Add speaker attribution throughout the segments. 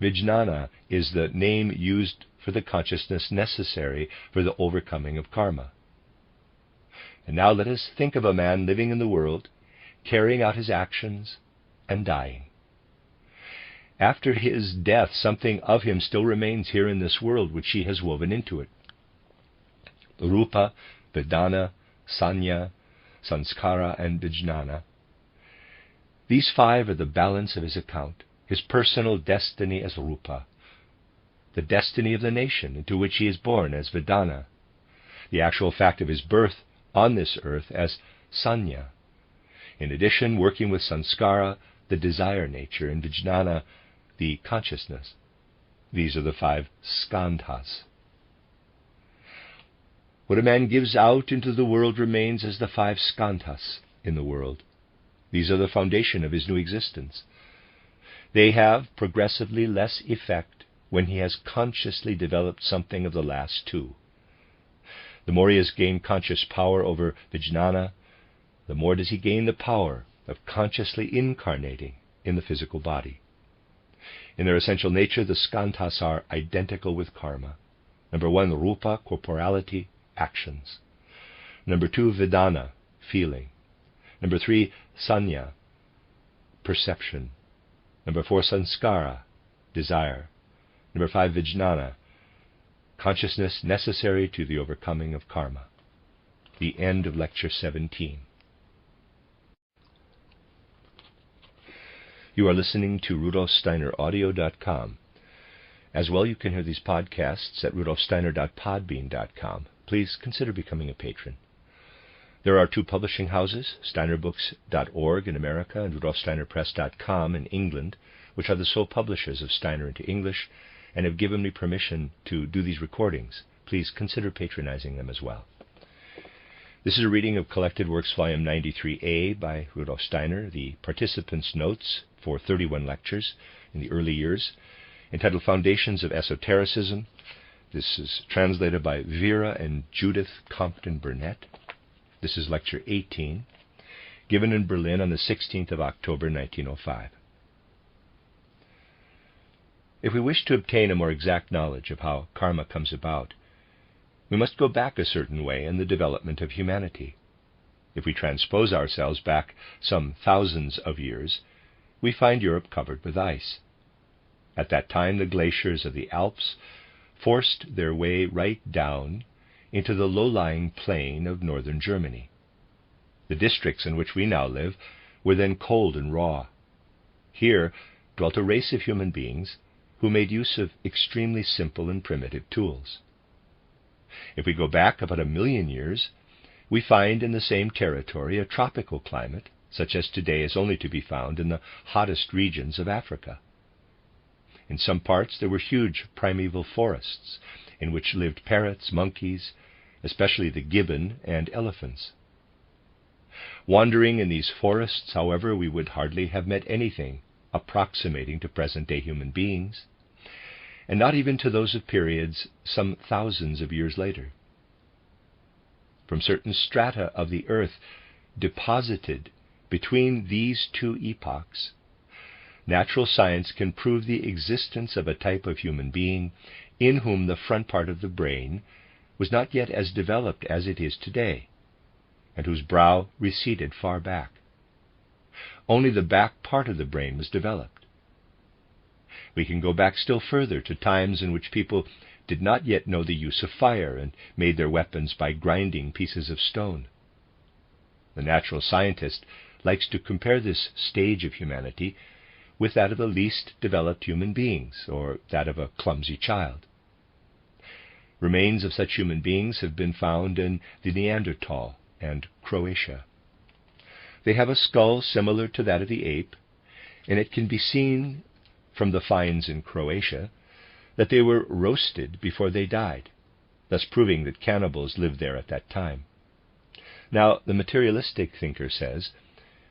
Speaker 1: Vijnana is the name used for the consciousness necessary for the overcoming of karma. And now let us think of a man living in the world, carrying out his actions, and dying. After his death, something of him still remains here in this world, which he has woven into it. Rupa, Vedana, Sanya, Sanskara, and Vijnana. These five are the balance of his account, his personal destiny as Rupa, the destiny of the nation into which he is born as Vedana, the actual fact of his birth on this earth as Sanya. In addition, working with Sanskara, the desire nature, and Vijnana, the consciousness. These are the five skandhas. What a man gives out into the world remains as the five skandhas in the world. These are the foundation of his new existence. They have progressively less effect when he has consciously developed something of the last two. The more he has gained conscious power over Vijnana, the more does he gain the power of consciously incarnating in the physical body. In their essential nature, the skandhas are identical with karma. Number 1, rupa, corporality, actions. Number 2, vedana, feeling. Number 3, sanya, perception. Number 4, sanskara, desire. Number 5, vijnana, consciousness necessary to the overcoming of karma. The end of Lecture 17. You are listening to RudolfSteinerAudio.com. As well, you can hear these podcasts at RudolfSteiner.podbean.com. Please consider becoming a patron. There are 2 publishing houses, SteinerBooks.org in America and RudolfSteinerPress.com in England, which are the sole publishers of Steiner into English and have given me permission to do these recordings. Please consider patronizing them as well. This is a reading of Collected Works Volume 93a by Rudolf Steiner, the participants' notes for 31 lectures in the early years, entitled Foundations of Esotericism. This is translated by Vera and Judith Compton Burnett. This is Lecture 18, given in Berlin on the 16th of October, 1905. If we wish to obtain a more exact knowledge of how karma comes about, we must go back a certain way in the development of humanity. If we transpose ourselves back some thousands of years, we find Europe covered with ice. At that time, the glaciers of the Alps forced their way right down into the low-lying plain of northern Germany. The districts in which we now live were then cold and raw. Here dwelt a race of human beings who made use of extremely simple and primitive tools. If we go back about 1,000,000 years, we find in the same territory a tropical climate, such as today is only to be found in the hottest regions of Africa. In some parts there were huge primeval forests, in which lived parrots, monkeys, especially the gibbon, and elephants. Wandering in these forests, however, we would hardly have met anything approximating to present-day human beings, and not even to those of periods some thousands of years later. From certain strata of the earth deposited between these 2 epochs, natural science can prove the existence of a type of human being in whom the front part of the brain was not yet as developed as it is today, and whose brow receded far back. Only the back part of the brain was developed. We can go back still further to times in which people did not yet know the use of fire and made their weapons by grinding pieces of stone. The natural scientist likes to compare this stage of humanity with that of the least developed human beings, or that of a clumsy child. Remains of such human beings have been found in the Neanderthal and Croatia. They have a skull similar to that of the ape, and it can be seen from the finds in Croatia that they were roasted before they died, thus proving that cannibals lived there at that time. Now, the materialistic thinker says,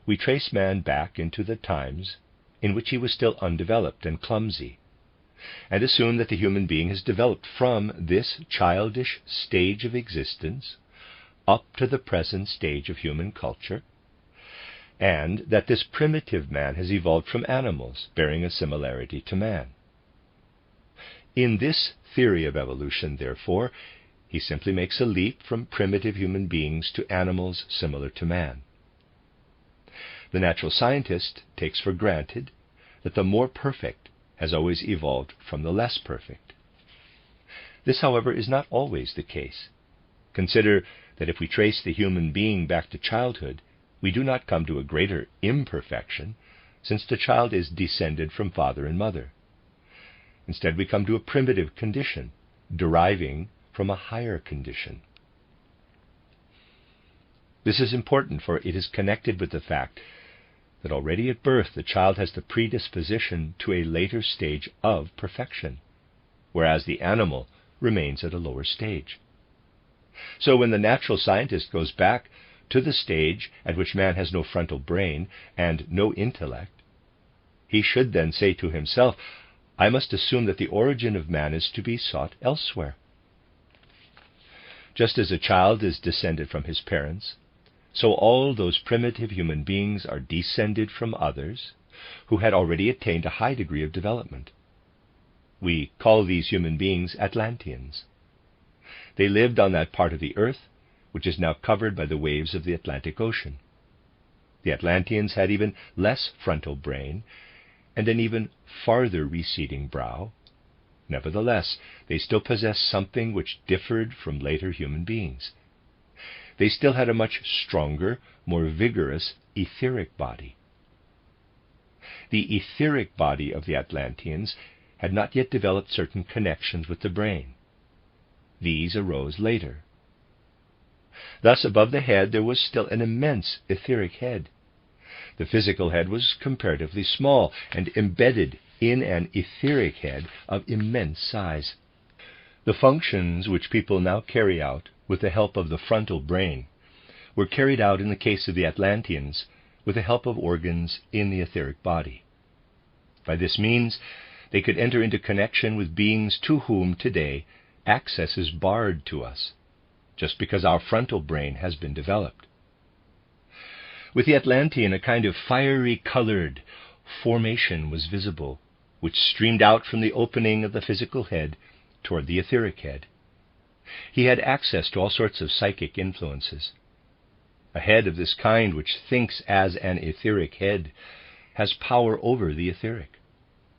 Speaker 1: we trace man back into the times in which he was still undeveloped and clumsy, and assume that the human being has developed from this childish stage of existence up to the present stage of human culture, and that this primitive man has evolved from animals, bearing a similarity to man. In this theory of evolution, therefore, he simply makes a leap from primitive human beings to animals similar to man. The natural scientist takes for granted that the more perfect has always evolved from the less perfect. This, however, is not always the case. Consider that if we trace the human being back to childhood, we do not come to a greater imperfection, since the child is descended from father and mother. Instead, we come to a primitive condition, deriving from a higher condition. This is important, for it is connected with the fact that already at birth the child has the predisposition to a later stage of perfection, whereas the animal remains at a lower stage. So when the natural scientist goes back to the stage at which man has no frontal brain and no intellect, he should then say to himself, I must assume that the origin of man is to be sought elsewhere. Just as a child is descended from his parents, so all those primitive human beings are descended from others who had already attained a high degree of development. We call these human beings Atlanteans. They lived on that part of the earth which is now covered by the waves of the Atlantic Ocean. The Atlanteans had even less frontal brain and an even farther receding brow. Nevertheless, they still possessed something which differed from later human beings. They still had a much stronger, more vigorous etheric body. The etheric body of the Atlanteans had not yet developed certain connections with the brain. These arose later. Thus, above the head there was still an immense etheric head. The physical head was comparatively small and embedded in an etheric head of immense size. The functions which people now carry out with the help of the frontal brain were carried out in the case of the Atlanteans with the help of organs in the etheric body. By this means, they could enter into connection with beings to whom today access is barred to us, just because our frontal brain has been developed. With the Atlantean, a kind of fiery-colored formation was visible, which streamed out from the opening of the physical head toward the etheric head. He had access to all sorts of psychic influences. A head of this kind, which thinks as an etheric head, has power over the etheric,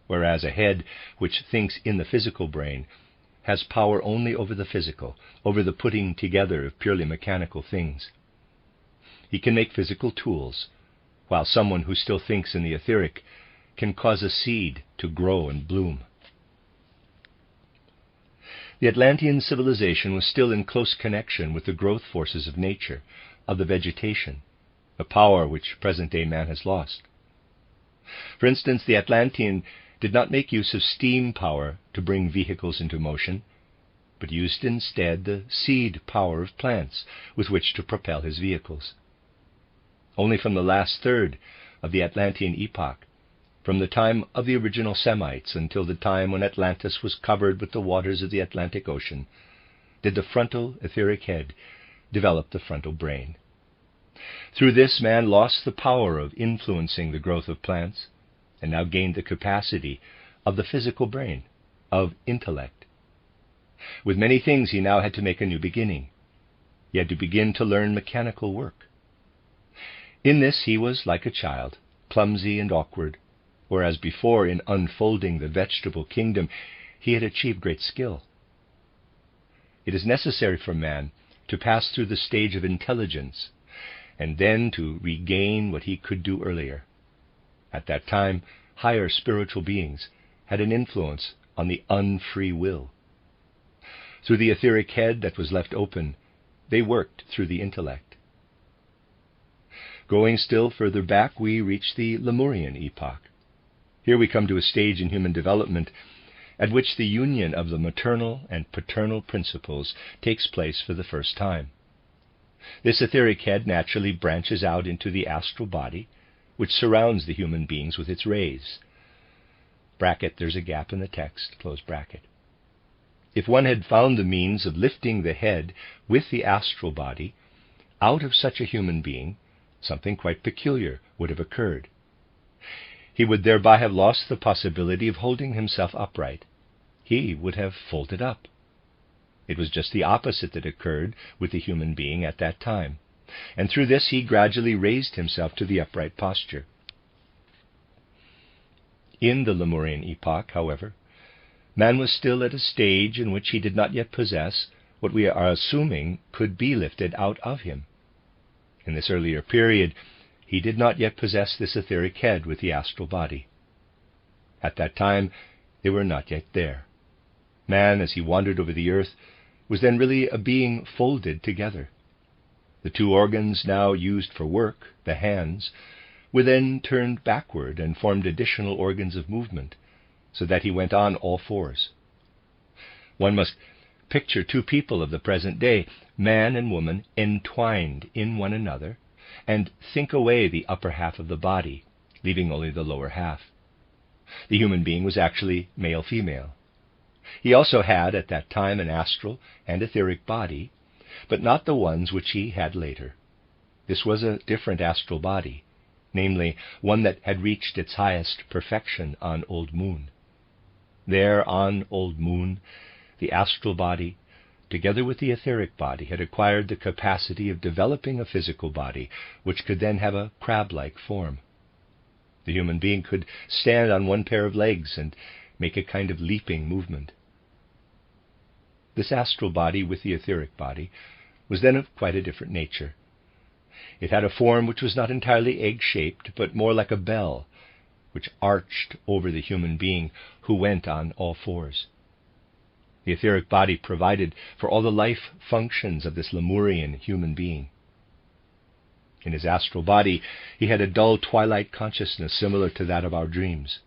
Speaker 1: whereas a head which thinks in the physical brain has power only over the physical, over the putting together of purely mechanical things. He can make physical tools, while someone who still thinks in the etheric can cause a seed to grow and bloom. The Atlantean civilization was still in close connection with the growth forces of nature, of the vegetation, a power which present-day man has lost. For instance, the Atlantean did not make use of steam power to bring vehicles into motion, but used instead the seed power of plants with which to propel his vehicles. Only from the last third of the Atlantean epoch, from the time of the original Semites until the time when Atlantis was covered with the waters of the Atlantic Ocean, did the frontal etheric head develop the frontal brain. Through this, man lost the power of influencing the growth of plants, and now gained the capacity of the physical brain, of intellect. With many things he now had to make a new beginning. He had to begin to learn mechanical work. In this he was like a child, clumsy and awkward, whereas before, in unfolding the vegetable kingdom, he had achieved great skill. It is necessary for man to pass through the stage of intelligence, and then to regain what he could do earlier. At that time, higher spiritual beings had an influence on the unfree will. Through the etheric head that was left open, they worked through the intellect. Going still further back, we reach the Lemurian epoch. Here we come to a stage in human development at which the union of the maternal and paternal principles takes place for the first time. This etheric head naturally branches out into the astral body, which surrounds the human beings with its rays. Bracket, there's a gap in the text, close bracket. If one had found the means of lifting the head with the astral body out of such a human being, something quite peculiar would have occurred. He would thereby have lost the possibility of holding himself upright. he would have folded up. It was just the opposite that occurred with the human being at that time, and through this he gradually raised himself to the upright posture. In the Lemurian epoch, however, man was still at a stage in which he did not yet possess what we are assuming could be lifted out of him. In this earlier period, he did not yet possess this etheric head with the astral body. At that time, they were not yet there. Man, as he wandered over the earth, was then really a being folded together. The two organs now used for work, the hands, were then turned backward and formed additional organs of movement, so that he went on all fours. One must picture two people of the present day, man and woman, entwined in one another, and think away the upper half of the body, leaving only the lower half. The human being was actually male-female. He also had at that time an astral and etheric body, but not the ones which he had later. This was a different astral body, namely, one that had reached its highest perfection on Old Moon. There, on Old Moon, the astral body, together with the etheric body, had acquired the capacity of developing a physical body, which could then have a crab-like form. The human being could stand on one pair of legs and make a kind of leaping movement. This astral body with the etheric body was then of quite a different nature. It had a form which was not entirely egg-shaped, but more like a bell, which arched over the human being who went on all fours. The etheric body provided for all the life functions of this Lemurian human being. In his astral body, he had a dull twilight consciousness similar to that of our dreams.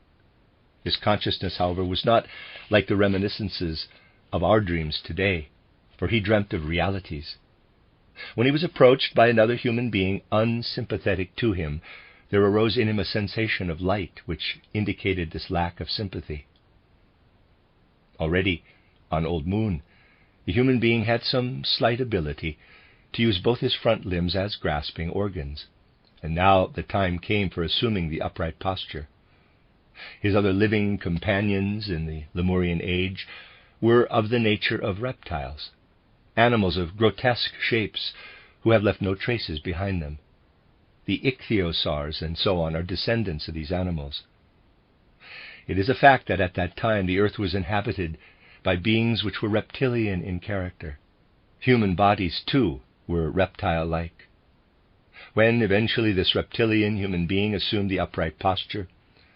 Speaker 1: His consciousness, however, was not like the reminiscences of our dreams today, for he dreamt of realities. When he was approached by another human being unsympathetic to him, there arose in him a sensation of light which indicated this lack of sympathy. Already, on Old Moon, the human being had some slight ability to use both his front limbs as grasping organs, and now the time came for assuming the upright posture. His other living companions in the Lemurian age were of the nature of reptiles, animals of grotesque shapes who have left no traces behind them. The ichthyosaurs and so on are descendants of these animals. It is a fact that at that time the earth was inhabited by beings which were reptilian in character. Human bodies, too, were reptile-like. When eventually this reptilian human being assumed the upright posture,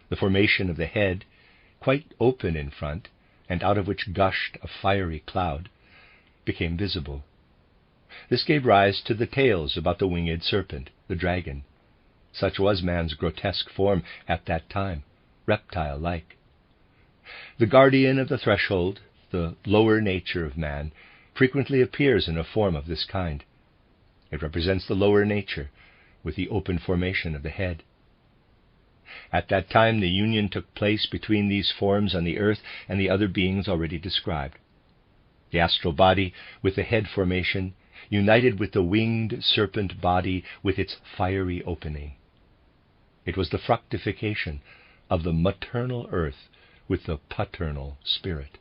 Speaker 1: the formation of the head, quite open in front, and out of which gushed a fiery cloud, became visible. This gave rise to the tales about the winged serpent, the dragon. Such was man's grotesque form at that time, reptile-like. The guardian of the threshold, the lower nature of man, frequently appears in a form of this kind. It represents the lower nature, with the open formation of the head. At that time the union took place between these forms on the earth and the other beings already described. The astral body, with the head formation, united with the winged serpent body with its fiery opening. It was the fructification of the maternal earth with the paternal spirit.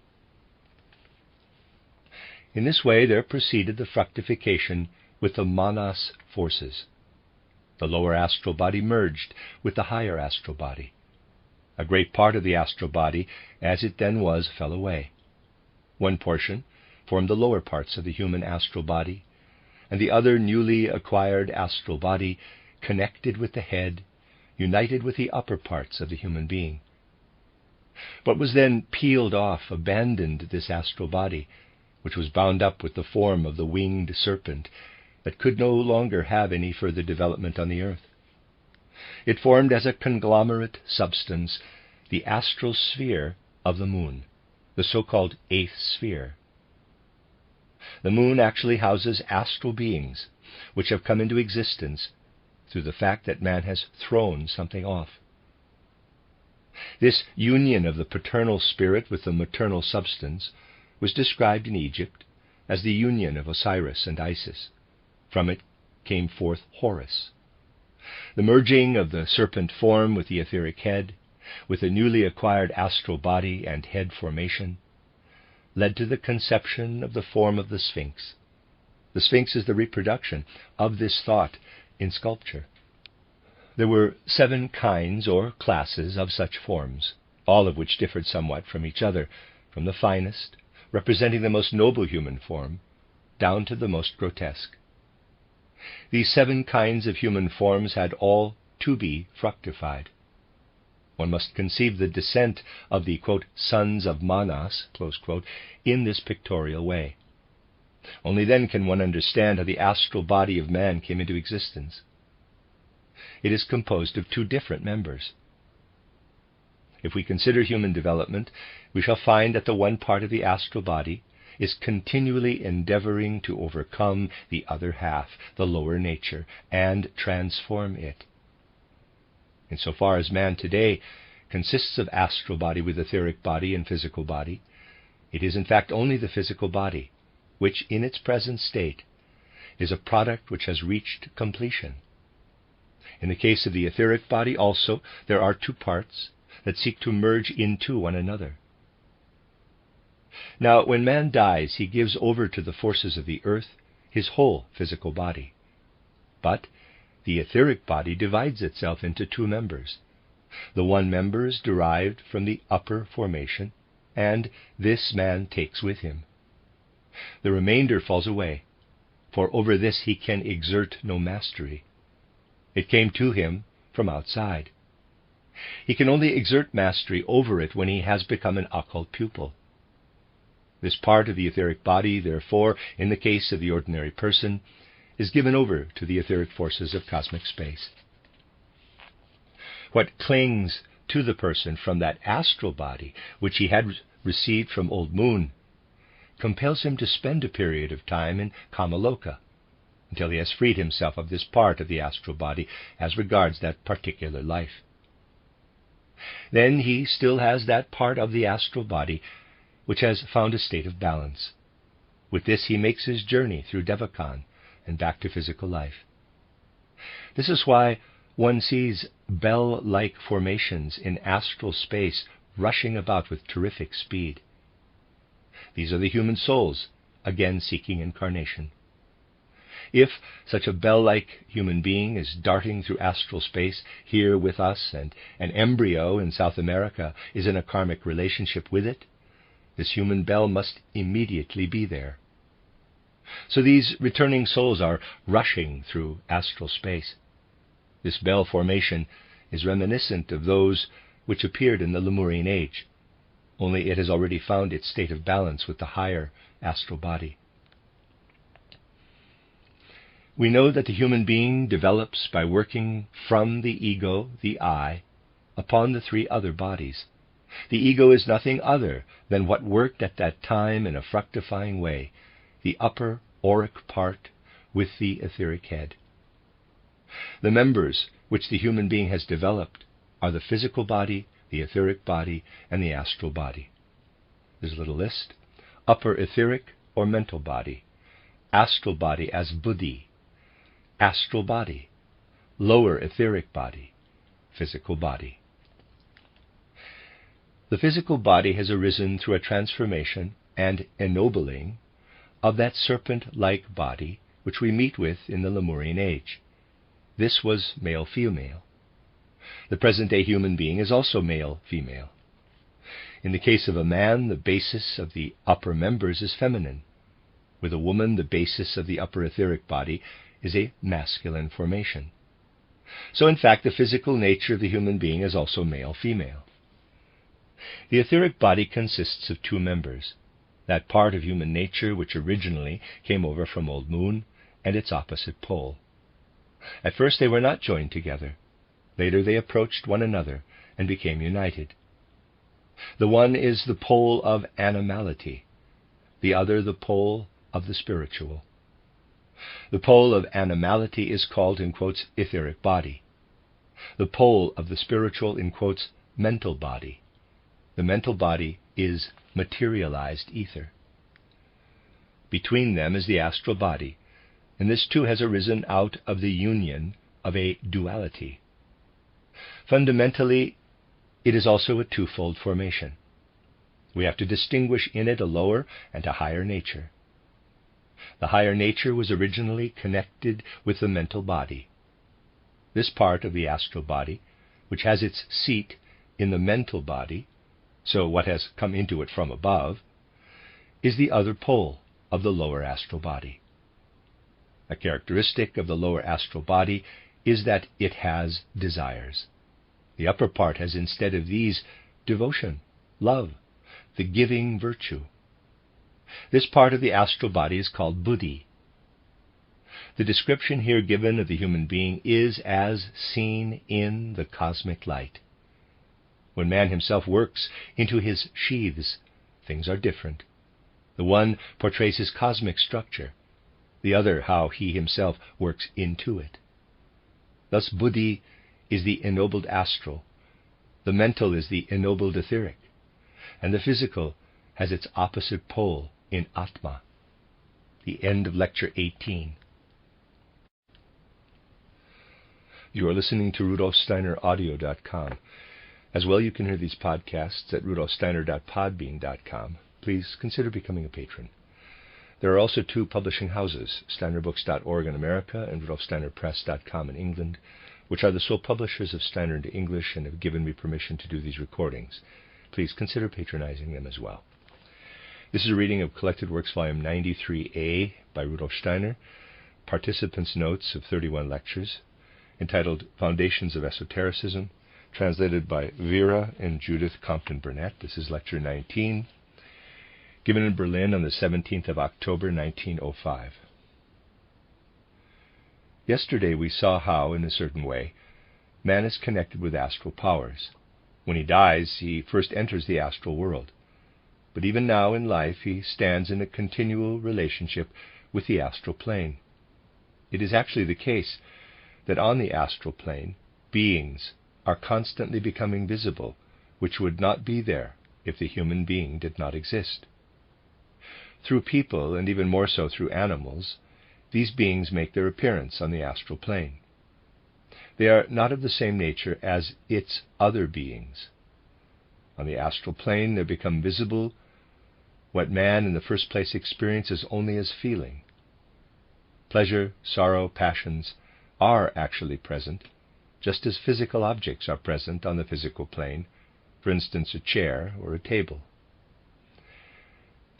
Speaker 1: In this way there proceeded the fructification with the manas forces. The lower astral body merged with the higher astral body. A great part of the astral body, as it then was, fell away. One portion formed the lower parts of the human astral body, and the other newly acquired astral body connected with the head, united with the upper parts of the human being. What was then peeled off abandoned this astral body, which was bound up with the form of the winged serpent, that could no longer have any further development on the earth. It formed as a conglomerate substance the astral sphere of the moon, the so-called eighth sphere. The moon actually houses astral beings, which have come into existence through the fact that man has thrown something off. This union of the paternal spirit with the maternal substance was described in Egypt as the union of Osiris and Isis. From it came forth Horus. The merging of the serpent form with the etheric head, with the newly acquired astral body and head formation, led to the conception of the form of the Sphinx. The Sphinx is the reproduction of this thought in sculpture. There were 7 kinds or classes of such forms, all of which differed somewhat from each other, from the finest, representing the most noble human form, down to the most grotesque. These 7 kinds of human forms had all to be fructified. One must conceive the descent of the, quote, sons of Manas, close quote, in this pictorial way. Only then can one understand how the astral body of man came into existence. It is composed of 2 different members. If we consider human development, we shall find that the one part of the astral body is continually endeavoring to overcome the other half, the lower nature, and transform it. Insofar as man today consists of astral body with etheric body and physical body, it is in fact only the physical body, which in its present state is a product which has reached completion. In the case of the etheric body also, there are 2 parts that seek to merge into one another. Now, when man dies, he gives over to the forces of the earth his whole physical body. But the etheric body divides itself into 2 members. The one member is derived from the upper formation, and this man takes with him. The remainder falls away, for over this he can exert no mastery. It came to him from outside. He can only exert mastery over it when he has become an occult pupil. This part of the etheric body, therefore, in the case of the ordinary person, is given over to the etheric forces of cosmic space. What clings to the person from that astral body which he had received from Old Moon compels him to spend a period of time in Kamaloka, until he has freed himself of this part of the astral body as regards that particular life. Then he still has that part of the astral body which has found a state of balance. With this he makes his journey through Devakan and back to physical life. This is why one sees bell-like formations in astral space rushing about with terrific speed. These are the human souls, again seeking incarnation. If such a bell-like human being is darting through astral space here with us, and an embryo in South America is in a karmic relationship with it, this human bell must immediately be there. So these returning souls are rushing through astral space. This bell formation is reminiscent of those which appeared in the Lemurian age, only it has already found its state of balance with the higher astral body. We know that the human being develops by working from the ego, the I, upon the 3 other bodies. The ego is nothing other than what worked at that time in a fructifying way, the upper auric part with the etheric head. The members which the human being has developed are the physical body, the etheric body, and the astral body. There's a little list. Upper etheric or mental body. Astral body as buddhi. Astral body. Lower etheric body. Physical body. The physical body has arisen through a transformation and ennobling of that serpent-like body which we meet with in the Lemurian age. This was male-female. The present-day human being is also male-female. In the case of a man, the basis of the upper members is feminine. With a woman, the basis of the upper etheric body is a masculine formation. So, in fact, the physical nature of the human being is also male-female. The etheric body consists of 2 members, that part of human nature which originally came over from Old Moon, and its opposite pole. At first they were not joined together. Later they approached one another and became united. The one is the pole of animality, the other the pole of the spiritual. The pole of animality is called, in quotes, etheric body. The pole of the spiritual, in quotes, mental body. The mental body is materialized ether. Between them is the astral body, and this too has arisen out of the union of a duality. Fundamentally, it is also a twofold formation. We have to distinguish in it a lower and a higher nature. The higher nature was originally connected with the mental body. This part of the astral body, which has its seat in the mental body, so what has come into it from above, is the other pole of the lower astral body. A characteristic of the lower astral body is that it has desires. The upper part has instead of these devotion, love, the giving virtue. This part of the astral body is called buddhi. The description here given of the human being is as seen in the cosmic light. When man himself works into his sheaths, things are different. The one portrays his cosmic structure, the other how he himself works into it. Thus buddhi is the ennobled astral, the mental is the ennobled etheric, and the physical has its opposite pole in Atma. The end of Lecture 18. You are listening to RudolfSteinerAudio.com. As well, you can hear these podcasts at RudolfSteiner.podbean.com. Please consider becoming a patron. There are also two publishing houses, SteinerBooks.org in America and RudolfSteinerPress.com in England, which are the sole publishers of Steiner into English and have given me permission to do these recordings. Please consider patronizing them as well. This is a reading of Collected Works Volume 93a by Rudolf Steiner, Participants' Notes of 31 lectures, entitled Foundations of Esotericism, translated by Vera and Judith Compton Burnett. This is Lecture 19, given in Berlin on the 17th of October, 1905. Yesterday we saw how, in a certain way, man is connected with astral powers. When he dies, he first enters the astral world. But even now in life, he stands in a continual relationship with the astral plane. It is actually the case that on the astral plane, beings are constantly becoming visible, which would not be there if the human being did not exist. Through people, and even more so through animals, these beings make their appearance on the astral plane. They are not of the same nature as its other beings. On the astral plane, there become visible what man in the first place experiences only as feeling. Pleasure, sorrow, passions are actually present, just as physical objects are present on the physical plane, for instance, a chair or a table.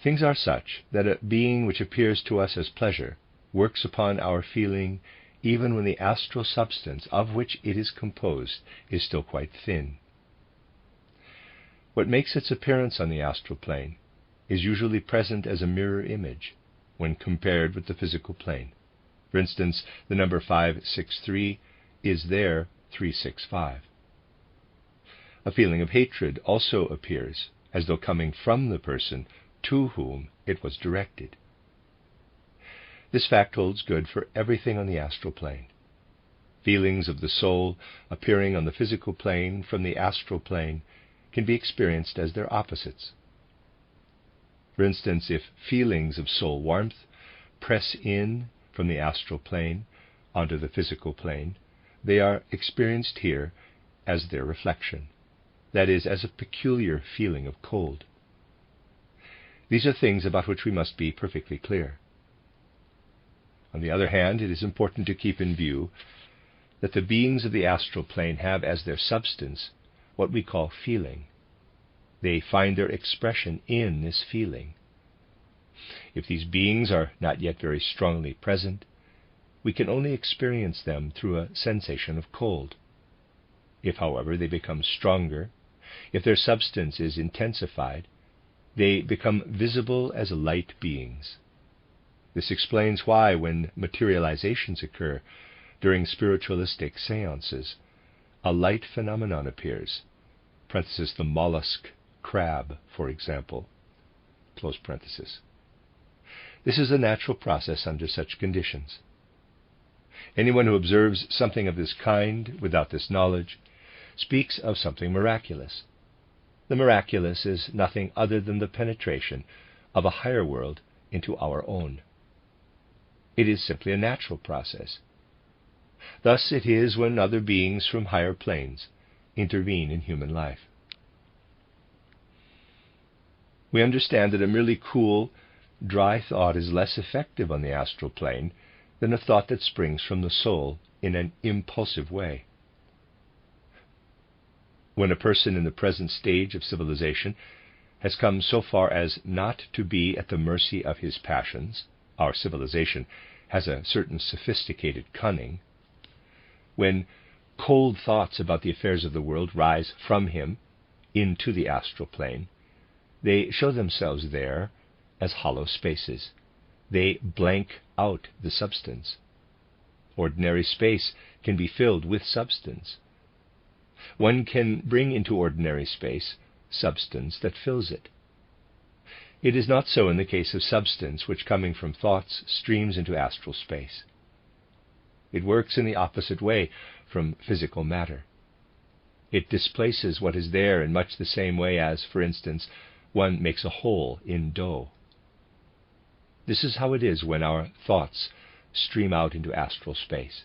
Speaker 1: Things are such that a being which appears to us as pleasure works upon our feeling even when the astral substance of which it is composed is still quite thin. What makes its appearance on the astral plane is usually present as a mirror image when compared with the physical plane. For instance, the number 563 is there 365. A feeling of hatred also appears, as though coming from the person to whom it was directed. This fact holds good for everything on the astral plane. Feelings of the soul appearing on the physical plane from the astral plane can be experienced as their opposites. For instance, if feelings of soul warmth press in from the astral plane onto the physical plane, they are experienced here as their reflection, that is, as a peculiar feeling of cold. These are things about which we must be perfectly clear. On the other hand, it is important to keep in view that the beings of the astral plane have as their substance what we call feeling. They find their expression in this feeling. If these beings are not yet very strongly present, we can only experience them through a sensation of cold. If, however, they become stronger, if their substance is intensified, they become visible as light beings. This explains why, when materializations occur during spiritualistic seances, a light phenomenon appears, parenthesis, the mollusk crab, for example, close parenthesis. This is a natural process under such conditions. Anyone who observes something of this kind without this knowledge speaks of something miraculous. The miraculous is nothing other than the penetration of a higher world into our own. It is simply a natural process. Thus it is when other beings from higher planes intervene in human life. we understand that a merely cool, dry thought is less effective on the astral plane than a thought that springs from the soul in an impulsive way. When a person in the present stage of civilization has come so far as not to be at the mercy of his passions, our civilization has a certain sophisticated cunning. When cold thoughts about the affairs of the world rise from him into the astral plane, they show themselves there as hollow spaces. They blank out the substance. Ordinary space can be filled with substance. One can bring into ordinary space substance that fills it. It is not so in the case of substance which, coming from thoughts, streams into astral space. It works in the opposite way from physical matter. It displaces what is there in much the same way as, for instance, one makes a hole in dough. This is how it is when our thoughts stream out into astral space.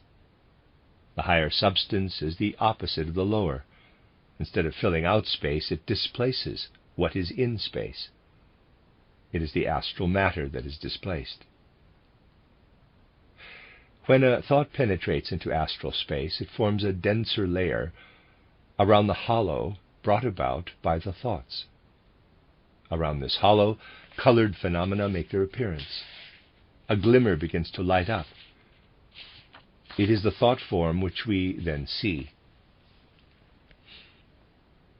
Speaker 1: The higher substance is the opposite of the lower. Instead of filling out space, it displaces what is in space. It is the astral matter that is displaced. When a thought penetrates into astral space, it forms a denser layer around the hollow brought about by the thoughts. Around this hollow, colored phenomena make their appearance. A glimmer begins to light up. It is the thought form which we then see.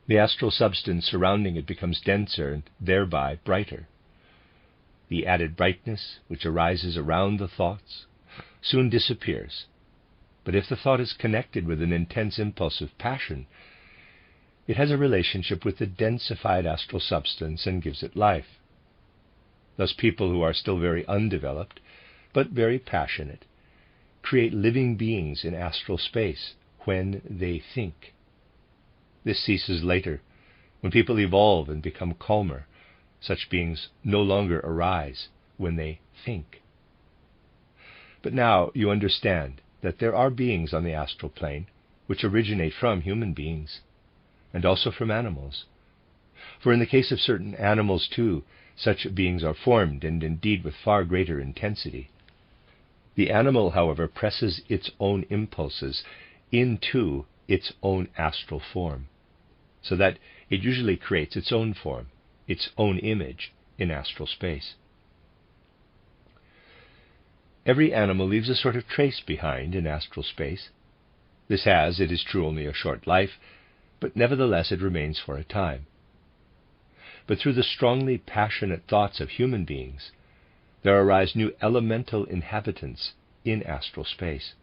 Speaker 1: The astral substance surrounding it becomes denser and thereby brighter. The added brightness which arises around the thoughts soon disappears. But if the thought is connected with an intense impulse of passion, it has a relationship with the densified astral substance and gives it life. Thus people who are still very undeveloped, but very passionate, create living beings in astral space when they think. This ceases later. When people evolve and become calmer, such beings no longer arise when they think. But now you understand that there are beings on the astral plane which originate from human beings, and also from animals. For in the case of certain animals too, such beings are formed, and indeed with far greater intensity. The animal, however, presses its own impulses into its own astral form, so that it usually creates its own form, its own image in astral space. Every animal leaves a sort of trace behind in astral space. This has, it is true, only a short life, but nevertheless it remains for a time. But through the strongly passionate thoughts of human beings, there arise new elemental inhabitants in astral space.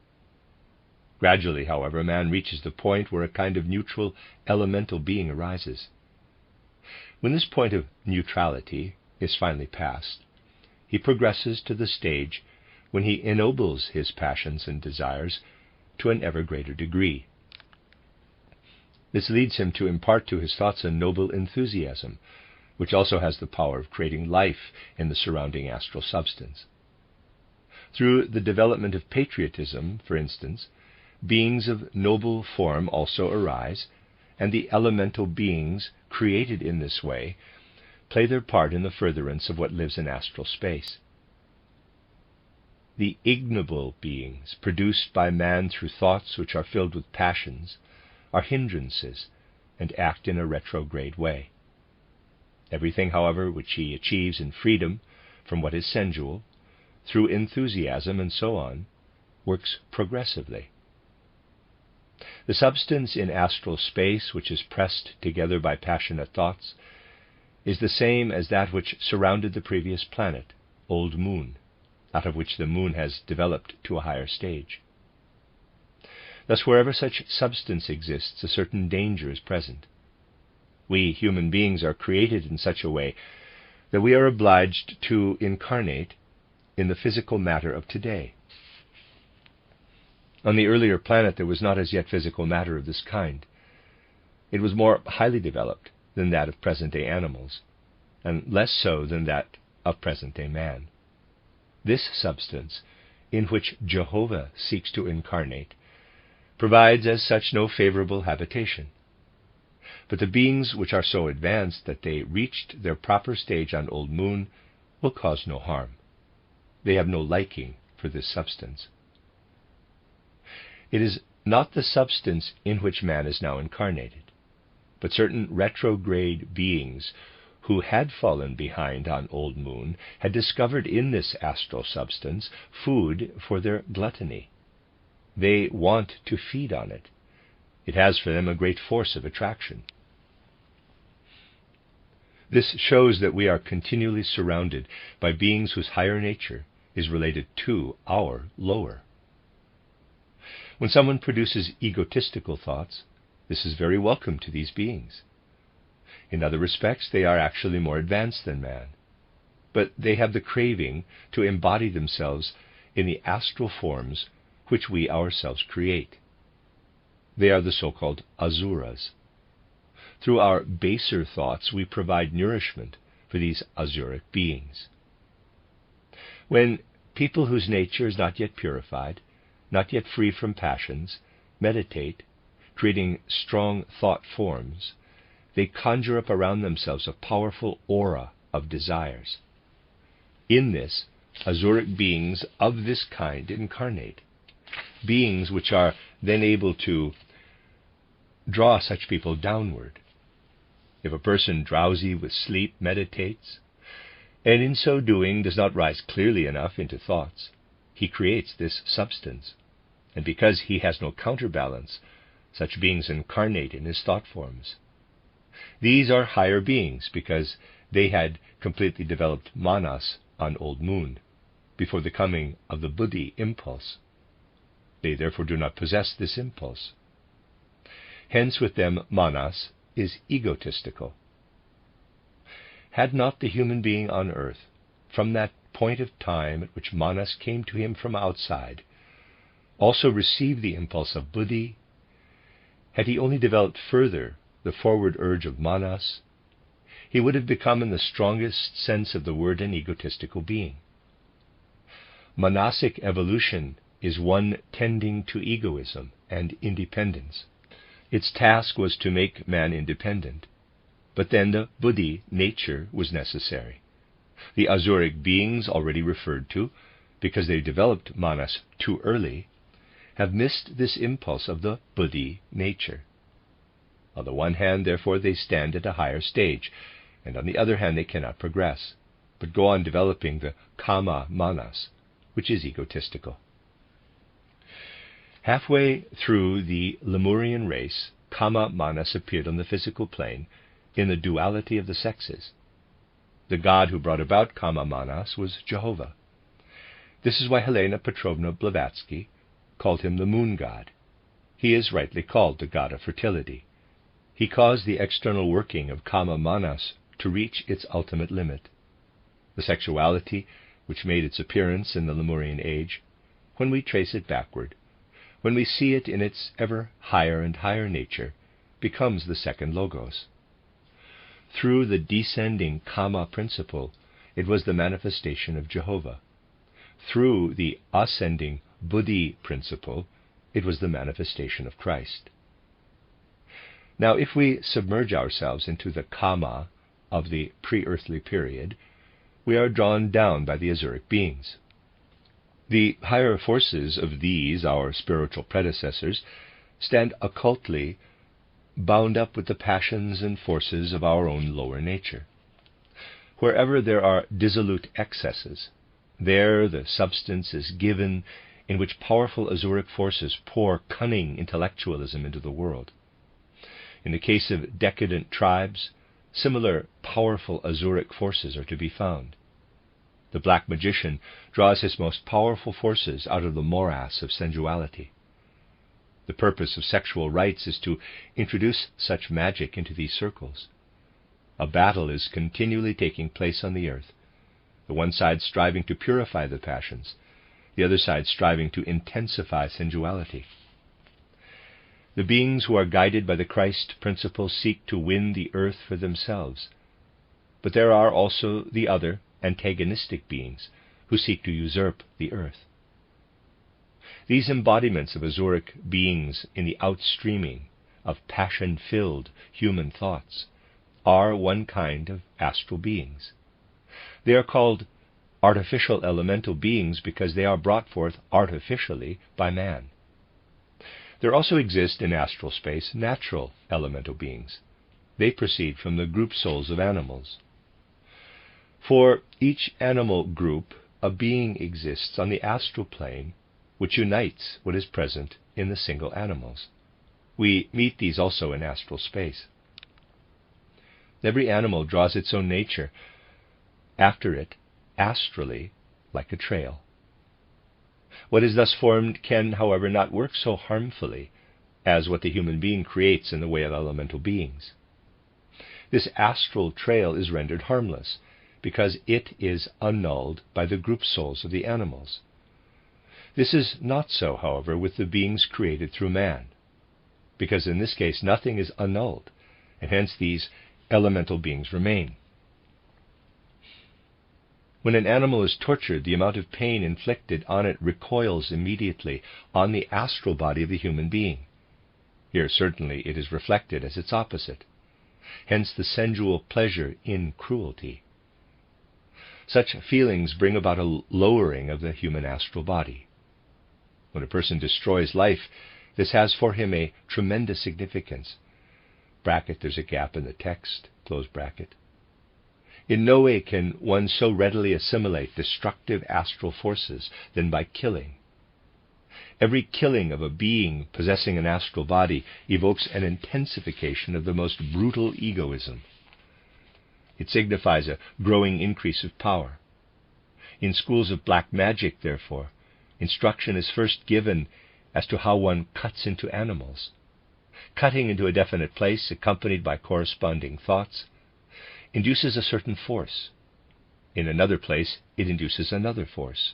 Speaker 1: Gradually, however, man reaches the point where a kind of neutral elemental being arises. When this point of neutrality is finally passed, he progresses to the stage when he ennobles his passions and desires to an ever greater degree. This leads him to impart to his thoughts a noble enthusiasm, which also has the power of creating life in the surrounding astral substance. Through the development of patriotism, for instance, beings of noble form also arise, and the elemental beings created in this way play their part in the furtherance of what lives in astral space. The ignoble beings produced by man through thoughts which are filled with passions are hindrances and act in a retrograde way. Everything, however, which he achieves in freedom from what is sensual, through enthusiasm and so on, works progressively. The substance in astral space which is pressed together by passionate thoughts is the same as that which surrounded the previous planet, Old Moon, out of which the moon has developed to a higher stage. Thus, wherever such substance exists, a certain danger is present. We human beings are created in such a way that we are obliged to incarnate in the physical matter of today. On the earlier planet there was not as yet physical matter of this kind. It was more highly developed than that of present-day animals, and less so than that of present-day man. This substance, in which Jehovah seeks to incarnate, provides as such no favorable habitation. But the beings which are so advanced that they reached their proper stage on Old Moon will cause no harm. They have no liking for this substance. It is not the substance in which man is now incarnated, but certain retrograde beings who had fallen behind on Old Moon had discovered in this astral substance food for their gluttony. They want to feed on it. It has for them a great force of attraction. This shows that we are continually surrounded by beings whose higher nature is related to our lower. When someone produces egotistical thoughts, this is very welcome to these beings. In other respects, they are actually more advanced than man, but they have the craving to embody themselves in the astral forms which we ourselves create. They are the so-called asuras. Through our baser thoughts, we provide nourishment for these asuric beings. When people whose nature is not yet purified, not yet free from passions, meditate, creating strong thought forms, they conjure up around themselves a powerful aura of desires. In this, asuric beings of this kind incarnate, beings which are then able to draw such people downward. If a person drowsy with sleep meditates, and in so doing does not rise clearly enough into thoughts, he creates this substance, and because he has no counterbalance, such beings incarnate in his thought forms. These are higher beings because they had completely developed manas on Old Moon before the coming of the buddhi impulse. They therefore do not possess this impulse. Hence with them manas is egotistical. Had not the human being on earth, from that point of time at which manas came to him from outside, also received the impulse of buddhi, had he only developed further the forward urge of manas, he would have become in the strongest sense of the word an egotistical being. Manasic evolution is one tending to egoism and independence. Its task was to make man independent, but then the buddhi nature was necessary. The asuric beings already referred to, because they developed manas too early, have missed this impulse of the buddhi nature. On the one hand, therefore, they stand at a higher stage, and on the other hand they cannot progress, but go on developing the kama manas, which is egotistical. Halfway through the Lemurian race, kama manas appeared on the physical plane in the duality of the sexes. The god who brought about kama manas was Jehovah. This is why Helena Petrovna Blavatsky called him the moon god. He is rightly called the god of fertility. He caused the external working of kama manas to reach its ultimate limit. The sexuality which made its appearance in the Lemurian age, when we trace it backward, when we see it in its ever higher and higher nature, becomes the second logos. Through the descending kama principle, it was the manifestation of Jehovah. Through the ascending buddhi principle, it was the manifestation of Christ. Now, if we submerge ourselves into the kama of the pre-earthly period, we are drawn down by the asuric beings. The higher forces of these, our spiritual predecessors, stand occultly bound up with the passions and forces of our own lower nature. Wherever there are dissolute excesses, there the substance is given in which powerful asuric forces pour cunning intellectualism into the world. In the case of decadent tribes, similar powerful asuric forces are to be found. The black magician draws his most powerful forces out of the morass of sensuality. The purpose of sexual rites is to introduce such magic into these circles. A battle is continually taking place on the earth, the one side striving to purify the passions, the other side striving to intensify sensuality. The beings who are guided by the Christ principle seek to win the earth for themselves, but there are also the other antagonistic beings who seek to usurp the earth. These embodiments of asuric beings in the outstreaming of passion-filled human thoughts, are one kind of astral beings. They are called artificial elemental beings because they are brought forth artificially by man. There also exist in astral space natural elemental beings. They proceed from the group souls of animals. For each animal group, a being exists on the astral plane which unites what is present in the single animals. We meet these also in astral space. Every animal draws its own nature after it, astrally, like a trail. What is thus formed can, however, not work so harmfully as what the human being creates in the way of elemental beings. This astral trail is rendered harmless because it is annulled by the group souls of the animals. This is not so, however, with the beings created through man, because in this case nothing is annulled, and hence these elemental beings remain. When an animal is tortured, the amount of pain inflicted on it recoils immediately on the astral body of the human being. Here certainly it is reflected as its opposite. Hence the sensual pleasure in cruelty. Such feelings bring about a lowering of the human astral body. When a person destroys life, this has for him a tremendous significance. There's a gap in the text, close bracket. In no way can one so readily assimilate destructive astral forces than by killing. Every killing of a being possessing an astral body evokes an intensification of the most brutal egoism. It signifies a growing increase of power. In schools of black magic, therefore, instruction is first given as to how one cuts into animals. Cutting into a definite place, accompanied by corresponding thoughts, induces a certain force. In another place, it induces another force.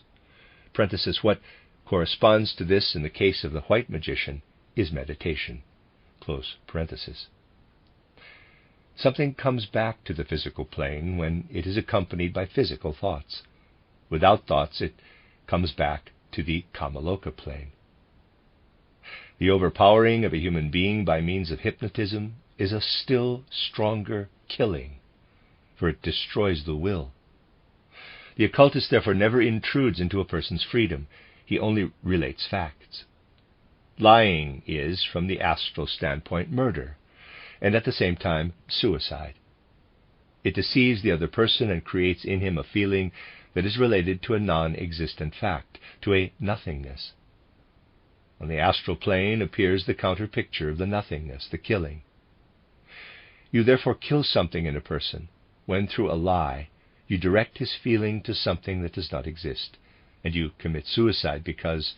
Speaker 1: Parenthesis, what corresponds to this in the case of the white magician is meditation. Close parenthesis. Something comes back to the physical plane when it is accompanied by physical thoughts. Without thoughts, it comes back to the Kamaloka plane. The overpowering of a human being by means of hypnotism is a still stronger killing, for it destroys the will. The occultist therefore never intrudes into a person's freedom. He only relates facts. Lying is, from the astral standpoint, murder, and at the same time suicide. It deceives the other person and creates in him a feeling that is related to a non-existent fact, to a nothingness. On the astral plane appears the counter-picture of the nothingness, the killing. You therefore kill something in a person when, through a lie, you direct his feeling to something that does not exist, and you commit suicide because,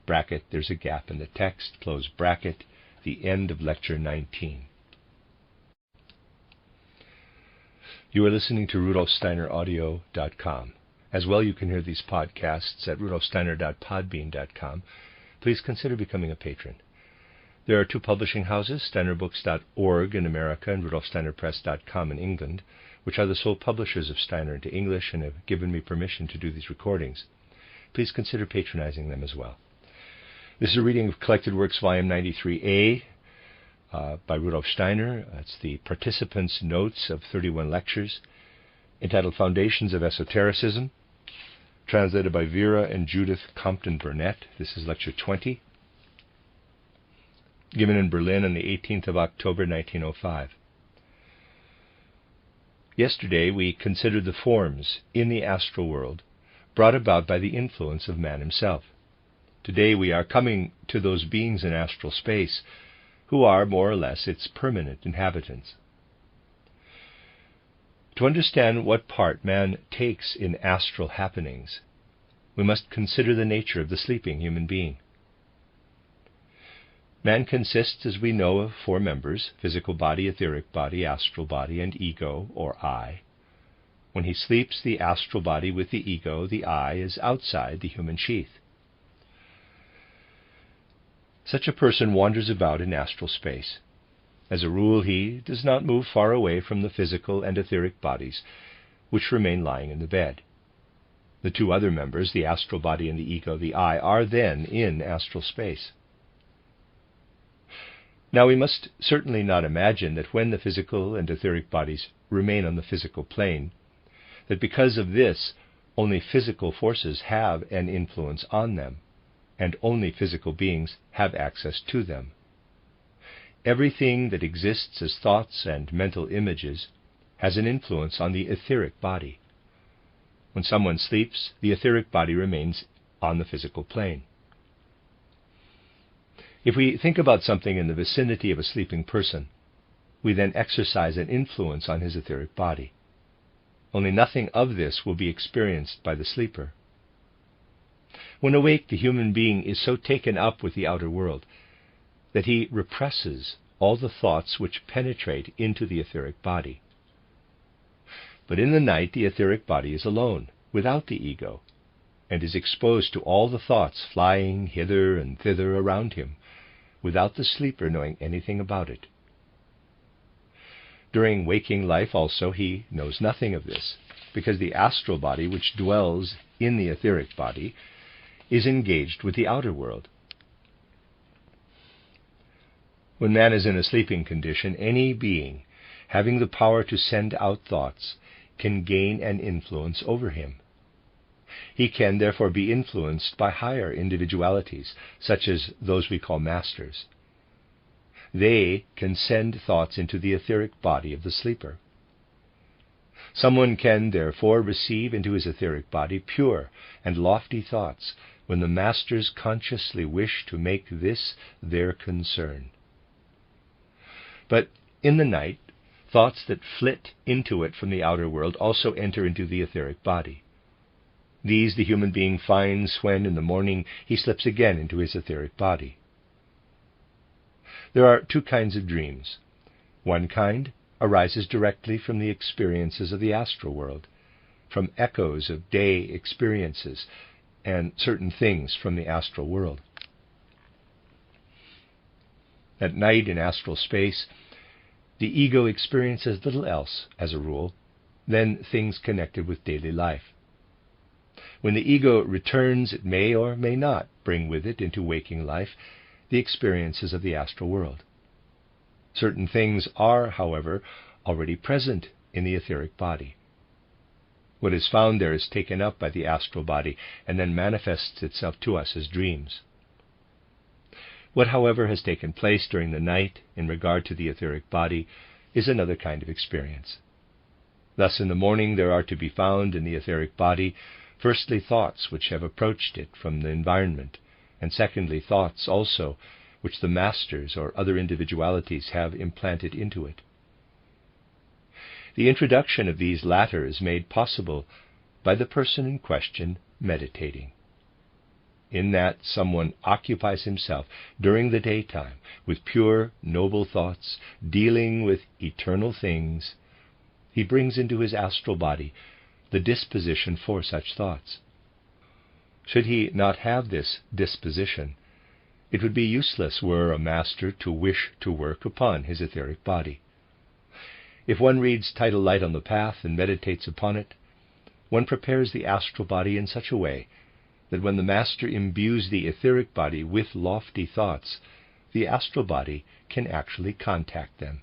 Speaker 1: there's a gap in the text, close bracket, the end of Lecture 19. You are listening to RudolfSteinerAudio.com. As well, you can hear these podcasts at rudolfsteiner.podbean.com. Please consider becoming a patron. There are two publishing houses, steinerbooks.org in America and rudolfsteinerpress.com in England, which are the sole publishers of Steiner into English and have given me permission to do these recordings. Please consider patronizing them as well. This is a reading of Collected Works, Volume 93a, by Rudolf Steiner. It's the participants' notes of 31 lectures, entitled Foundations of Esotericism, translated by Vera and Judith Compton Burnett. This is Lecture 20, given in Berlin on the 18th of October, 1905. Yesterday we considered the forms in the astral world brought about by the influence of man himself. Today we are coming to those beings in astral space who are more or less its permanent inhabitants. To understand what part man takes in astral happenings, we must consider the nature of the sleeping human being. Man consists, as we know, of four members: physical body, etheric body, astral body, and ego, or I. When he sleeps, the astral body with the ego, the I, is outside the human sheath. Such a person wanders about in astral space. As a rule, he does not move far away from the physical and etheric bodies, which remain lying in the bed. The two other members, the astral body and the ego, the I, are then in astral space. Now we must certainly not imagine that when the physical and etheric bodies remain on the physical plane, that because of this only physical forces have an influence on them, and only physical beings have access to them. Everything that exists as thoughts and mental images has an influence on the etheric body. When someone sleeps, the etheric body remains on the physical plane. If we think about something in the vicinity of a sleeping person, we then exercise an influence on his etheric body. Only nothing of this will be experienced by the sleeper. When awake, the human being is so taken up with the outer world that he represses all the thoughts which penetrate into the etheric body. But in the night, the etheric body is alone, without the ego, and is exposed to all the thoughts flying hither and thither around him, without the sleeper knowing anything about it. During waking life also, he knows nothing of this, because the astral body, which dwells in the etheric body, is engaged with the outer world. When man is in a sleeping condition, any being having the power to send out thoughts can gain an influence over him. He can therefore be influenced by higher individualities, such as those we call masters. They can send thoughts into the etheric body of the sleeper. Someone can therefore receive into his etheric body pure and lofty thoughts when the masters consciously wish to make this their concern. But in the night, thoughts that flit into it from the outer world also enter into the etheric body. These the human being finds when, in the morning, he slips again into his etheric body. There are two kinds of dreams. One kind arises directly from the experiences of the astral world, from echoes of day experiences and certain things from the astral world. At night in astral space, the ego experiences little else, as a rule, than things connected with daily life. When the ego returns, it may or may not bring with it into waking life the experiences of the astral world. Certain things are, however, already present in the etheric body. What is found there is taken up by the astral body and then manifests itself to us as dreams. What, however, has taken place during the night in regard to the etheric body is another kind of experience. Thus, in the morning there are to be found in the etheric body, firstly, thoughts which have approached it from the environment, and secondly, thoughts also which the masters or other individualities have implanted into it. The introduction of these latter is made possible by the person in question meditating. In that someone occupies himself during the daytime with pure, noble thoughts, dealing with eternal things, he brings into his astral body the disposition for such thoughts. Should he not have this disposition, it would be useless were a master to wish to work upon his etheric body. If one reads Tidal Light on the Path and meditates upon it, one prepares the astral body in such a way that when the master imbues the etheric body with lofty thoughts, the astral body can actually contact them.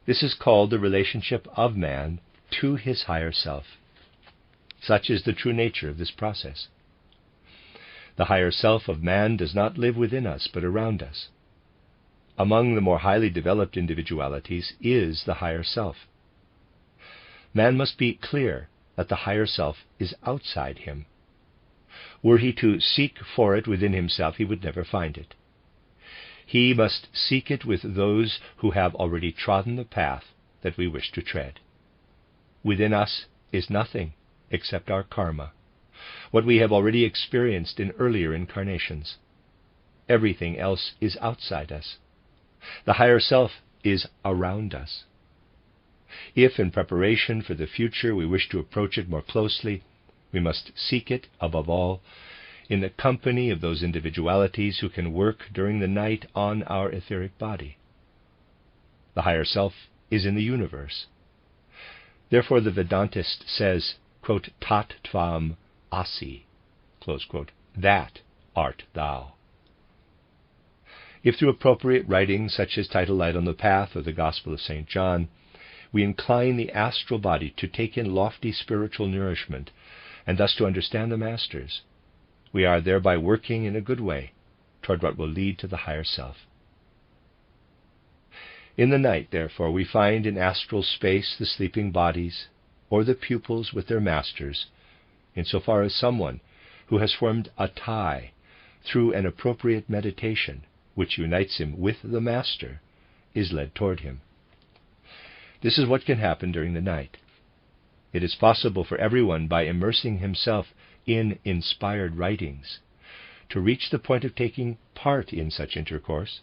Speaker 1: This is called the relationship of man to his higher self. Such is the true nature of this process. The higher self of man does not live within us, but around us. Among the more highly developed individualities is the higher self. Man must be clear that the higher self is outside him. Were he to seek for it within himself, he would never find it. He must seek it with those who have already trodden the path that we wish to tread. Within us is nothing except our karma, what we have already experienced in earlier incarnations. Everything else is outside us. The higher self is around us. If, in preparation for the future, we wish to approach it more closely, we must seek it, above all, in the company of those individualities who can work during the night on our etheric body. The higher self is in the universe. Therefore the Vedantist says, quote, tat tvam asi, close quote, that art thou. If through appropriate writings such as Title Light on the Path or the Gospel of St. John, we incline the astral body to take in lofty spiritual nourishment and thus to understand the Masters, we are thereby working in a good way toward what will lead to the higher self. In the night, therefore, we find in astral space the sleeping bodies or the pupils with their masters, insofar as someone who has formed a tie through an appropriate meditation which unites him with the Master is led toward him. This is what can happen during the night. It is possible for everyone, by immersing himself in inspired writings, to reach the point of taking part in such intercourse,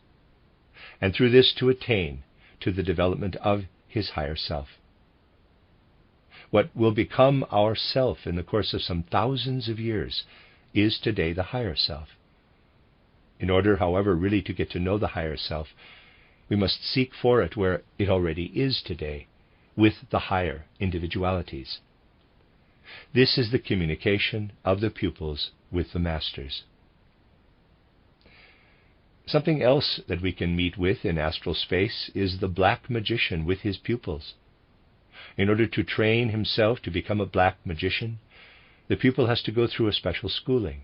Speaker 1: and through this to attain to the development of his higher self. What will become our self in the course of some thousands of years is today the higher self. In order, however, really to get to know the higher self, we must seek for it where it already is today, with the higher individualities. This is the communication of the pupils with the Masters. Something else that we can meet with in astral space is the black magician with his pupils. In order to train himself to become a black magician, the pupil has to go through a special schooling.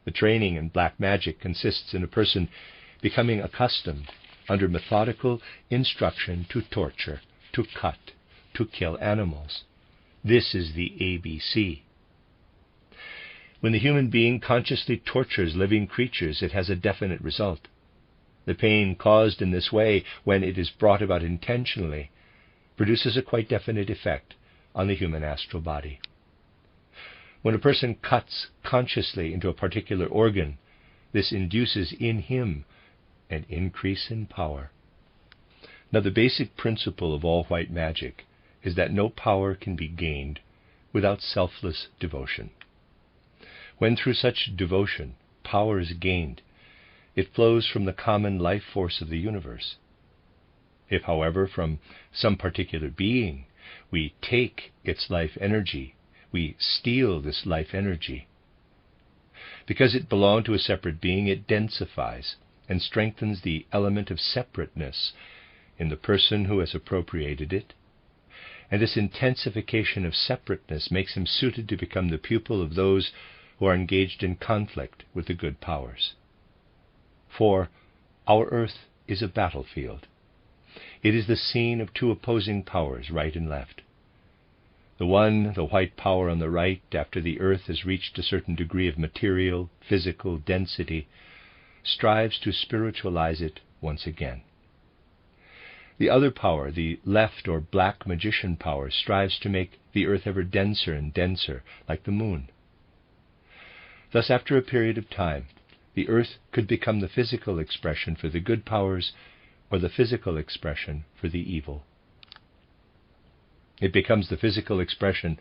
Speaker 1: The training in black magic consists in a person becoming accustomed, under methodical instruction, to torture, to cut, to kill animals. This is the ABC. When the human being consciously tortures living creatures, it has a definite result. The pain caused in this way, when it is brought about intentionally, produces a quite definite effect on the human astral body. When a person cuts consciously into a particular organ, this induces in him an increase in power. Now, the basic principle of all white magic is that no power can be gained without selfless devotion. When through such devotion power is gained, it flows from the common life force of the universe. If, however, from some particular being we take its life energy, we steal this life energy. Because it belonged to a separate being, it densifies and strengthens the element of separateness in the person who has appropriated it, and this intensification of separateness makes him suited to become the pupil of those who are engaged in conflict with the good powers. For our earth is a battlefield. It is the scene of two opposing powers, right and left. The one, the white power on the right, after the earth has reached a certain degree of material, physical density, strives to spiritualize it once again. The other power, the left or black magician power, strives to make the earth ever denser and denser, like the moon. Thus, after a period of time, the earth could become the physical expression for the good powers or the physical expression for the evil. It becomes the physical expression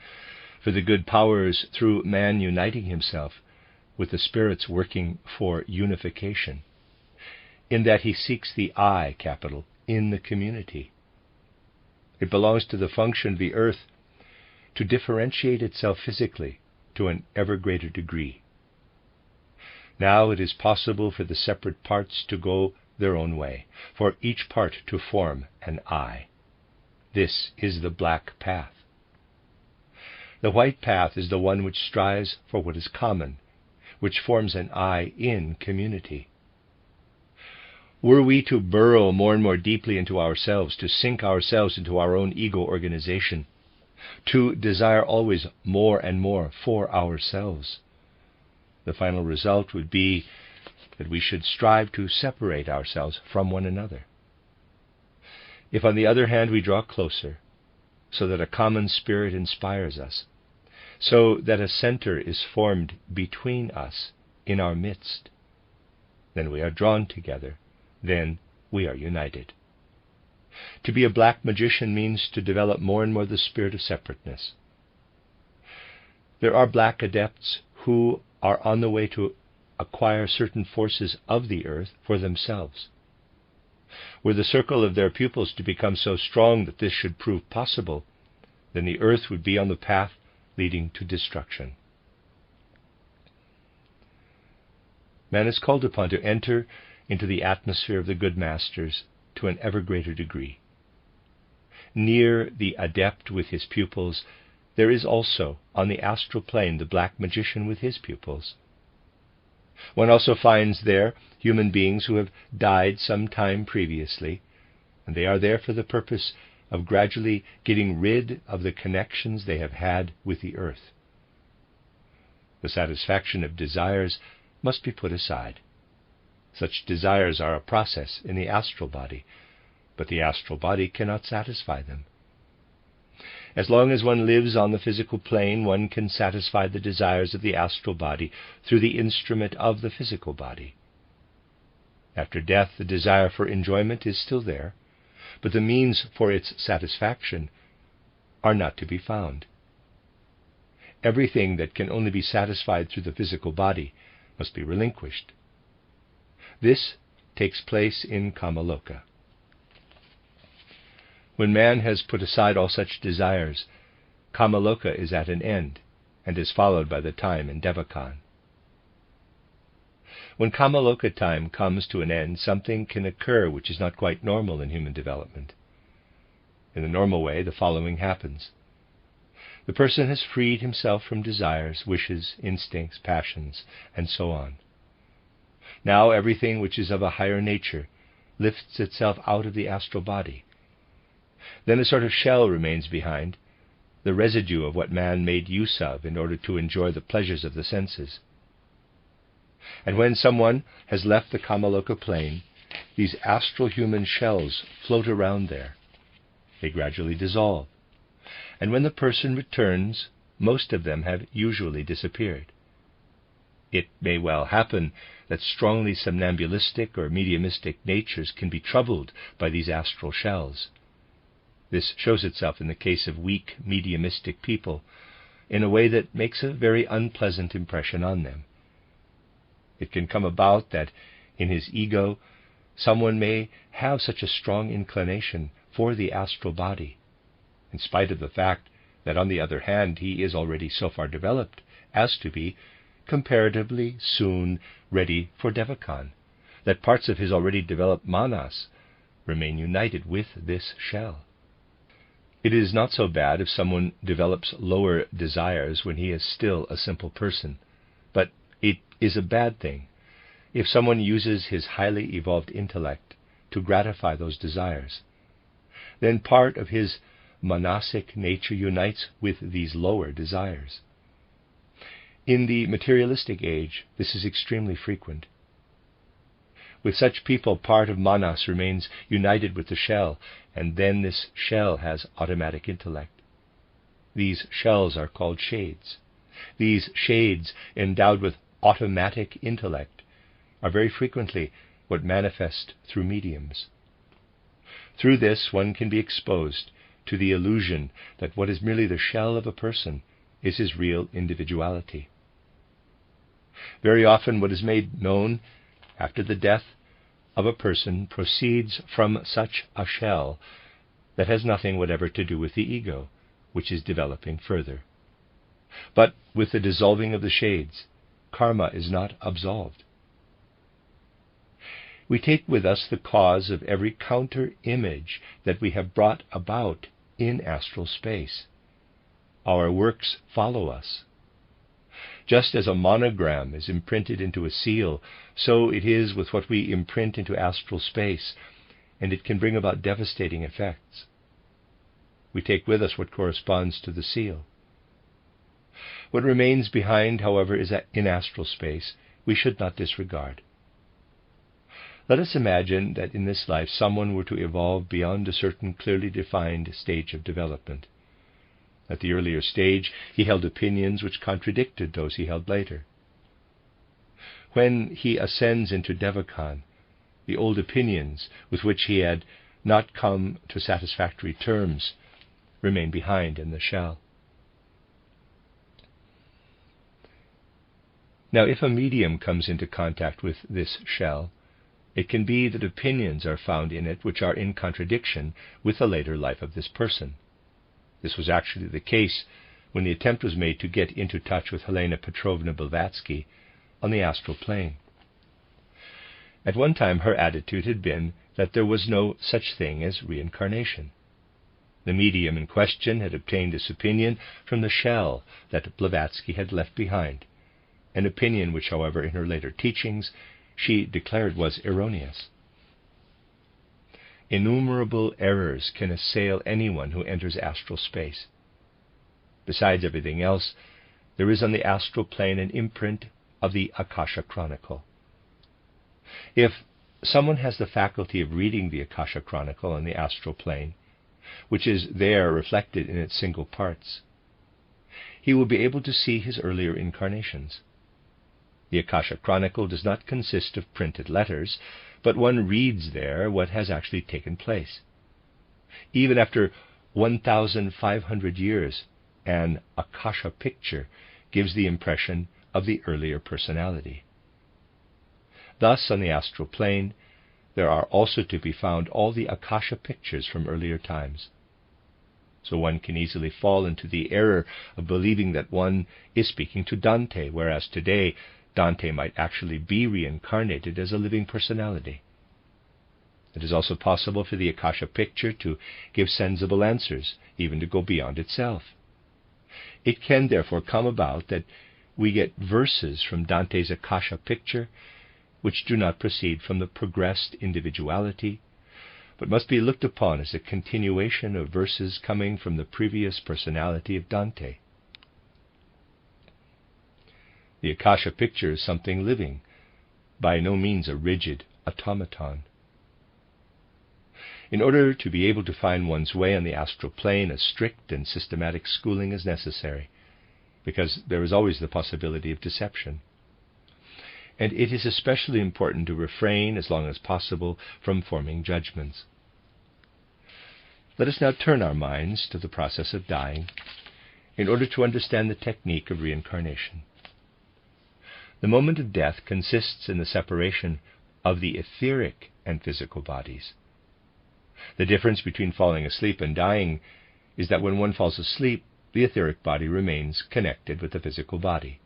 Speaker 1: for the good powers through man uniting himself with the spirits working for unification, in that he seeks the I capital in the community. It belongs to the function of the earth to differentiate itself physically to an ever greater degree. Now it is possible for the separate parts to go their own way, for each part to form an I. This is the black path. The white path is the one which strives for what is common, which forms an I in community. Were we to burrow more and more deeply into ourselves, to sink ourselves into our own ego organization, to desire always more and more for ourselves, the final result would be that we should strive to separate ourselves from one another. If, on the other hand, we draw closer, so that a common spirit inspires us, so that a center is formed between us, in our midst, then we are drawn together, then we are united. To be a black magician means to develop more and more the spirit of separateness. There are black adepts who are on the way to acquire certain forces of the earth for themselves. Were the circle of their pupils to become so strong that this should prove possible, then the earth would be on the path leading to destruction. Man is called upon to enter into the atmosphere of the good masters to an ever greater degree. Near the adept with his pupils, there is also on the astral plane the black magician with his pupils. One also finds there human beings who have died some time previously, and they are there for the purpose of gradually getting rid of the connections they have had with the earth. The satisfaction of desires must be put aside. Such desires are a process in the astral body, but the astral body cannot satisfy them. As long as one lives on the physical plane, one can satisfy the desires of the astral body through the instrument of the physical body. After death, the desire for enjoyment is still there, but the means for its satisfaction are not to be found. Everything that can only be satisfied through the physical body must be relinquished. This takes place in Kamaloka. When man has put aside all such desires, Kamaloka is at an end, and is followed by the time in Devakan. When Kamaloka time comes to an end, something can occur which is not quite normal in human development. In the normal way, the following happens. The person has freed himself from desires, wishes, instincts, passions, and so on. Now everything which is of a higher nature lifts itself out of the astral body. Then a sort of shell remains behind, the residue of what man made use of in order to enjoy the pleasures of the senses. And when someone has left the Kamaloka plane, these astral human shells float around there. They gradually dissolve, and when the person returns, most of them have usually disappeared. It may well happen that strongly somnambulistic or mediumistic natures can be troubled by these astral shells. This shows itself in the case of weak mediumistic people in a way that makes a very unpleasant impression on them. It can come about that in his ego someone may have such a strong inclination for the astral body, in spite of the fact that on the other hand he is already so far developed as to be comparatively soon ready for Devakan, that parts of his already developed manas remain united with this shell. It is not so bad if someone develops lower desires when he is still a simple person, but it is a bad thing if someone uses his highly evolved intellect to gratify those desires. Then part of his manasic nature unites with these lower desires. In the materialistic age, this is extremely frequent. With such people, part of manas remains united with the shell, and then this shell has automatic intellect. These shells are called shades. These shades, endowed with automatic intellect, are very frequently what manifest through mediums. Through this, one can be exposed to the illusion that what is merely the shell of a person is his real individuality. Very often what is made known after the death of a person proceeds from such a shell that has nothing whatever to do with the ego, which is developing further. But with the dissolving of the shades, karma is not absolved. We take with us the cause of every counter-image that we have brought about in astral space. Our works follow us. Just as a monogram is imprinted into a seal, so it is with what we imprint into astral space, and it can bring about devastating effects. We take with us what corresponds to the seal. What remains behind, however, is that in astral space we should not disregard. Let us imagine that in this life someone were to evolve beyond a certain clearly defined stage of development. At the earlier stage, he held opinions which contradicted those he held later. When he ascends into Devakan, the old opinions with which he had not come to satisfactory terms remain behind in the shell. Now, if a medium comes into contact with this shell, it can be that opinions are found in it which are in contradiction with the later life of this person. This was actually the case when the attempt was made to get into touch with Helena Petrovna Blavatsky on the astral plane. At one time her attitude had been that there was no such thing as reincarnation. The medium in question had obtained this opinion from the shell that Blavatsky had left behind, an opinion which, however, in her later teachings, she declared was erroneous. Innumerable errors can assail anyone who enters astral space. Besides everything else, there is on the astral plane an imprint of the Akasha Chronicle. If someone has the faculty of reading the Akasha Chronicle on the astral plane, which is there reflected in its single parts, he will be able to see his earlier incarnations. The Akasha Chronicle does not consist of printed letters, but one reads there what has actually taken place. Even after 1,500 years, an Akasha picture gives the impression of the earlier personality. Thus, on the astral plane, there are also to be found all the Akasha pictures from earlier times. So one can easily fall into the error of believing that one is speaking to Dante, whereas today Dante might actually be reincarnated as a living personality. It is also possible for the Akasha picture to give sensible answers, even to go beyond itself. It can therefore come about that we get verses from Dante's Akasha picture which do not proceed from the progressed individuality, but must be looked upon as a continuation of verses coming from the previous personality of Dante. The Akasha picture is something living, by no means a rigid automaton. In order to be able to find one's way on the astral plane, a strict and systematic schooling is necessary, because there is always the possibility of deception. And it is especially important to refrain, as long as possible, from forming judgments. Let us now turn our minds to the process of dying, in order to understand the technique of reincarnation. The moment of death consists in the separation of the etheric and physical bodies. The difference between falling asleep and dying is that when one falls asleep, the etheric body remains connected with the physical body.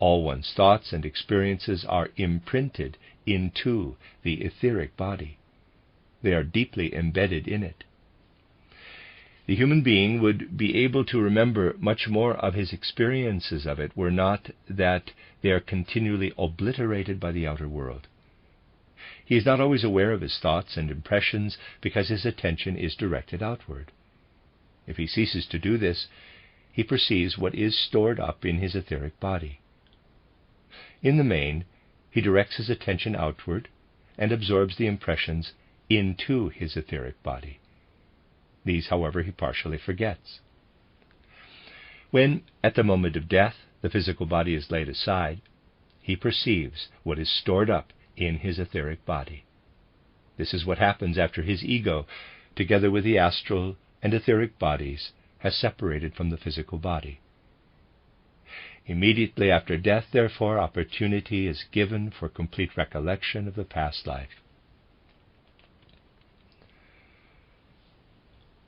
Speaker 1: All one's thoughts and experiences are imprinted into the etheric body. They are deeply embedded in it. The human being would be able to remember much more of his experiences of it were not that they are continually obliterated by the outer world. He is not always aware of his thoughts and impressions because his attention is directed outward. If he ceases to do this, he perceives what is stored up in his etheric body. In the main, he directs his attention outward and absorbs the impressions into his etheric body. These, however, he partially forgets. When, at the moment of death, the physical body is laid aside, he perceives what is stored up in his etheric body. This is what happens after his ego, together with the astral and etheric bodies, has separated from the physical body. Immediately after death, therefore, opportunity is given for complete recollection of the past life.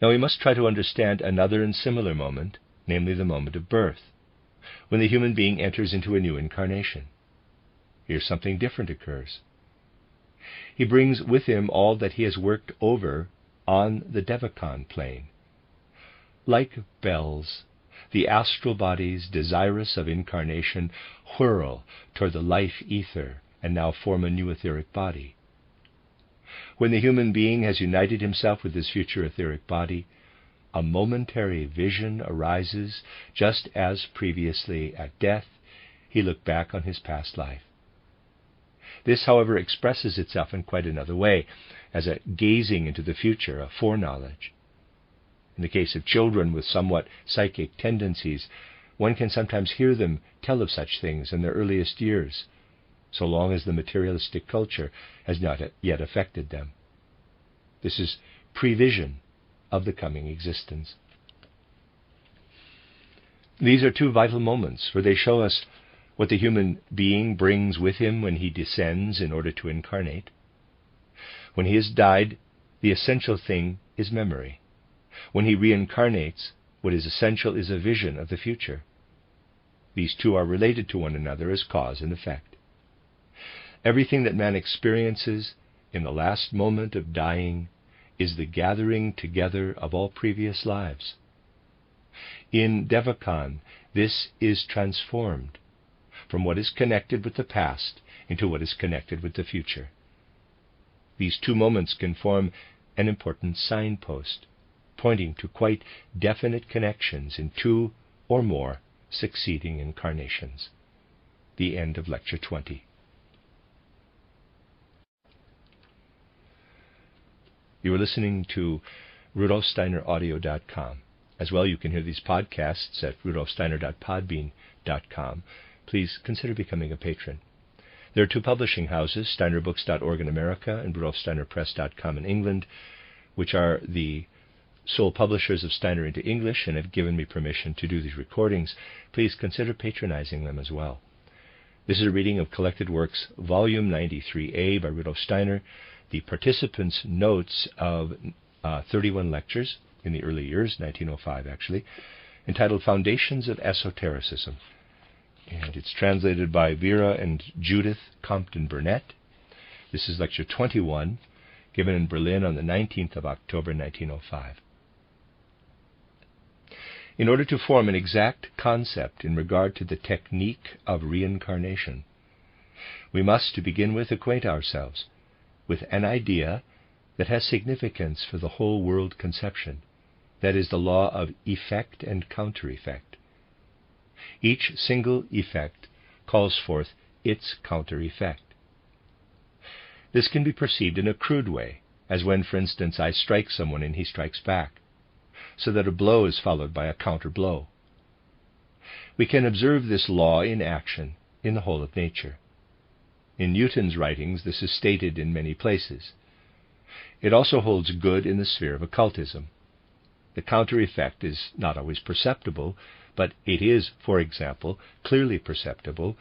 Speaker 1: Now we must try to understand another and similar moment, namely the moment of birth, when the human being enters into a new incarnation. Here something different occurs. He brings with him all that he has worked over on the Devakan plane. Like bells, the astral bodies, desirous of incarnation, whirl toward the life ether and now form a new etheric body. When the human being has united himself with his future etheric body, a momentary vision arises, just as previously at death he looked back on his past life. This, however, expresses itself in quite another way, as a gazing into the future, a foreknowledge. In the case of children with somewhat psychic tendencies, one can sometimes hear them tell of such things in their earliest years, so long as the materialistic culture has not yet affected them. This is prevision of the coming existence. These are two vital moments, for they show us what the human being brings with him when he descends in order to incarnate. When he has died, the essential thing is memory. When he reincarnates, what is essential is a vision of the future. These two are related to one another as cause and effect. Everything that man experiences in the last moment of dying is the gathering together of all previous lives. In Devakan, this is transformed from what is connected with the past into what is connected with the future. These two moments can form an important signpost, pointing to quite definite connections in two or more succeeding incarnations. The end of Lecture 20. You are listening to RudolfSteinerAudio.com. As well, you can hear these podcasts at RudolfSteiner.podbean.com. Please consider becoming a patron. There are two publishing houses, SteinerBooks.org in America and RudolfSteinerPress.com in England, which are the sole publishers of Steiner into English and have given me permission to do these recordings. Please consider patronizing them as well. This is a reading of Collected Works, Volume 93a by Rudolf Steiner, the participants' notes of 31 lectures in the early years, 1905 actually, entitled Foundations of Esotericism. And it's translated by Vera and Judith Compton Burnett. This is Lecture 21, given in Berlin on the 19th of October, 1905. In order to form an exact concept in regard to the technique of reincarnation, we must, to begin with, acquaint ourselves with an idea that has significance for the whole world conception, that is, the law of effect and counter-effect. Each single effect calls forth its counter-effect. This can be perceived in a crude way, as when, for instance, I strike someone and he strikes back, so that a blow is followed by a counter-blow. We can observe this law in action in the whole of nature. In Newton's writings, this is stated in many places. It also holds good in the sphere of occultism. The counter-effect is not always perceptible, but it is, for example, clearly perceptible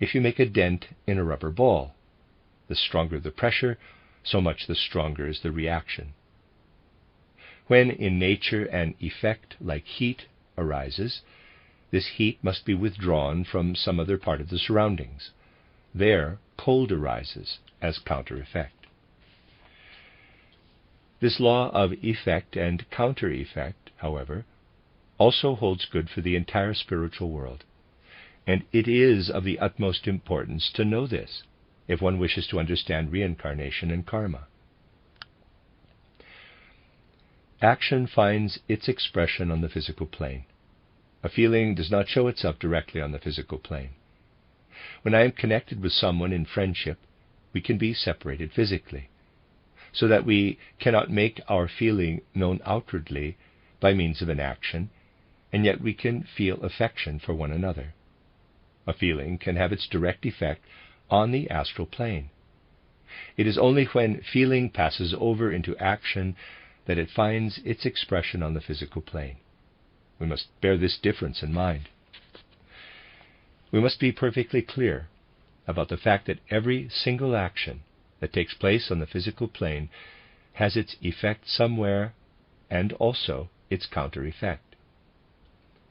Speaker 1: if you make a dent in a rubber ball. The stronger the pressure, so much the stronger is the reaction. When in nature an effect like heat arises, this heat must be withdrawn from some other part of the surroundings. There, cold arises as counter-effect. This law of effect and counter-effect, however, also holds good for the entire spiritual world, and it is of the utmost importance to know this if one wishes to understand reincarnation and karma. Action finds its expression on the physical plane. A feeling does not show itself directly on the physical plane. When I am connected with someone in friendship, we can be separated physically, so that we cannot make our feeling known outwardly by means of an action, and yet we can feel affection for one another. A feeling can have its direct effect on the astral plane. It is only when feeling passes over into action that it finds its expression on the physical plane. We must bear this difference in mind. We must be perfectly clear about the fact that every single action that takes place on the physical plane has its effect somewhere and also its counter-effect.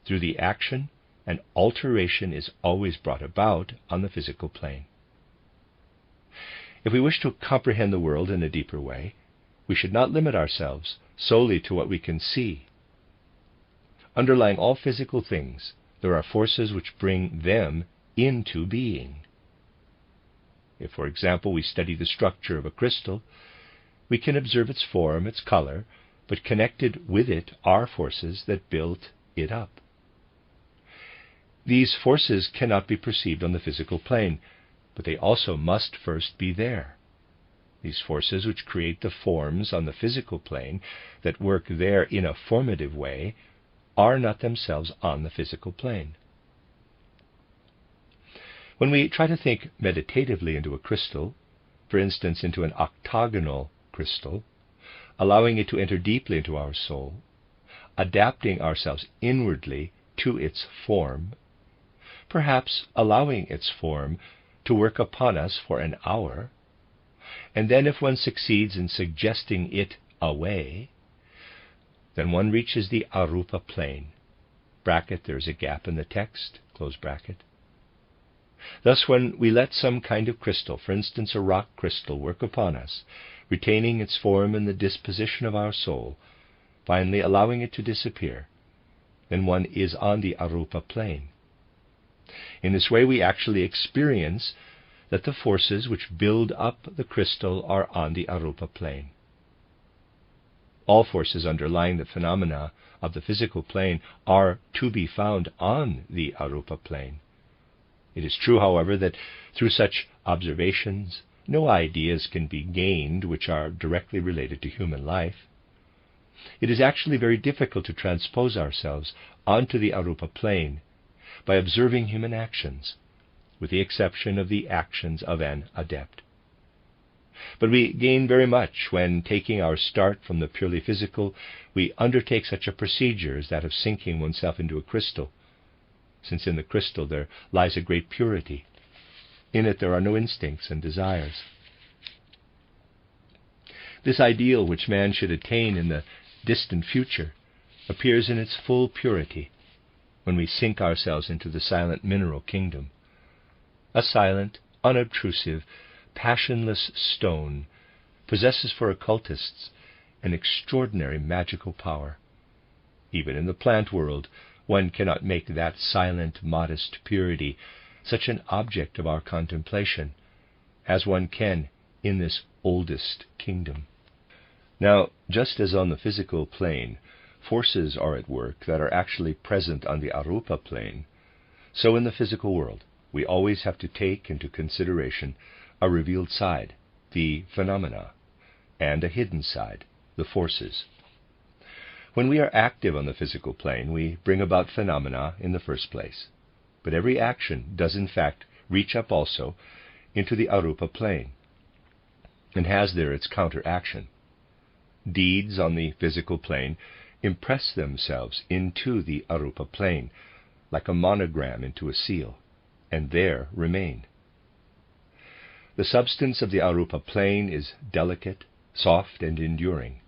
Speaker 1: Through the action, an alteration is always brought about on the physical plane. If we wish to comprehend the world in a deeper way, we should not limit ourselves solely to what we can see. Underlying all physical things, there are forces which bring them into being. If, for example, we study the structure of a crystal, we can observe its form, its color, but connected with it are forces that built it up. These forces cannot be perceived on the physical plane, but they also must first be there. These forces which create the forms on the physical plane that work there in a formative way are not themselves on the physical plane. When we try to think meditatively into a crystal, for instance into an octagonal crystal, allowing it to enter deeply into our soul, adapting ourselves inwardly to its form, perhaps allowing its form to work upon us for an hour, and then if one succeeds in suggesting it away, then one reaches the arupa plane. Bracket, there's a gap in the text, close bracket. Thus, when we let some kind of crystal, for instance a rock crystal, work upon us, retaining its form and the disposition of our soul, finally allowing it to disappear, then one is on the arupa plane. In this way we actually experience that the forces which build up the crystal are on the arupa plane. All forces underlying the phenomena of the physical plane are to be found on the arupa plane. It is true, however, that through such observations no ideas can be gained which are directly related to human life. It is actually very difficult to transpose ourselves onto the arupa plane by observing human actions, with the exception of the actions of an adept. But we gain very much when, taking our start from the purely physical, we undertake such a procedure as that of sinking oneself into a crystal, since in the crystal there lies a great purity. In it there are no instincts and desires. This ideal which man should attain in the distant future appears in its full purity when we sink ourselves into the silent mineral kingdom. A silent, unobtrusive, passionless stone possesses for occultists an extraordinary magical power. Even in the plant world, one cannot make that silent, modest purity such an object of our contemplation as one can in this oldest kingdom. Now, just as on the physical plane, forces are at work that are actually present on the arupa plane, so in the physical world, we always have to take into consideration a revealed side, the phenomena, and a hidden side, the forces. When we are active on the physical plane, we bring about phenomena in the first place. But every action does in fact reach up also into the arupa plane, and has there its counteraction. Deeds on the physical plane impress themselves into the arupa plane, like a monogram into a seal, and there remain. The substance of the arupa plane is delicate, soft, and enduring.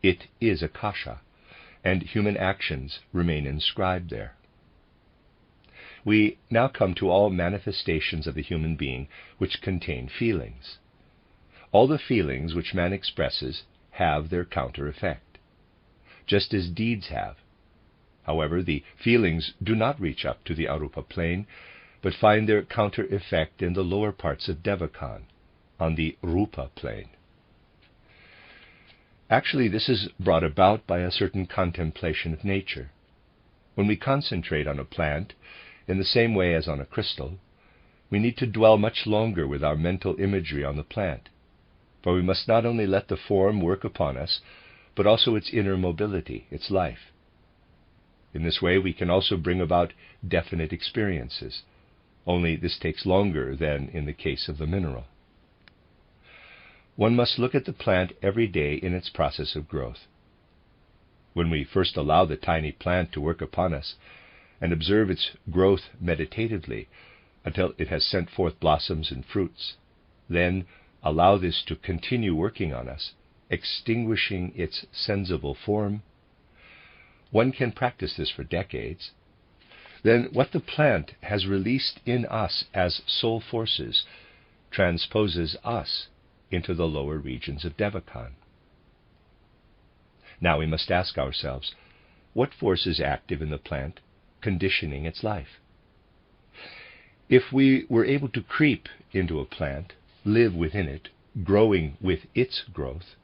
Speaker 1: It is akasha, and human actions remain inscribed there. We now come to all manifestations of the human being which contain feelings. All the feelings which man expresses have their counter-effect, just as deeds have. However, the feelings do not reach up to the arupa plane, but find their counter-effect in the lower parts of Devakan, on the rupa plane. Actually, this is brought about by a certain contemplation of nature. When we concentrate on a plant, in the same way as on a crystal, we need to dwell much longer with our mental imagery on the plant, for we must not only let the form work upon us, but also its inner mobility, its life. In this way we can also bring about definite experiences, only this takes longer than in the case of the mineral. One must look at the plant every day in its process of growth. When we first allow the tiny plant to work upon us, and observe its growth meditatively until it has sent forth blossoms and fruits, then allow this to continue working on us, extinguishing its sensible form. One can practice this for decades. Then what the plant has released in us as soul forces transposes us into the lower regions of Devakan. Now we must ask ourselves, what force is active in the plant, conditioning its life? If we were able to creep into a plant, live within it, growing with its growth,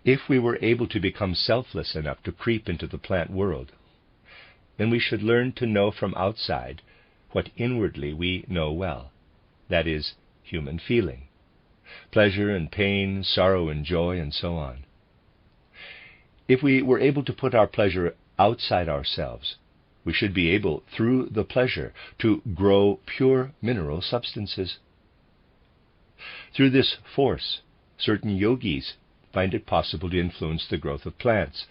Speaker 1: if we were able to become selfless enough to creep into the plant world, then we should learn to know from outside what inwardly we know well, that is, human feeling, pleasure and pain, sorrow and joy, and so on. If we were able to put our pleasure outside ourselves, we should be able, through the pleasure, to grow pure mineral substances. Through this force, certain yogis find it possible to influence the growth of plants.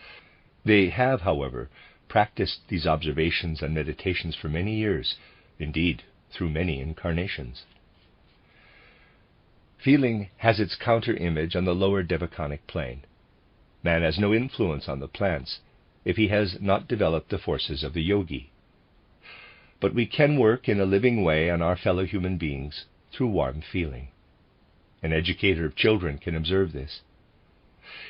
Speaker 1: They have, however, practiced these observations and meditations for many years, indeed, through many incarnations. Feeling has its counter-image on the lower devaconic plane. Man has no influence on the plants if he has not developed the forces of the yogi. but we can work in a living way on our fellow human beings through warm feeling. An educator of children can observe this.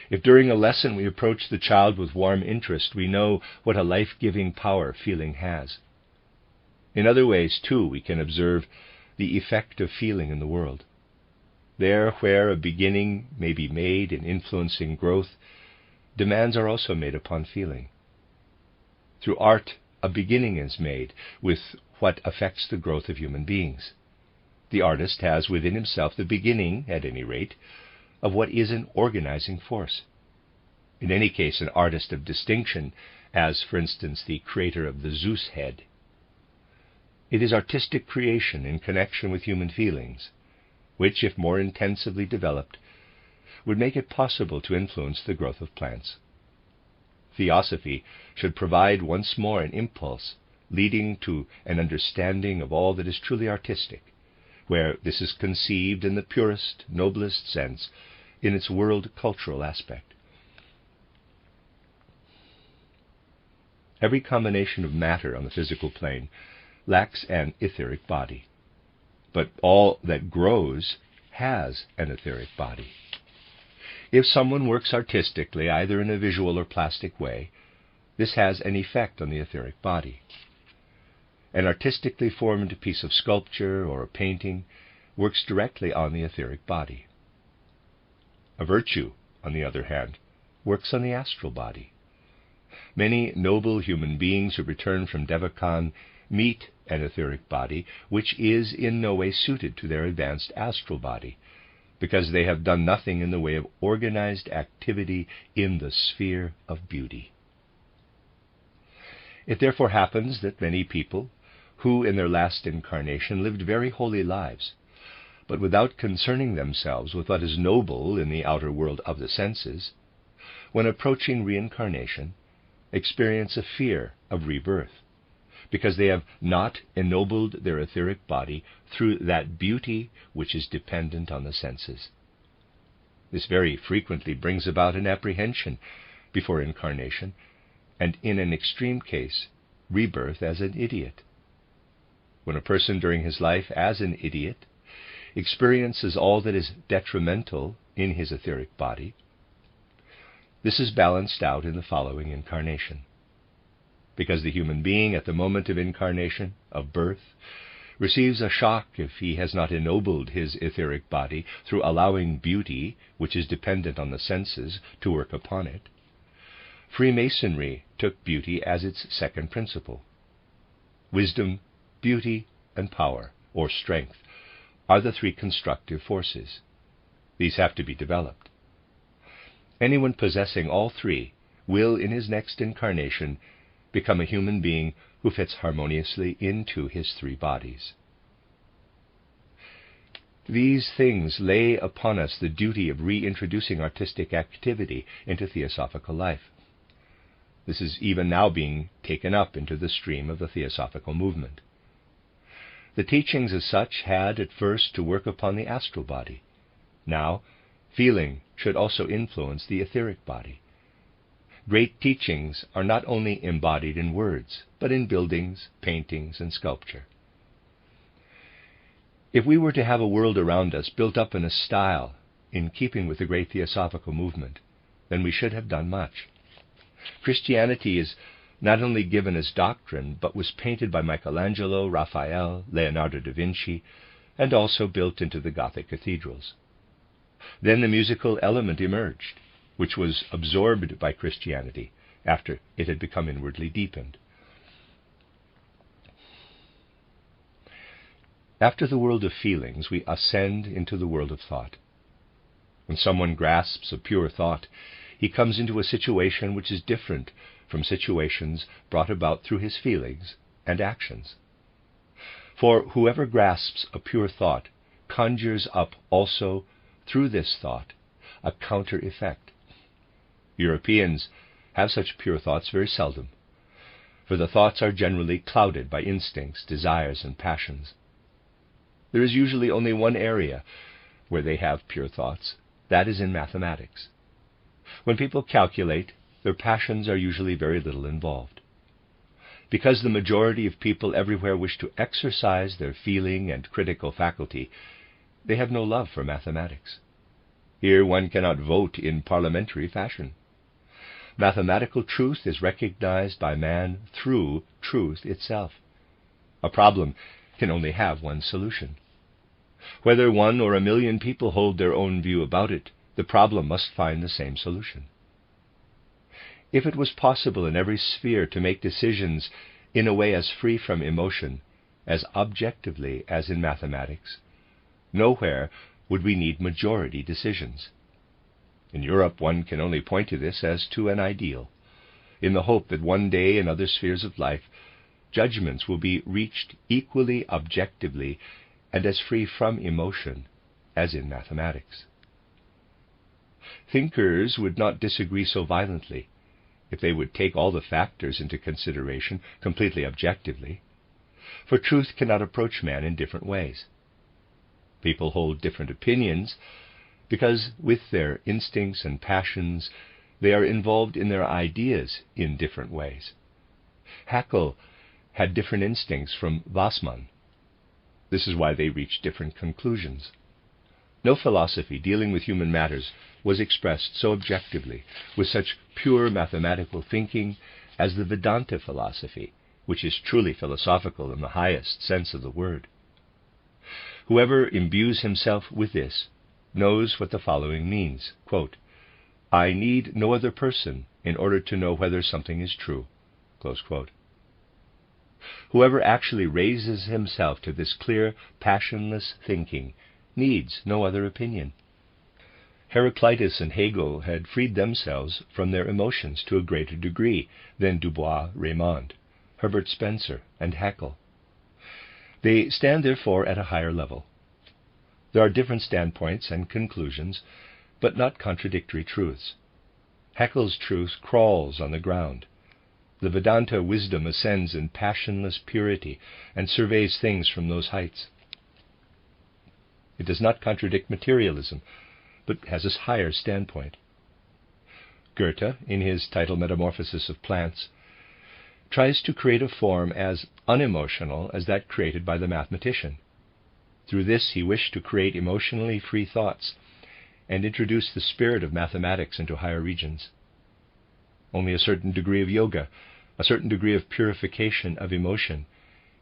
Speaker 1: If during a lesson we approach the child with warm interest, we know what a life-giving power feeling has. In other ways, too, we can observe the effect of feeling in the world. There where a beginning may be made in influencing growth, demands are also made upon feeling. Through art, a beginning is made with what affects the growth of human beings. The artist has within himself the beginning, at any rate, of what is an organizing force. In any case, an artist of distinction, as, for instance, the creator of the Zeus head. It is artistic creation in connection with human feelings, which, if more intensively developed, would make it possible to influence the growth of plants. Theosophy should provide once more an impulse leading to an understanding of all that is truly artistic, where this is conceived in the purest, noblest sense, in its world-cultural aspect. Every combination of matter on the physical plane lacks an etheric body, but all that grows has an etheric body. If someone works artistically, either in a visual or plastic way, this has an effect on the etheric body. An artistically formed piece of sculpture or a painting works directly on the etheric body. A virtue, on the other hand, works on the astral body. Many noble human beings who return from Devachan meet an etheric body which is in no way suited to their advanced astral body, because they have done nothing in the way of organized activity in the sphere of beauty. It therefore happens that many people, who in their last incarnation lived very holy lives, but without concerning themselves with what is noble in the outer world of the senses, when approaching reincarnation, experience a fear of rebirth, because they have not ennobled their etheric body through that beauty which is dependent on the senses. This very frequently brings about an apprehension before incarnation, and in an extreme case, rebirth as an idiot. When a person during his life as an idiot experiences all that is detrimental in his etheric body, this is balanced out in the following incarnation. Because the human being at the moment of incarnation, of birth, receives a shock if he has not ennobled his etheric body through allowing beauty, which is dependent on the senses, to work upon it, Freemasonry took beauty as its second principle. Wisdom, beauty, and power, or strength, are the three constructive forces. These have to be developed. Anyone possessing all three will, in his next incarnation, become a human being who fits harmoniously into his three bodies. These things lay upon us the duty of reintroducing artistic activity into theosophical life. This is even now being taken up into the stream of the theosophical movement. The teachings as such had at first to work upon the astral body. Now, feeling should also influence the etheric body. Great teachings are not only embodied in words, but in buildings, paintings, and sculpture. If we were to have a world around us built up in a style in keeping with the great theosophical movement, then we should have done much. Christianity is not only given as doctrine, but was painted by Michelangelo, Raphael, Leonardo da Vinci, and also built into the Gothic cathedrals. Then the musical element emerged, which was absorbed by Christianity after it had become inwardly deepened. After the world of feelings, we ascend into the world of thought. When someone grasps a pure thought, he comes into a situation which is different from situations brought about through his feelings and actions. For whoever grasps a pure thought conjures up also, through this thought, a counter-effect. Europeans have such pure thoughts very seldom, for the thoughts are generally clouded by instincts, desires, and passions. There is usually only one area where they have pure thoughts. That is in mathematics. When people calculate, their passions are usually very little involved. Because the majority of people everywhere wish to exercise their feeling and critical faculty, they have no love for mathematics. Here one cannot vote in parliamentary fashion. Mathematical truth is recognized by man through truth itself. A problem can only have one solution. Whether 1 or 1,000,000 people hold their own view about it, the problem must find the same solution. If it was possible in every sphere to make decisions in a way as free from emotion, as objectively as in mathematics, nowhere would we need majority decisions. In Europe, one can only point to this as to an ideal, in the hope that one day in other spheres of life, judgments will be reached equally objectively and as free from emotion as in mathematics. Thinkers would not disagree so violently if they would take all the factors into consideration completely objectively, for truth cannot approach man in different ways. People hold different opinions because with their instincts and passions they are involved in their ideas in different ways. Haeckel had different instincts from Wassmann. This is why they reached different conclusions. No philosophy dealing with human matters was expressed so objectively, with such pure mathematical thinking, as the Vedanta philosophy, which is truly philosophical in the highest sense of the word. Whoever imbues himself with this knows what the following means. Quote, "I need no other person in order to know whether something is true." Close quote. Whoever actually raises himself to this clear, passionless thinking needs no other opinion. Heraclitus and Hegel had freed themselves from their emotions to a greater degree than Dubois Raymond, Herbert Spencer, and Haeckel. They stand therefore at a higher level. There are different standpoints and conclusions, but not contradictory truths. Haeckel's truth crawls on the ground. The Vedanta wisdom ascends in passionless purity and surveys things from those heights. It does not contradict materialism, but has a higher standpoint. Goethe, in his title Metamorphosis of Plants, tries to create a form as unemotional as that created by the mathematician. Through this he wished to create emotionally free thoughts and introduce the spirit of mathematics into higher regions. Only a certain degree of yoga, a certain degree of purification of emotion,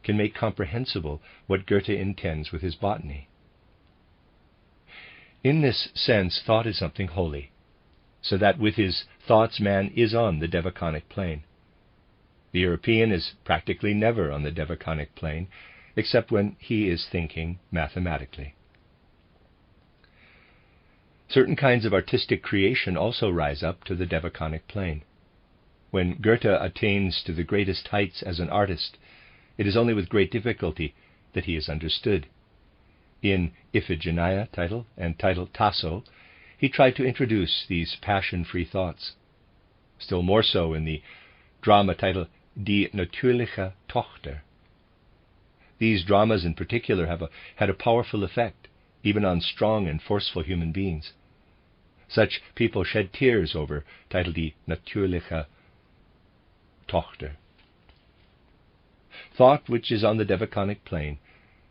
Speaker 1: can make comprehensible what Goethe intends with his botany. In this sense, thought is something holy, so that with his thoughts man is on the devachanic plane. The European is practically never on the devachanic plane, except when he is thinking mathematically. Certain kinds of artistic creation also rise up to the devachanic plane. When Goethe attains to the greatest heights as an artist, it is only with great difficulty that he is understood. In Iphigenia title and title Tasso, he tried to introduce these passion-free thoughts. Still more so in the drama title Die natürliche Tochter. These dramas in particular had a powerful effect, even on strong and forceful human beings. Such people shed tears over title Die natürliche Tochter. Thought which is on the devachanic plane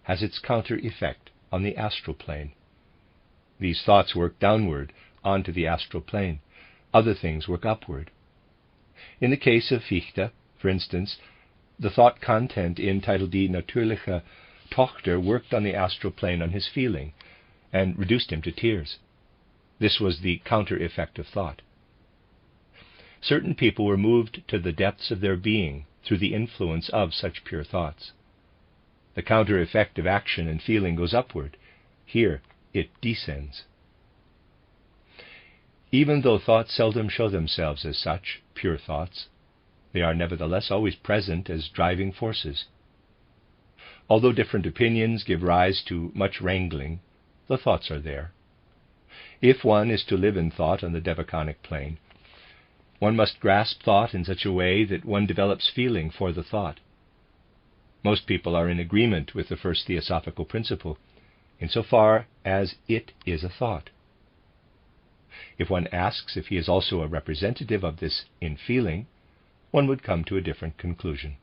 Speaker 1: has its counter-effect on the astral plane. These thoughts work downward onto the astral plane. Other things work upward. In the case of Fichte, for instance, the thought content in title Die natürliche Tochter worked on the astral plane on his feeling and reduced him to tears. This was the counter-effect of thought. Certain people were moved to the depths of their being through the influence of such pure thoughts. The counter-effect of action and feeling goes upward. Here it descends. Even though thoughts seldom show themselves as such, pure thoughts, they are nevertheless always present as driving forces. Although different opinions give rise to much wrangling, the thoughts are there. If one is to live in thought on the devachanic plane, one must grasp thought in such a way that one develops feeling for the thought. Most people are in agreement with the first theosophical principle, insofar as it is a thought. If one asks if he is also a representative of this in feeling, one would come to a different conclusion.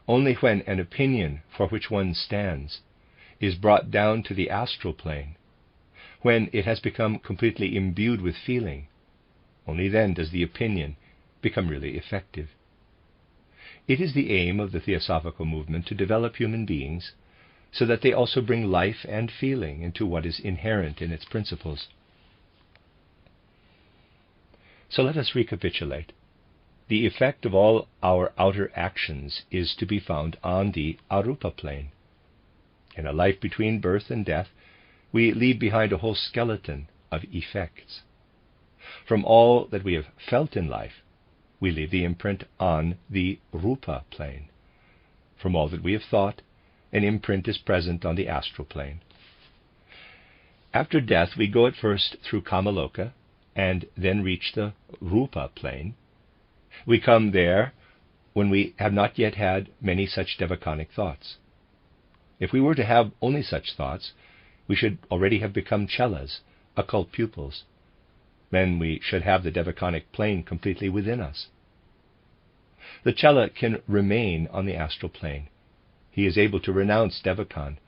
Speaker 1: Only when an opinion for which one stands is brought down to the astral plane, when it has become completely imbued with feeling, only then does the opinion become really effective. It is the aim of the Theosophical movement to develop human beings so that they also bring life and feeling into what is inherent in its principles. So let us recapitulate. The effect of all our outer actions is to be found on the arupa plane. In a life between birth and death, we leave behind a whole skeleton of effects. From all that we have felt in life, we leave the imprint on the rupa plane. From all that we have thought, an imprint is present on the astral plane. After death, we go at first through Kamaloka and then reach the rupa plane. We come there when we have not yet had many such devaconic thoughts. If we were to have only such thoughts, we should already have become chelas, occult pupils. Then we should have the devaconic plane completely within us. The chela can remain on the astral plane. He is able to renounce devacon,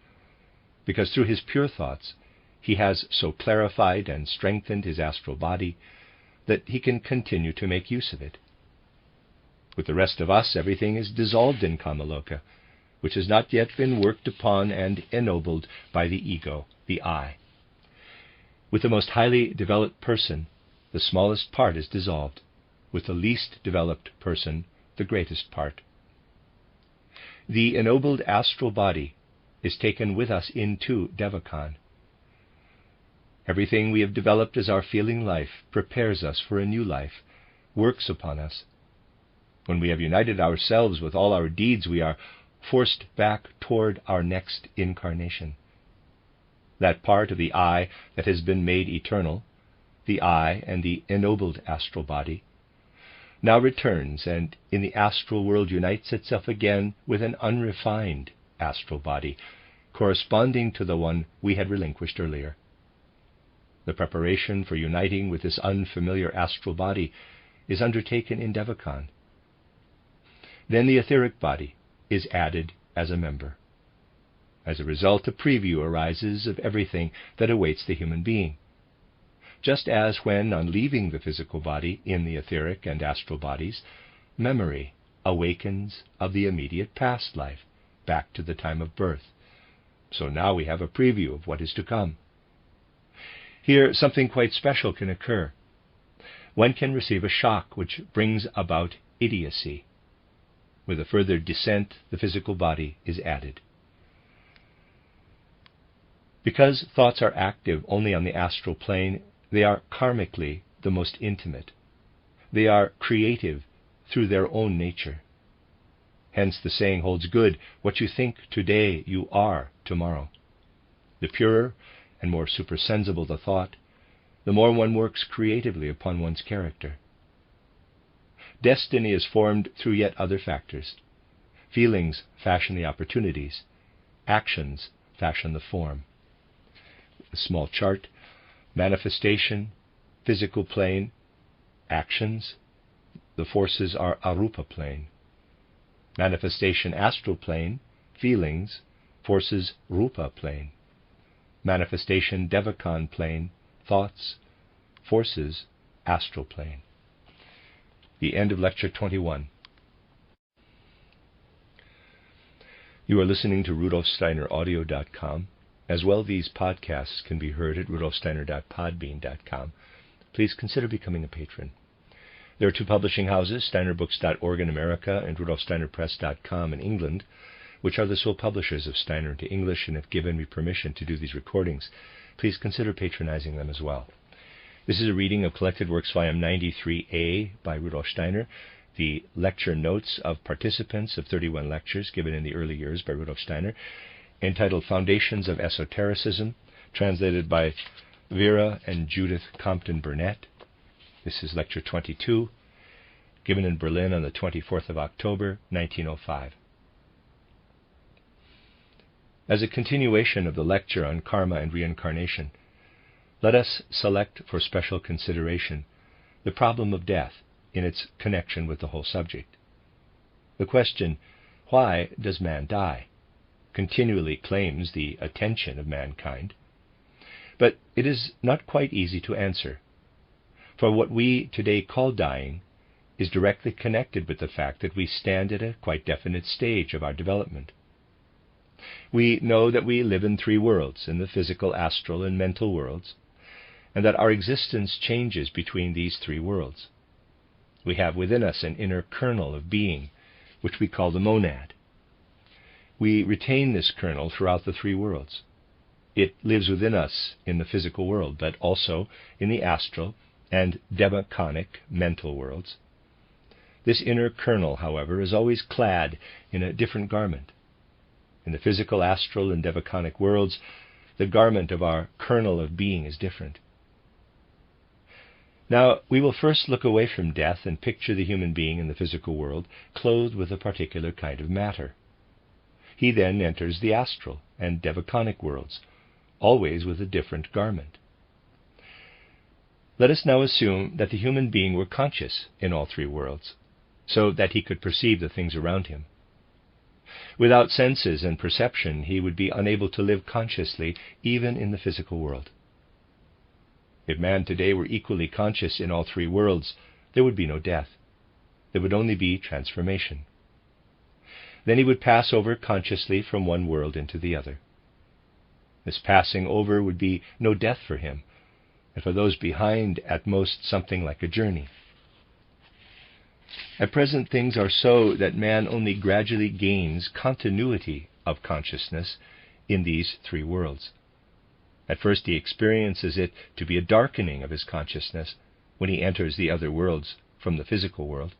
Speaker 1: because through his pure thoughts he has so clarified and strengthened his astral body that he can continue to make use of it. With the rest of us, everything is dissolved in Kamaloka, which has not yet been worked upon and ennobled by the ego, the I. With the most highly developed person, the smallest part is dissolved. With the least developed person, the greatest part. The ennobled astral body is taken with us into devacon. Everything we have developed as our feeling life prepares us for a new life, works upon us. When we have united ourselves with all our deeds, we are forced back toward our next incarnation. That part of the I that has been made eternal, the I and the ennobled astral body, now returns and in the astral world unites itself again with an unrefined astral body, corresponding to the one we had relinquished earlier. The preparation for uniting with this unfamiliar astral body is undertaken in devacon. Then the etheric body is added as a member. As a result, a preview arises of everything that awaits the human being. Just as when, on leaving the physical body in the etheric and astral bodies, memory awakens of the immediate past life, back to the time of birth. So now we have a preview of what is to come. Here, something quite special can occur. One can receive a shock which brings about idiocy. With a further descent, the physical body is added. Because thoughts are active only on the astral plane, they are karmically the most intimate. They are creative through their own nature. Hence the saying holds good, what you think today, you are tomorrow. The purer and more supersensible the thought, the more one works creatively upon one's character. Destiny is formed through yet other factors. Feelings fashion the opportunities. Actions fashion the form. A small chart. Manifestation, physical plane. Actions. The forces are arupa plane. Manifestation, astral plane. Feelings, forces, rupa plane. Manifestation, devacon plane. Thoughts, forces, astral plane. The end of Lecture 21. You are listening to RudolfSteinerAudio.com. As well, these podcasts can be heard at RudolfSteiner.podbean.com. Please consider becoming a patron. There are two publishing houses, SteinerBooks.org in America and RudolfSteinerPress.com in England, which are the sole publishers of Steiner into English and have given me permission to do these recordings. Please consider patronizing them as well. This is a reading of Collected Works Volume 93a by Rudolf Steiner, the lecture notes of participants of 31 lectures given in the early years by Rudolf Steiner, entitled Foundations of Esotericism, translated by Vera and Judith Compton Burnett. This is Lecture 22, given in Berlin on the 24th of October, 1905. As a continuation of the lecture on karma and reincarnation, let us select for special consideration the problem of death in its connection with the whole subject. The question, Why does man die? Continually claims the attention of mankind. But it is not quite easy to answer, for what we today call dying is directly connected with the fact that we stand at a quite definite stage of our development. We know that we live in three worlds, in the physical, astral, and mental worlds, and that our existence changes between these three worlds. We have within us an inner kernel of being, which we call the monad. We retain this kernel throughout the three worlds. It lives within us in the physical world, but also in the astral and devachanic mental worlds. This inner kernel, however, is always clad in a different garment. In the physical, astral, and devachanic worlds, the garment of our kernel of being is different. Now, we will first look away from death and picture the human being in the physical world clothed with a particular kind of matter. He then enters the astral and devachanic worlds, always with a different garment. Let us now assume that the human being were conscious in all three worlds, so that he could perceive the things around him. Without senses and perception, he would be unable to live consciously even in the physical world. If man today were equally conscious in all three worlds, there would be no death. There would only be transformation. Then he would pass over consciously from one world into the other. This passing over would be no death for him, and for those behind, at most something like a journey. At present, things are so that man only gradually gains continuity of consciousness in these three worlds. At first he experiences it to be a darkening of his consciousness when he enters the other worlds from the physical world.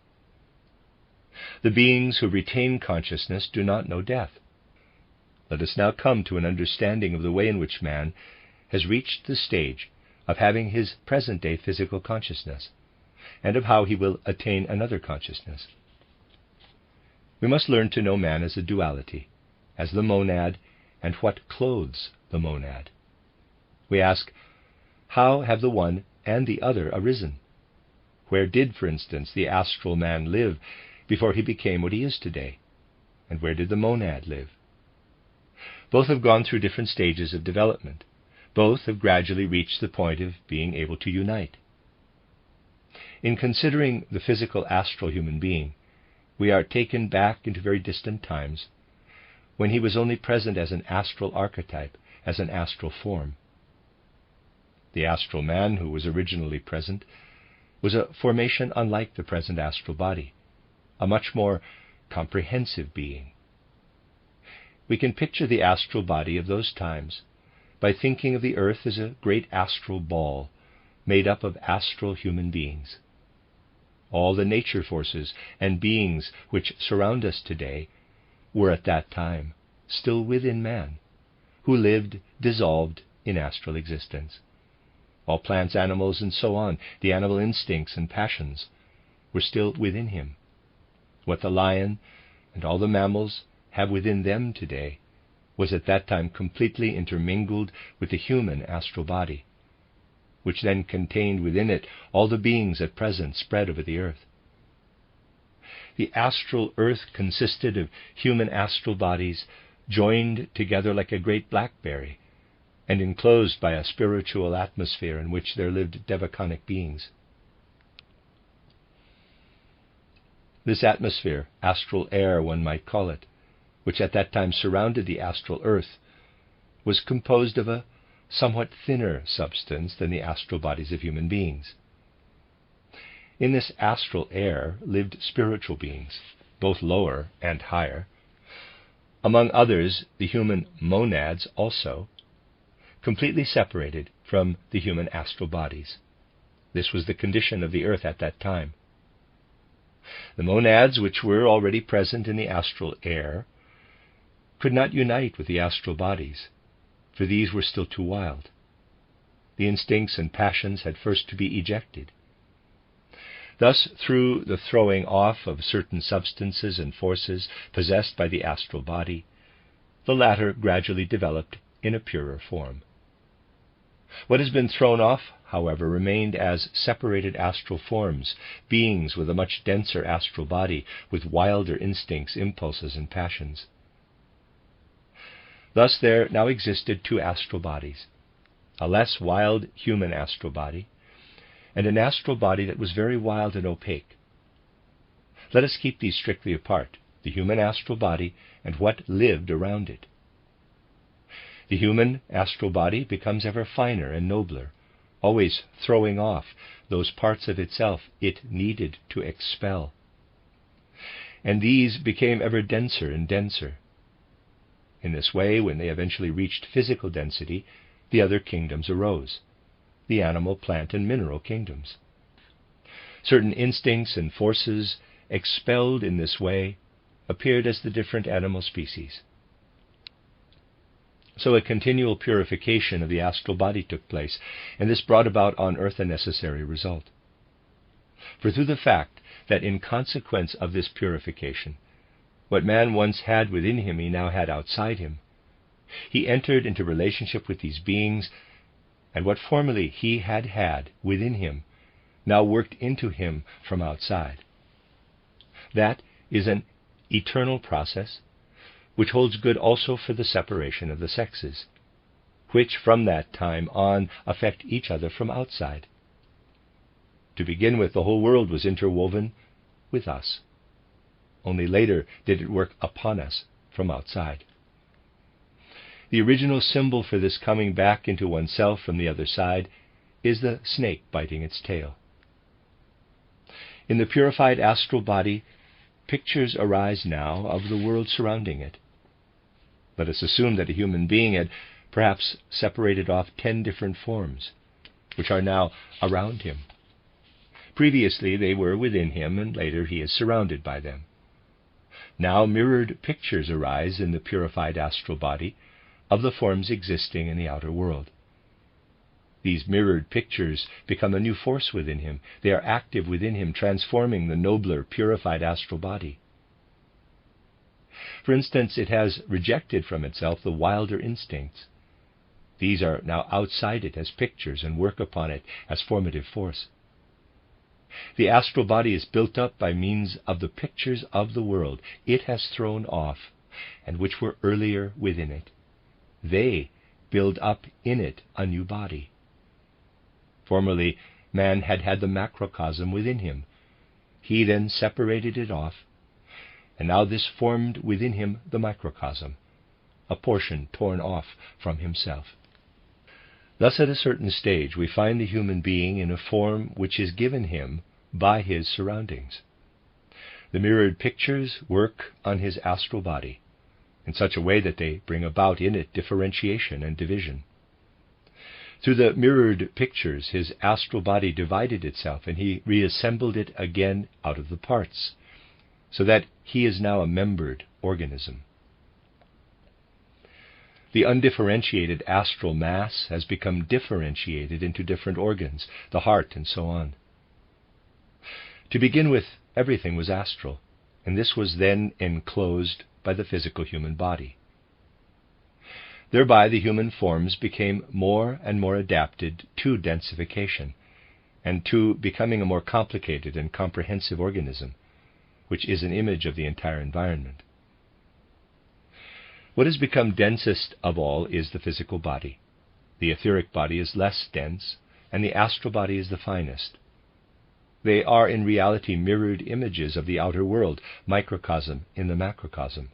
Speaker 1: The beings who retain consciousness do not know death. Let us now come to an understanding of the way in which man has reached the stage of having his present-day physical consciousness, and of how he will attain another consciousness. We must learn to know man as a duality, as the monad, and what clothes the monad. We ask, how have the one and the other arisen? Where did, for instance, the astral man live before he became what he is today? And where did the monad live? Both have gone through different stages of development. Both have gradually reached the point of being able to unite. In considering the physical astral human being, we are taken back into very distant times, when he was only present as an astral archetype, as an astral form. The astral man who was originally present was a formation unlike the present astral body, a much more comprehensive being. We can picture the astral body of those times by thinking of the earth as a great astral ball made up of astral human beings. All the nature forces and beings which surround us today were at that time still within man, who lived dissolved in astral existence. All plants, animals, and so on, the animal instincts and passions, were still within him. What the lion and all the mammals have within them today was at that time completely intermingled with the human astral body, which then contained within it all the beings at present spread over the earth. The astral earth consisted of human astral bodies joined together like a great blackberry, and enclosed by a spiritual atmosphere in which there lived devachanic beings. This atmosphere, astral air one might call it, which at that time surrounded the astral earth, was composed of a somewhat thinner substance than the astral bodies of human beings. In this astral air lived spiritual beings, both lower and higher, among others the human monads also, completely separated from the human astral bodies. This was the condition of the earth at that time. The monads, which were already present in the astral air, could not unite with the astral bodies, for these were still too wild. The instincts and passions had first to be ejected. Thus, through the throwing off of certain substances and forces possessed by the astral body, the latter gradually developed in a purer form. What has been thrown off, however, remained as separated astral forms, beings with a much denser astral body, with wilder instincts, impulses, and passions. Thus there now existed two astral bodies, a less wild human astral body, and an astral body that was very wild and opaque. Let us keep these strictly apart, the human astral body and what lived around it. The human astral body becomes ever finer and nobler, always throwing off those parts of itself it needed to expel. And these became ever denser and denser. In this way, when they eventually reached physical density, the other kingdoms arose, the animal, plant, and mineral kingdoms. Certain instincts and forces expelled in this way appeared as the different animal species. So a continual purification of the astral body took place, and this brought about on earth a necessary result. For through the fact that in consequence of this purification, what man once had within him he now had outside him, he entered into relationship with these beings, and what formerly he had had within him now worked into him from outside. That is an eternal process, which holds good also for the separation of the sexes, which from that time on affect each other from outside. To begin with, the whole world was interwoven with us. Only later did it work upon us from outside. The original symbol for this coming back into oneself from the other side is the snake biting its tail. In the purified astral body, pictures arise now of the world surrounding it. Let us assume that a human being had perhaps separated off 10 different forms, which are now around him. Previously they were within him, and later he is surrounded by them. Now mirrored pictures arise in the purified astral body of the forms existing in the outer world. These mirrored pictures become a new force within him. They are active within him, transforming the nobler, purified astral body. For instance, it has rejected from itself the wilder instincts. These are now outside it as pictures and work upon it as formative force. The astral body is built up by means of the pictures of the world it has thrown off, and which were earlier within it. They build up in it a new body. Formerly, man had had the macrocosm within him. He then separated it off, and now this formed within him the microcosm, a portion torn off from himself. Thus, at a certain stage, we find the human being in a form which is given him by his surroundings. The mirrored pictures work on his astral body in such a way that they bring about in it differentiation and division. Through the mirrored pictures, his astral body divided itself, and he reassembled it again out of the parts, so that he is now a membered organism. The undifferentiated astral mass has become differentiated into different organs, the heart and so on. To begin with, everything was astral, and this was then enclosed by the physical human body. Thereby the human forms became more and more adapted to densification, and to becoming a more complicated and comprehensive organism, which is an image of the entire environment. What has become densest of all is the physical body. The etheric body is less dense, and the astral body is the finest. They are in reality mirrored images of the outer world, microcosm in the macrocosm.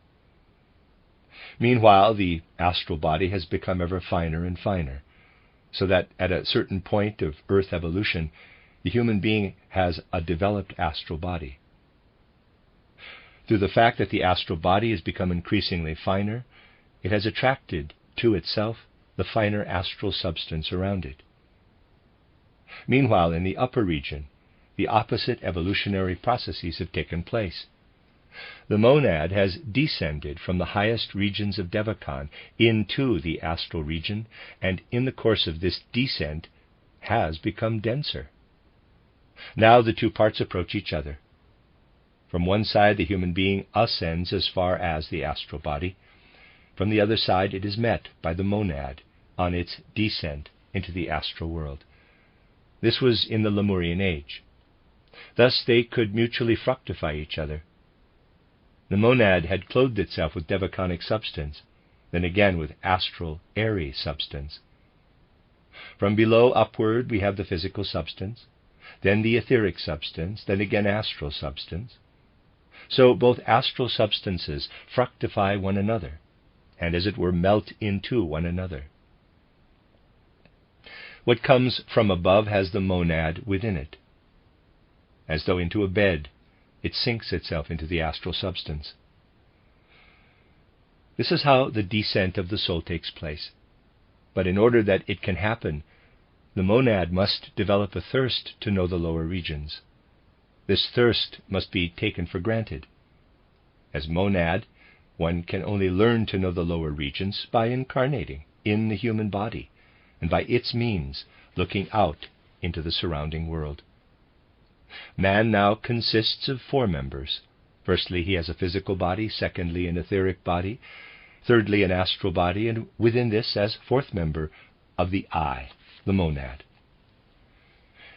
Speaker 1: Meanwhile, the astral body has become ever finer and finer, so that at a certain point of earth evolution, the human being has a developed astral body. Through the fact that the astral body has become increasingly finer, it has attracted to itself the finer astral substance around it. Meanwhile, in the upper region, the opposite evolutionary processes have taken place. The monad has descended from the highest regions of Devachan into the astral region, and in the course of this descent has become denser. Now the two parts approach each other. From one side, the human being ascends as far as the astral body. From the other side, it is met by the monad on its descent into the astral world. This was in the Lemurian age. Thus they could mutually fructify each other. The monad had clothed itself with devachanic substance, then again with astral, airy substance. From below upward we have the physical substance, then the etheric substance, then again astral substance. So both astral substances fructify one another, and as it were melt into one another. What comes from above has the monad within it. As though into a bed, it sinks itself into the astral substance. This is how the descent of the soul takes place. But in order that it can happen, the monad must develop a thirst to know the lower regions. This thirst must be taken for granted. As monad, one can only learn to know the lower regions by incarnating in the human body, and by its means looking out into the surrounding world. Man now consists of 4 members. Firstly, he has a physical body, secondly, an etheric body, thirdly, an astral body, and within this, as 4th member, of the I, the monad.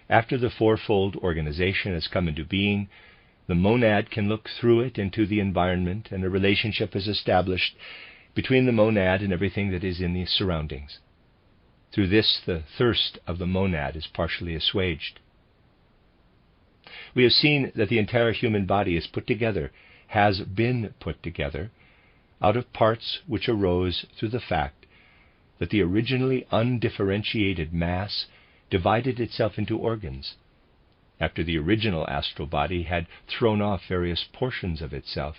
Speaker 1: After the 4-fold organization has come into being, the monad can look through it into the environment, and a relationship is established between the monad and everything that is in the surroundings. Through this, the thirst of the monad is partially assuaged. We have seen that the entire human body is put together, has been put together, out of parts which arose through the fact that the originally undifferentiated mass divided itself into organs, after the original astral body had thrown off various portions of itself,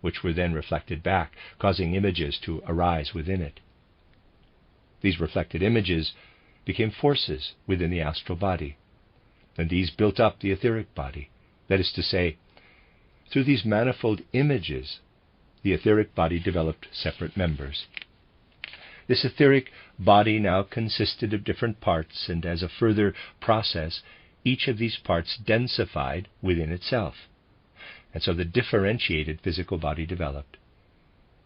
Speaker 1: which were then reflected back, causing images to arise within it. These reflected images became forces within the astral body, and these built up the etheric body. That is to say, through these manifold images, the etheric body developed separate members. This etheric body now consisted of different parts, and as a further process, each of these parts densified within itself. And so the differentiated physical body developed.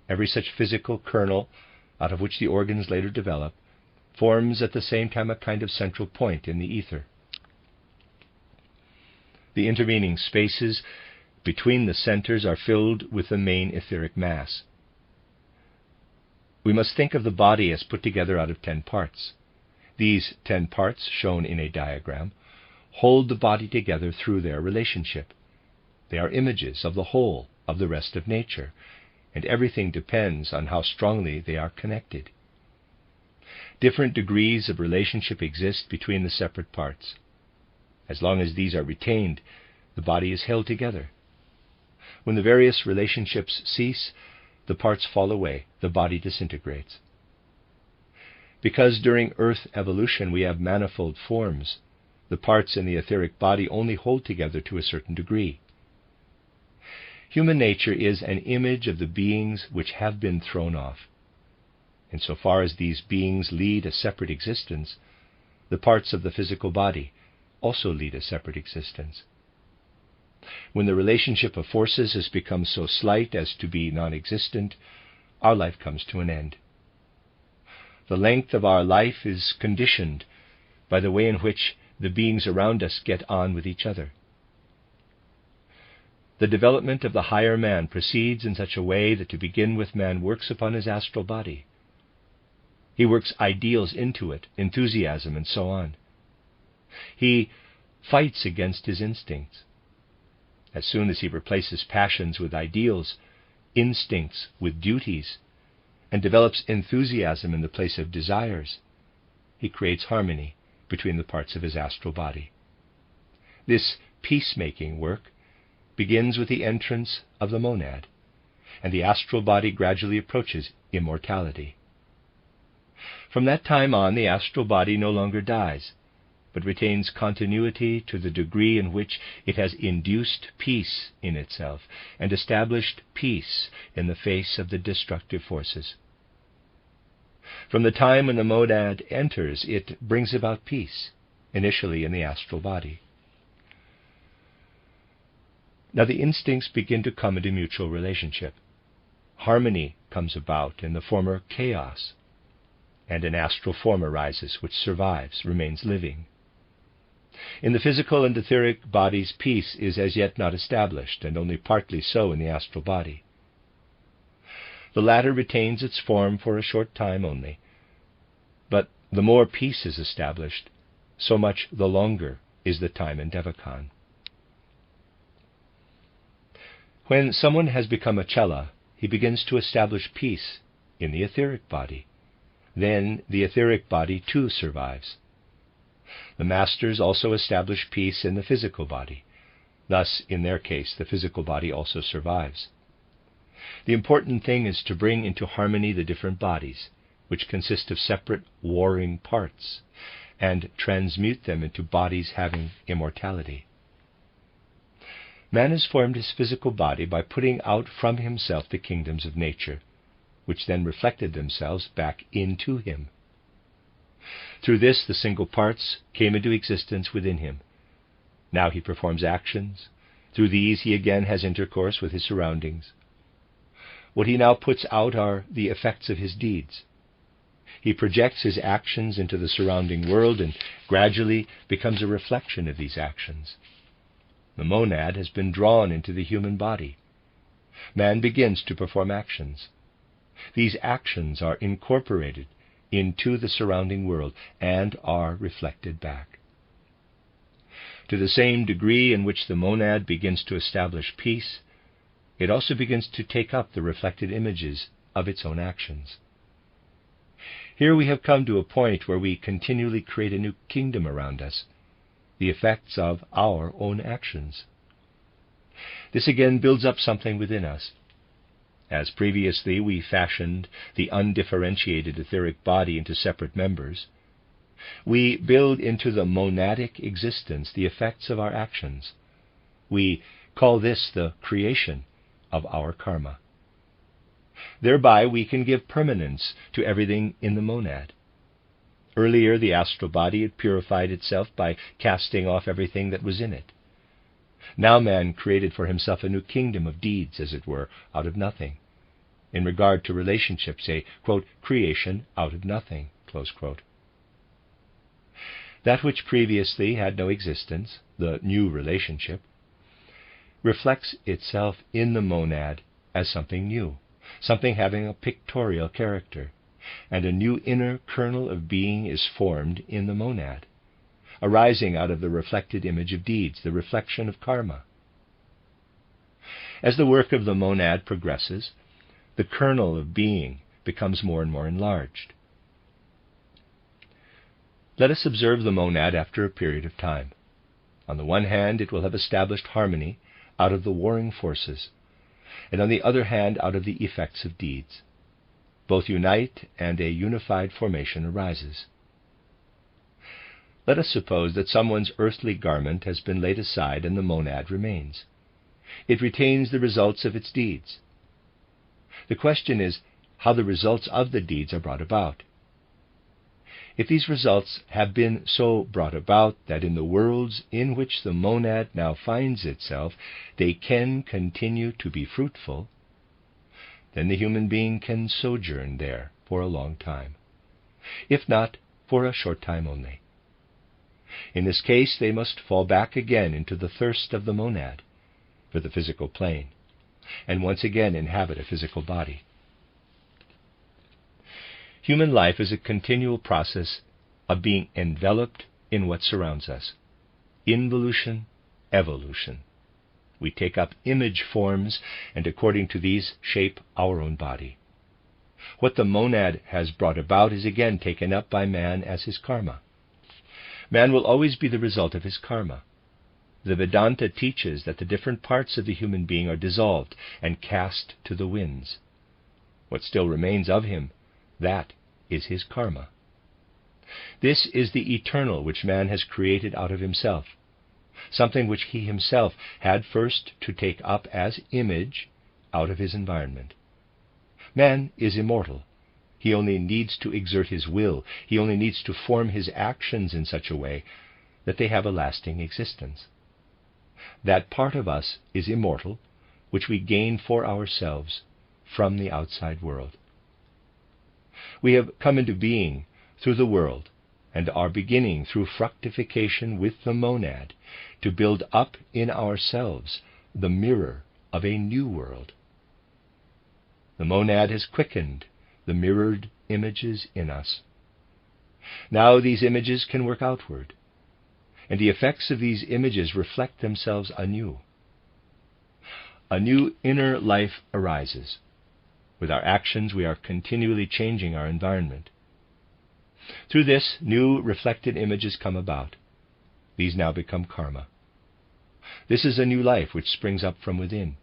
Speaker 1: Every such physical kernel, out of which the organs later develop, forms at the same time a kind of central point in the ether. The intervening spaces between the centers are filled with the main etheric mass. We must think of the body as put together out of 10 parts. These 10 parts, shown in a diagram, hold the body together through their relationship. They are images of the whole of the rest of nature, and everything depends on how strongly they are connected. Different degrees of relationship exist between the separate parts. As long as these are retained, the body is held together. When the various relationships cease, the parts fall away, the body disintegrates. Because during Earth evolution we have manifold forms, the parts in the etheric body only hold together to a certain degree. Human nature is an image of the beings which have been thrown off. Insofar as these beings lead a separate existence, the parts of the physical body also lead a separate existence. When the relationship of forces has become so slight as to be non-existent, our life comes to an end. The length of our life is conditioned by the way in which the beings around us get on with each other. The development of the higher man proceeds in such a way that to begin with, man works upon his astral body. He works ideals into it, enthusiasm, and so on. He fights against his instincts. As soon as he replaces passions with ideals, instincts with duties, and develops enthusiasm in the place of desires, he creates harmony between the parts of his astral body. This peacemaking work begins with the entrance of the monad, and the astral body gradually approaches immortality. From that time on, the astral body no longer dies, but retains continuity to the degree in which it has induced peace in itself and established peace in the face of the destructive forces. From the time when the monad enters, it brings about peace, initially in the astral body. Now the instincts begin to come into mutual relationship. Harmony comes about in the former chaos. and an astral form arises which survives, remains living. In the physical and etheric bodies, peace is as yet not established, and only partly so in the astral body. The latter retains its form for a short time only, but the more peace is established, so much the longer is the time in Devachan. When someone has become a chela, he begins to establish peace in the etheric body. Then the etheric body too survives. The masters also establish peace in the physical body. Thus, in their case, the physical body also survives. The important thing is to bring into harmony the different bodies, which consist of separate warring parts, and transmute them into bodies having immortality. Man has formed his physical body by putting out from himself the kingdoms of nature, which then reflected themselves back into him. Through this, the single parts came into existence within him. Now he performs actions. Through these, he again has intercourse with his surroundings. What he now puts out are the effects of his deeds. He projects his actions into the surrounding world and gradually becomes a reflection of these actions. The monad has been drawn into the human body. Man begins to perform actions. These actions are incorporated into the surrounding world and are reflected back. To the same degree in which the monad begins to establish peace, it also begins to take up the reflected images of its own actions. Here we have come to a point where we continually create a new kingdom around us, the effects of our own actions. This again builds up something within us. As previously we fashioned the undifferentiated etheric body into separate members, we build into the monadic existence the effects of our actions. We call this the creation of our karma. Thereby we can give permanence to everything in the monad. Earlier, the astral body had purified itself by casting off everything that was in it. Now man created for himself a new kingdom of deeds, as it were, out of nothing. In regard to relationships, a, quote, creation out of nothing, close quote. That which previously had no existence, the new relationship, reflects itself in the monad as something new, something having a pictorial character, and a new inner kernel of being is formed in the monad, arising out of the reflected image of deeds, the reflection of karma. As the work of the monad progresses, the kernel of being becomes more and more enlarged. Let us observe the monad after a period of time. On the one hand, it will have established harmony out of the warring forces, and on the other hand, out of the effects of deeds. Both unite, and a unified formation arises. Let us suppose that someone's earthly garment has been laid aside and the monad remains. It retains the results of its deeds. The question is how the results of the deeds are brought about. If these results have been so brought about that in the worlds in which the monad now finds itself they can continue to be fruitful, then the human being can sojourn there for a long time, if not for a short time only. In this case, they must fall back again into the thirst of the monad for the physical plane, and once again inhabit a physical body. Human life is a continual process of being enveloped in what surrounds us. Involution, evolution. We take up image forms, and according to these shape our own body. What the monad has brought about is again taken up by man as his karma. Man will always be the result of his karma. The Vedanta teaches that the different parts of the human being are dissolved and cast to the winds. What still remains of him, that is his karma. This is the eternal which man has created out of himself, something which he himself had first to take up as image out of his environment. Man is immortal. He only needs to exert his will. He only needs to form his actions in such a way that they have a lasting existence. That part of us is immortal, which we gain for ourselves from the outside world. We have come into being through the world, and are beginning through fructification with the monad to build up in ourselves the mirror of a new world. The monad has quickened the mirrored images in us. Now these images can work outward, and the effects of these images reflect themselves anew. A new inner life arises. With our actions, we are continually changing our environment. Through this, new reflected images come about. These now become karma. This is a new life which springs up from within.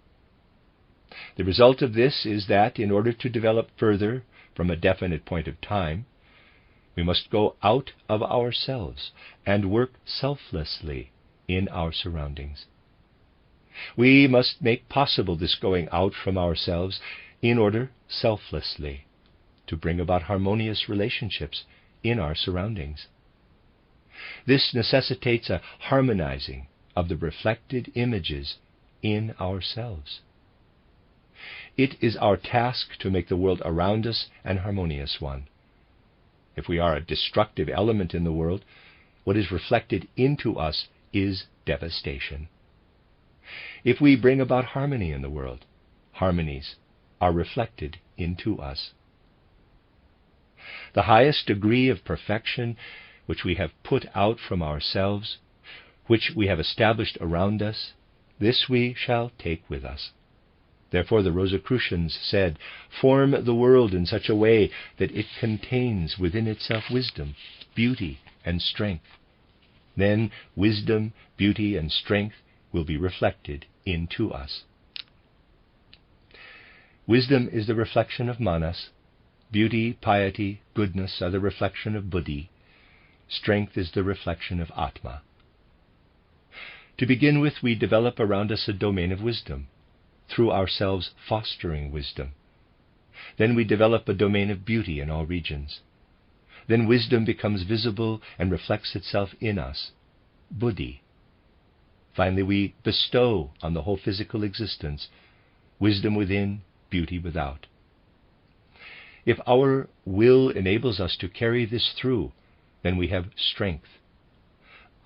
Speaker 1: The result of this is that, in order to develop further from a definite point of time, we must go out of ourselves and work selflessly in our surroundings. We must make possible this going out from ourselves in order selflessly to bring about harmonious relationships in our surroundings. This necessitates a harmonizing of the reflected images in ourselves. It is our task to make the world around us an harmonious one. If we are a destructive element in the world, what is reflected into us is devastation. If we bring about harmony in the world, harmonies are reflected into us. The highest degree of perfection which we have put out from ourselves, which we have established around us, this we shall take with us. Therefore the Rosicrucians said, "Form the world in such a way that it contains within itself wisdom, beauty, and strength. Then wisdom, beauty, and strength will be reflected into us." Wisdom is the reflection of manas. Beauty, piety, goodness are the reflection of buddhi. Strength is the reflection of atma. To begin with, we develop around us a domain of wisdom, through ourselves fostering wisdom. Then we develop a domain of beauty in all regions. Then wisdom becomes visible and reflects itself in us, buddhi. Finally, we bestow on the whole physical existence wisdom within, beauty without. If our will enables us to carry this through, then we have strength.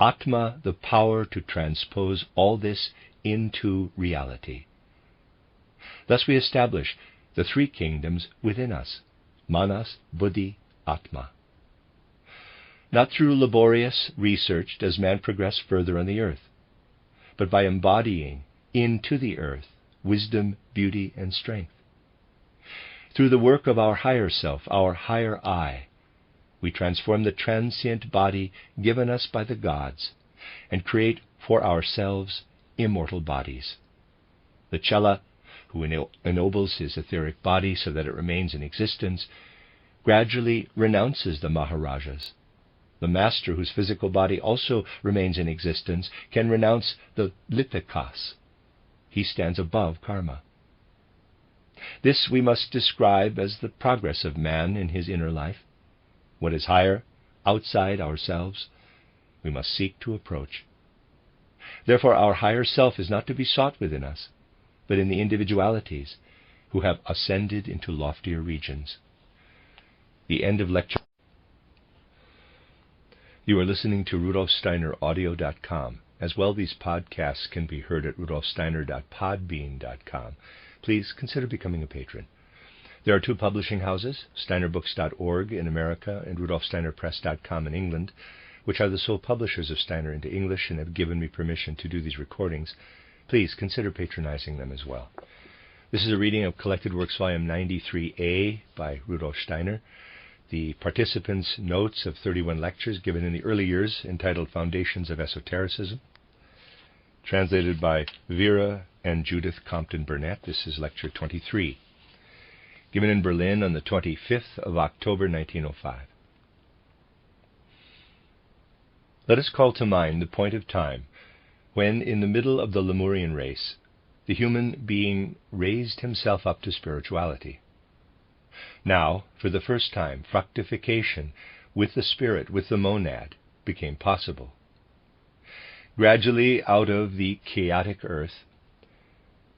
Speaker 1: Atma, the power to transpose all this into reality. Thus we establish the three kingdoms within us, manas, buddhi, atma. Not through laborious research does man progress further on the earth, but by embodying into the earth wisdom, beauty, and strength. Through the work of our higher self, our higher I, we transform the transient body given us by the gods and create for ourselves immortal bodies. The Chela, who ennobles his etheric body so that it remains in existence, gradually renounces the Maharajas. The master, whose physical body also remains in existence, can renounce the Lipikas. He stands above karma. This we must describe as the progress of man in his inner life. What is higher, outside ourselves, we must seek to approach. Therefore our higher self is not to be sought within us, but in the individualities who have ascended into loftier regions. The end of lecture. You are listening to RudolfSteinerAudio.com. As well, these podcasts can be heard at RudolfSteiner.podbean.com. Please consider becoming a patron. There are two publishing houses, SteinerBooks.org in America and RudolfSteinerPress.com in England, which are the sole publishers of Steiner into English and have given me permission to do these recordings. Please consider patronizing them as well. This is a reading of Collected Works Volume 93a by Rudolf Steiner. The participants' notes of 31 lectures given in the early years entitled Foundations of Esotericism, translated by Vera and Judith Compton Burnett. This is Lecture 23, given in Berlin on the 25th of October 1905. Let us call to mind the point of time when, in the middle of the Lemurian race, the human being raised himself up to spirituality. Now, for the first time, fructification with the spirit, with the monad, became possible. Gradually, out of the chaotic earth,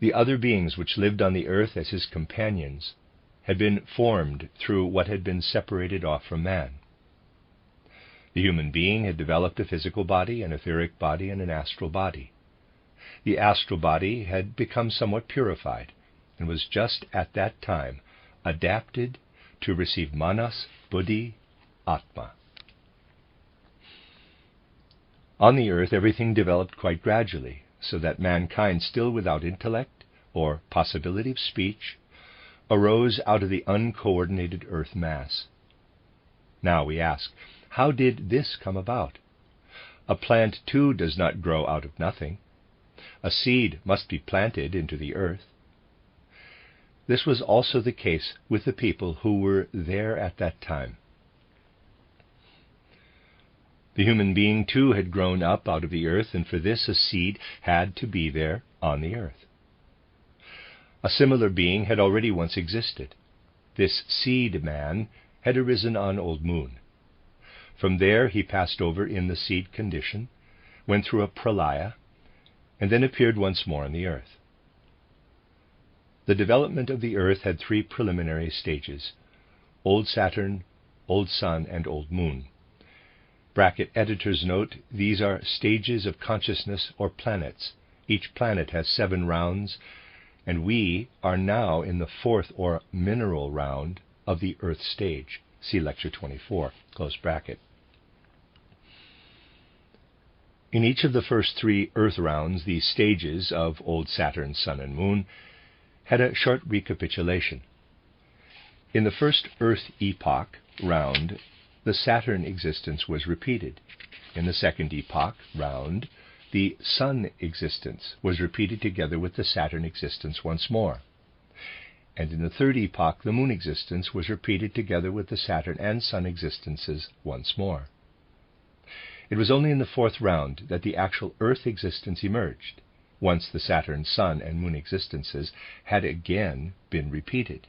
Speaker 1: the other beings which lived on the earth as his companions had been formed through what had been separated off from man. The human being had developed a physical body, an etheric body, and an astral body. The astral body had become somewhat purified, and was just at that time adapted to receive manas, buddhi, atma. On the earth, everything developed quite gradually, so that mankind, still without intellect or possibility of speech, arose out of the uncoordinated earth mass. Now we ask, how did this come about? A plant, too, does not grow out of nothing. A seed must be planted into the earth. This was also the case with the people who were there at that time. The human being, too, had grown up out of the earth, and for this a seed had to be there on the earth. A similar being had already once existed. This seed man had arisen on Old Moon. From there he passed over in the seed condition, went through a pralaya, and then appeared once more on the earth. The development of the earth had three preliminary stages: Old Saturn, Old Sun, and Old Moon. Bracket editor's note, these are stages of consciousness or planets. Each planet has 7 rounds, and we are now in the 4th or mineral round of the Earth stage. See Lecture 24, close bracket. In each of the first 3 Earth rounds, these stages of Old Saturn, Sun, and Moon had a short recapitulation. In the first Earth epoch round, the Saturn existence was repeated. In the second epoch round, the Sun existence was repeated together with the Saturn existence once more. And in the third epoch, the Moon existence was repeated together with the Saturn and Sun existences once more. It was only in the 4th round that the actual Earth existence emerged, once the Saturn, Sun, and Moon existences had again been repeated.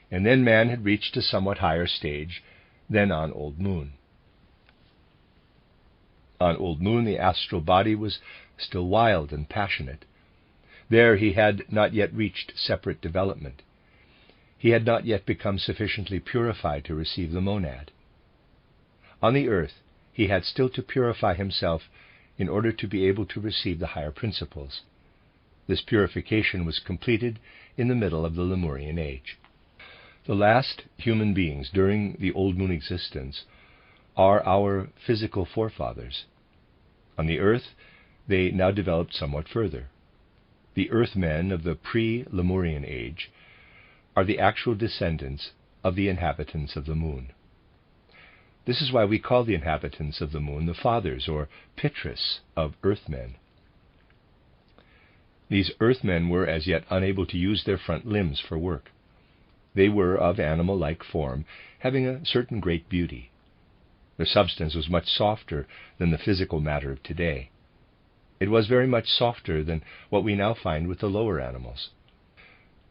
Speaker 1: And then man had reached a somewhat higher stage than on Old Moon. On Old Moon, the astral body was still wild and passionate. There he had not yet reached separate development. He had not yet become sufficiently purified to receive the monad. On the earth, he had still to purify himself in order to be able to receive the higher principles. This purification was completed in the middle of the Lemurian age. The last human beings during the Old Moon existence are our physical forefathers. On the earth, they now developed somewhat further. The Earthmen of the pre-Lemurian age are the actual descendants of the inhabitants of the Moon. This is why we call the inhabitants of the Moon the fathers, or Pitris, of Earthmen. These Earthmen were as yet unable to use their front limbs for work. They were of animal-like form, having a certain great beauty. Their substance was much softer than the physical matter of today. It was very much softer than what we now find with the lower animals.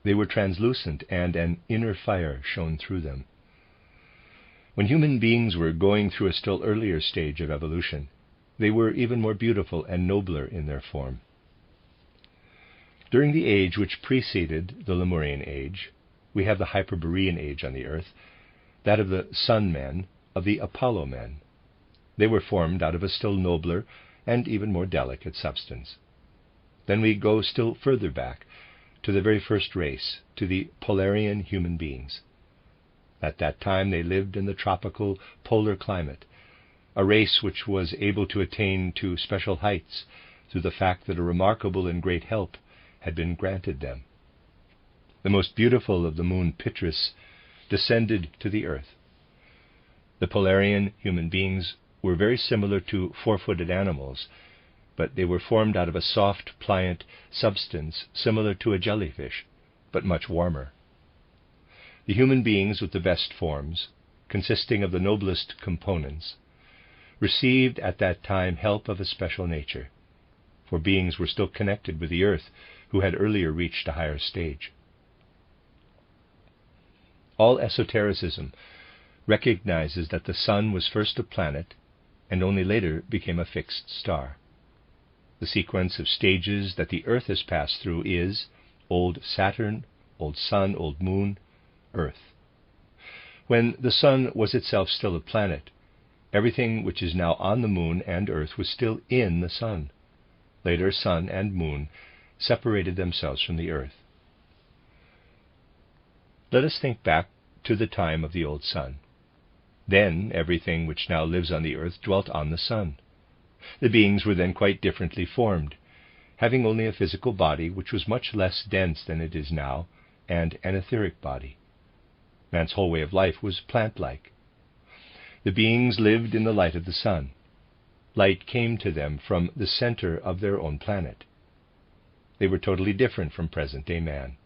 Speaker 1: They were translucent, and an inner fire shone through them. When human beings were going through a still earlier stage of evolution, they were even more beautiful and nobler in their form. During the age which preceded the Lemurian age, we have the Hyperborean age on the earth, that of the Sun men, of the Apollo men. They were formed out of a still nobler and even more delicate substance. Then we go still further back, to the very first race, to the Polarian human beings. At that time they lived in the tropical polar climate, a race which was able to attain to special heights through the fact that a remarkable and great help had been granted them. The most beautiful of the Moon Pitris descended to the earth. The Polarian human beings were very similar to 4-footed animals, but they were formed out of a soft, pliant substance similar to a jellyfish, but much warmer. The human beings with the best forms, consisting of the noblest components, received at that time help of a special nature, for beings were still connected with the earth who had earlier reached a higher stage. All esotericism recognizes that the sun was first a planet and only later became a fixed star. The sequence of stages that the earth has passed through is Old Saturn, Old Sun, Old Moon, Earth. When the sun was itself still a planet, everything which is now on the moon and Earth was still in the sun. Later, sun and moon separated themselves from the Earth. Let us think back to the time of the old sun. Then everything which now lives on the Earth dwelt on the sun. The beings were then quite differently formed, having only a physical body which was much less dense than it is now, and an etheric body. Man's whole way of life was plant-like. The beings lived in the light of the sun. Light came to them from the center of their own planet. They were totally different from present-day man.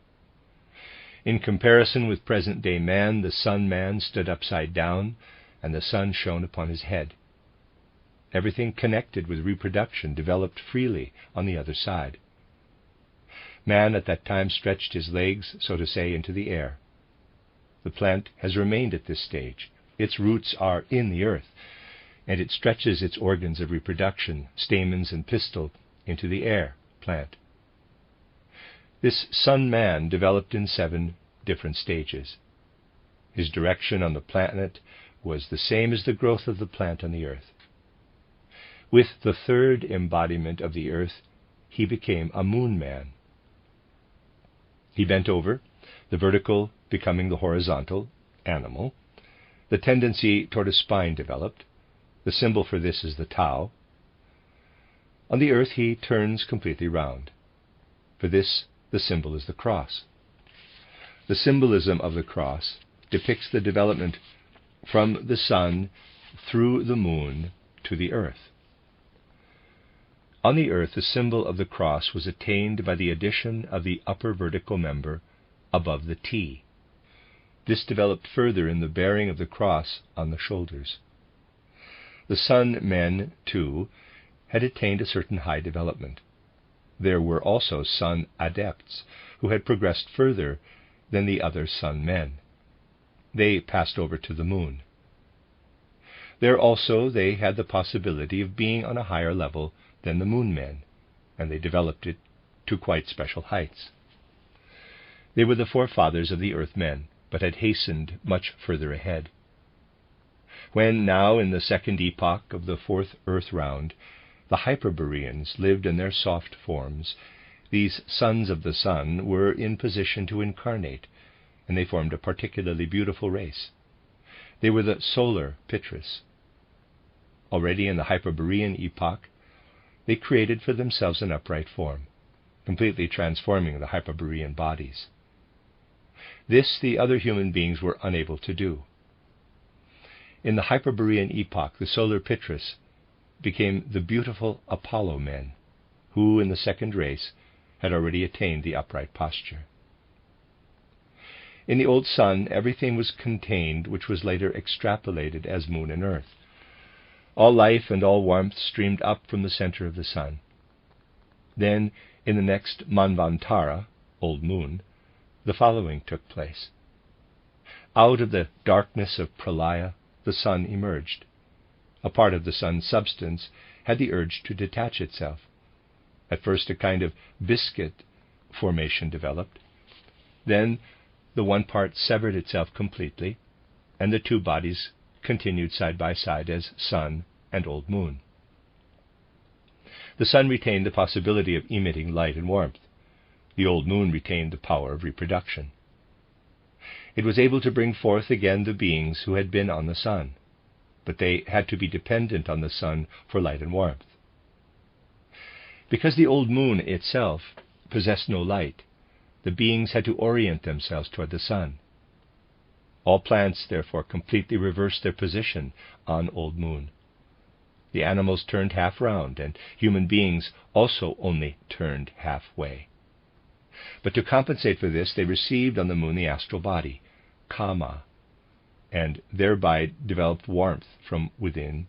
Speaker 1: In comparison with present-day man, the sun-man stood upside down, and the sun shone upon his head. Everything connected with reproduction developed freely on the other side. Man at that time stretched his legs, so to say, into the air. The plant has remained at this stage. Its roots are in the earth, and it stretches its organs of reproduction, stamens and pistil, into the air plant. This sun-man developed in 7 different stages. His direction on the planet was the same as the growth of the plant on the earth. With the 3rd embodiment of the earth, he became a moon-man. He bent over, the vertical becoming the horizontal, animal. The tendency toward a spine developed. The symbol for this is the Tau. On the earth he turns completely round. For this, the symbol is the cross. The symbolism of the cross depicts the development from the sun through the moon to the earth. On the earth, the symbol of the cross was attained by the addition of the upper vertical member above the T. This developed further in the bearing of the cross on the shoulders. The sun-men, too, had attained a certain high development. There were also sun-adepts, who had progressed further than the other sun-men. They passed over to the moon. There also they had the possibility of being on a higher level than the moon-men, and they developed it to quite special heights. They were the forefathers of the earth-men, but had hastened much further ahead. When now, in the 2nd epoch of the 4th earth round, the Hyperboreans lived in their soft forms, these sons of the sun were in position to incarnate, and they formed a particularly beautiful race. They were the solar Pitris. Already in the Hyperborean epoch, they created for themselves an upright form, completely transforming the Hyperborean bodies. This the other human beings were unable to do. In the Hyperborean epoch, the solar Pitris became the beautiful Apollo men, who in the 2nd race had already attained the upright posture. In the old sun, everything was contained which was later extrapolated as moon and earth. All life and all warmth streamed up from the center of the sun. Then, in the next Manvantara, old moon, the following took place. Out of the darkness of Pralaya, the sun emerged. A part of the sun's substance had the urge to detach itself. At first a kind of biscuit formation developed. Then the one part severed itself completely, and the 2 bodies continued side by side as sun and old moon. The sun retained the possibility of emitting light and warmth. The old moon retained the power of reproduction. It was able to bring forth again the beings who had been on the sun, but they had to be dependent on the sun for light and warmth. Because the old moon itself possessed no light, the beings had to orient themselves toward the sun. All plants, therefore, completely reversed their position on old moon. The animals turned half round, and human beings also only turned halfway. But to compensate for this, they received on the moon the astral body, Kama, and thereby developed warmth from within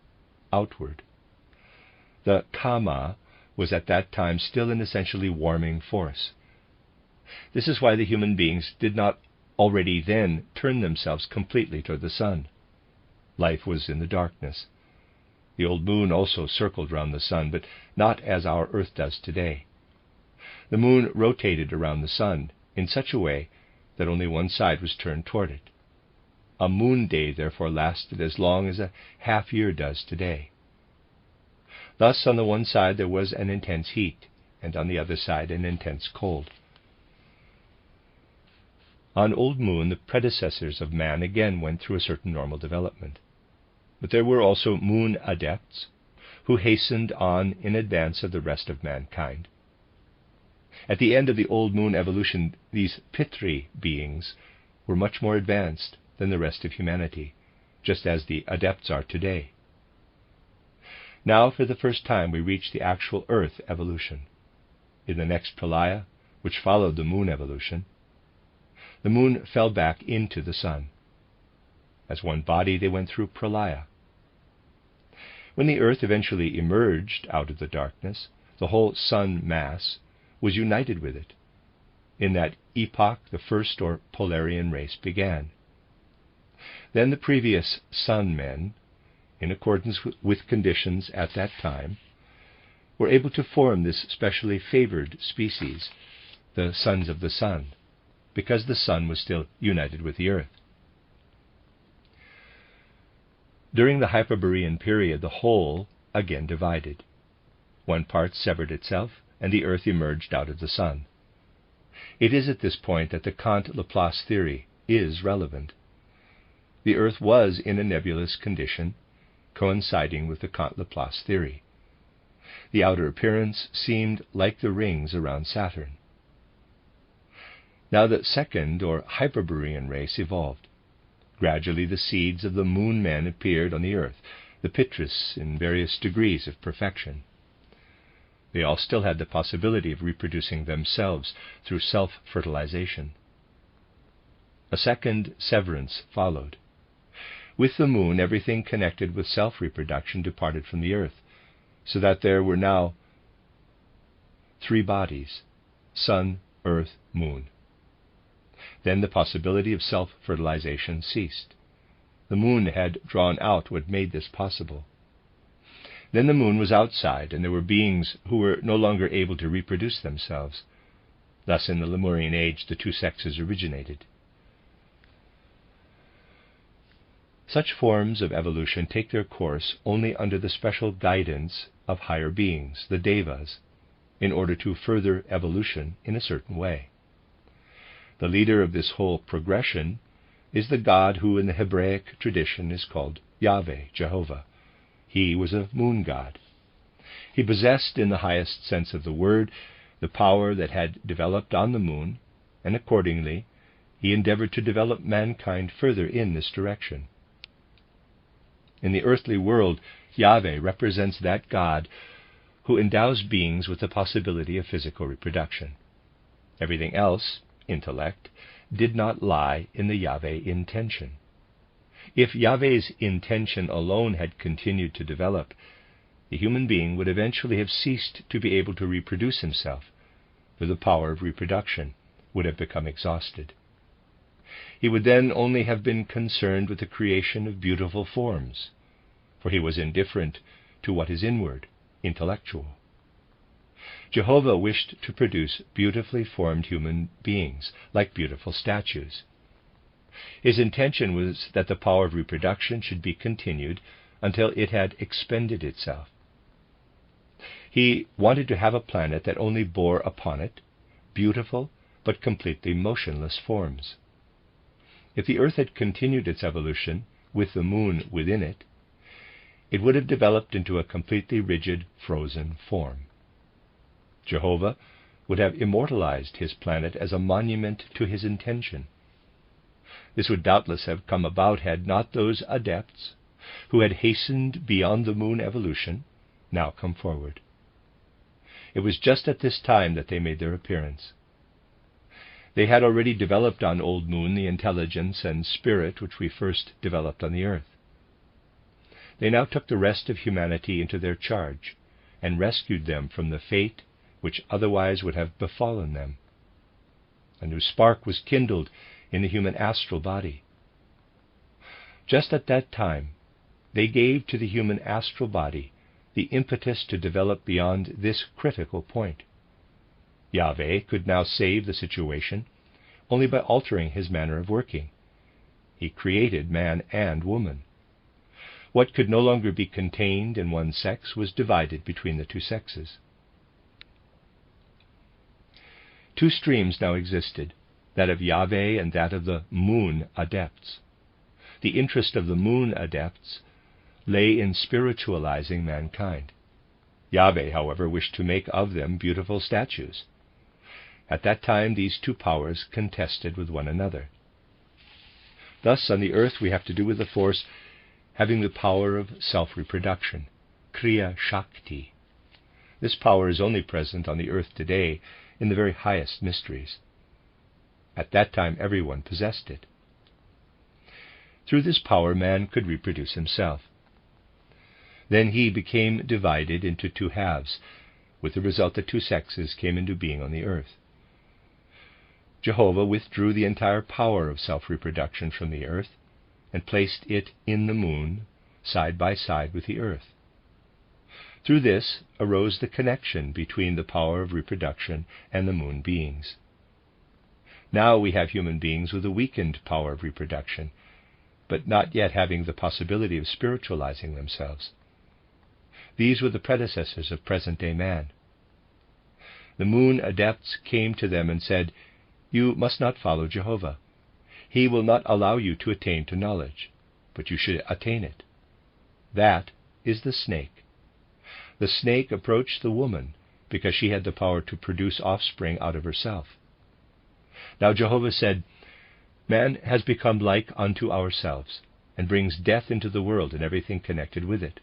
Speaker 1: outward. The Kama was at that time still an essentially warming force. This is why the human beings did not already then turn themselves completely toward the sun. Life was in the darkness. The old moon also circled round the sun, but not as our earth does today. The moon rotated around the sun in such a way that only one side was turned toward it. A moon day therefore lasted as long as a half year does today. Thus on the one side there was an intense heat, and on the other side an intense cold. On Old Moon, the predecessors of man again went through a certain normal development. But there were also moon adepts who hastened on in advance of the rest of mankind. At the end of the Old Moon evolution, these Pitri beings were much more advanced than the rest of humanity, just as the adepts are today. Now, for the first time, we reach the actual Earth evolution. In the next pralaya, which followed the moon evolution, the moon fell back into the sun. As one body, they went through pralaya. When the Earth eventually emerged out of the darkness, the whole sun mass was united with it. In that epoch, the first or Polarian race began. Then the previous sun men, in accordance with conditions at that time, were able to form this specially favored species, the sons of the sun, because the sun was still united with the Earth. During the Hyperborean period, the whole again divided. One part severed itself, and the Earth emerged out of the sun. It is at this point that the Kant-Laplace theory is relevant. The Earth was in a nebulous condition, coinciding with the Kant-Laplace theory. The outer appearance seemed like the rings around Saturn. Now the second, or Hyperborean race, evolved. Gradually the seeds of the moon men appeared on the Earth, the Pitris in various degrees of perfection. They all still had the possibility of reproducing themselves through self-fertilization. A second severance followed. With the moon, everything connected with self-reproduction departed from the Earth, so that there were now 3 bodies: sun, earth, moon. Then the possibility of self-fertilization ceased. The moon had drawn out what made this possible. Then the moon was outside, and there were beings who were no longer able to reproduce themselves. Thus in the Lemurian age the 2 sexes originated. Such forms of evolution take their course only under the special guidance of higher beings, the Devas, in order to further evolution in a certain way. The leader of this whole progression is the God who in the Hebraic tradition is called Yahweh, Jehovah. He was a moon god. He possessed, in the highest sense of the word, the power that had developed on the moon, and accordingly he endeavored to develop mankind further in this direction. In the earthly world, Yahweh represents that God who endows beings with the possibility of physical reproduction. Everything else, intellect, did not lie in the Yahweh intention. If Yahweh's intention alone had continued to develop, the human being would eventually have ceased to be able to reproduce himself, for the power of reproduction would have become exhausted. He would then only have been concerned with the creation of beautiful forms, for he was indifferent to what is inward, intellectual. Jehovah wished to produce beautifully formed human beings, like beautiful statues. His intention was that the power of reproduction should be continued until it had expended itself. He wanted to have a planet that only bore upon it beautiful but completely motionless forms. If the Earth had continued its evolution with the moon within it, it would have developed into a completely rigid, frozen form. Jehovah would have immortalized his planet as a monument to his intention. This would doubtless have come about had not those adepts, who had hastened beyond the moon evolution, now come forward. It was just at this time that they made their appearance. They had already developed on Old Moon the intelligence and spirit which we first developed on the Earth. They now took the rest of humanity into their charge, and rescued them from the fate which otherwise would have befallen them. A new spark was kindled in the human astral body. Just at that time, they gave to the human astral body the impetus to develop beyond this critical point. Yahweh could now save the situation only by altering his manner of working. He created man and woman. What could no longer be contained in one sex was divided between the two sexes. Two streams now existed, that of Yahweh and that of the moon adepts. The interest of the moon adepts lay in spiritualizing mankind. Yahweh, however, wished to make of them beautiful statues. At that time, these two powers contested with one another. Thus, on the earth, we have to do with a force having the power of self-reproduction, Kriya Shakti. This power is only present on the earth today in the very highest mysteries. At that time, everyone possessed it. Through this power, man could reproduce himself. Then he became divided into two halves, with the result that two sexes came into being on the earth. Jehovah withdrew the entire power of self-reproduction from the earth and placed it in the moon, side by side with the earth. Through this arose the connection between the power of reproduction and the moon beings. Now we have human beings with a weakened power of reproduction, but not yet having the possibility of spiritualizing themselves. These were the predecessors of present-day man. The moon adepts came to them and said, "You must not follow Jehovah. He will not allow you to attain to knowledge, but you should attain it." That is the snake. The snake approached the woman because she had the power to produce offspring out of herself. Now Jehovah said, "Man has become like unto ourselves, and brings death into the world and everything connected with it."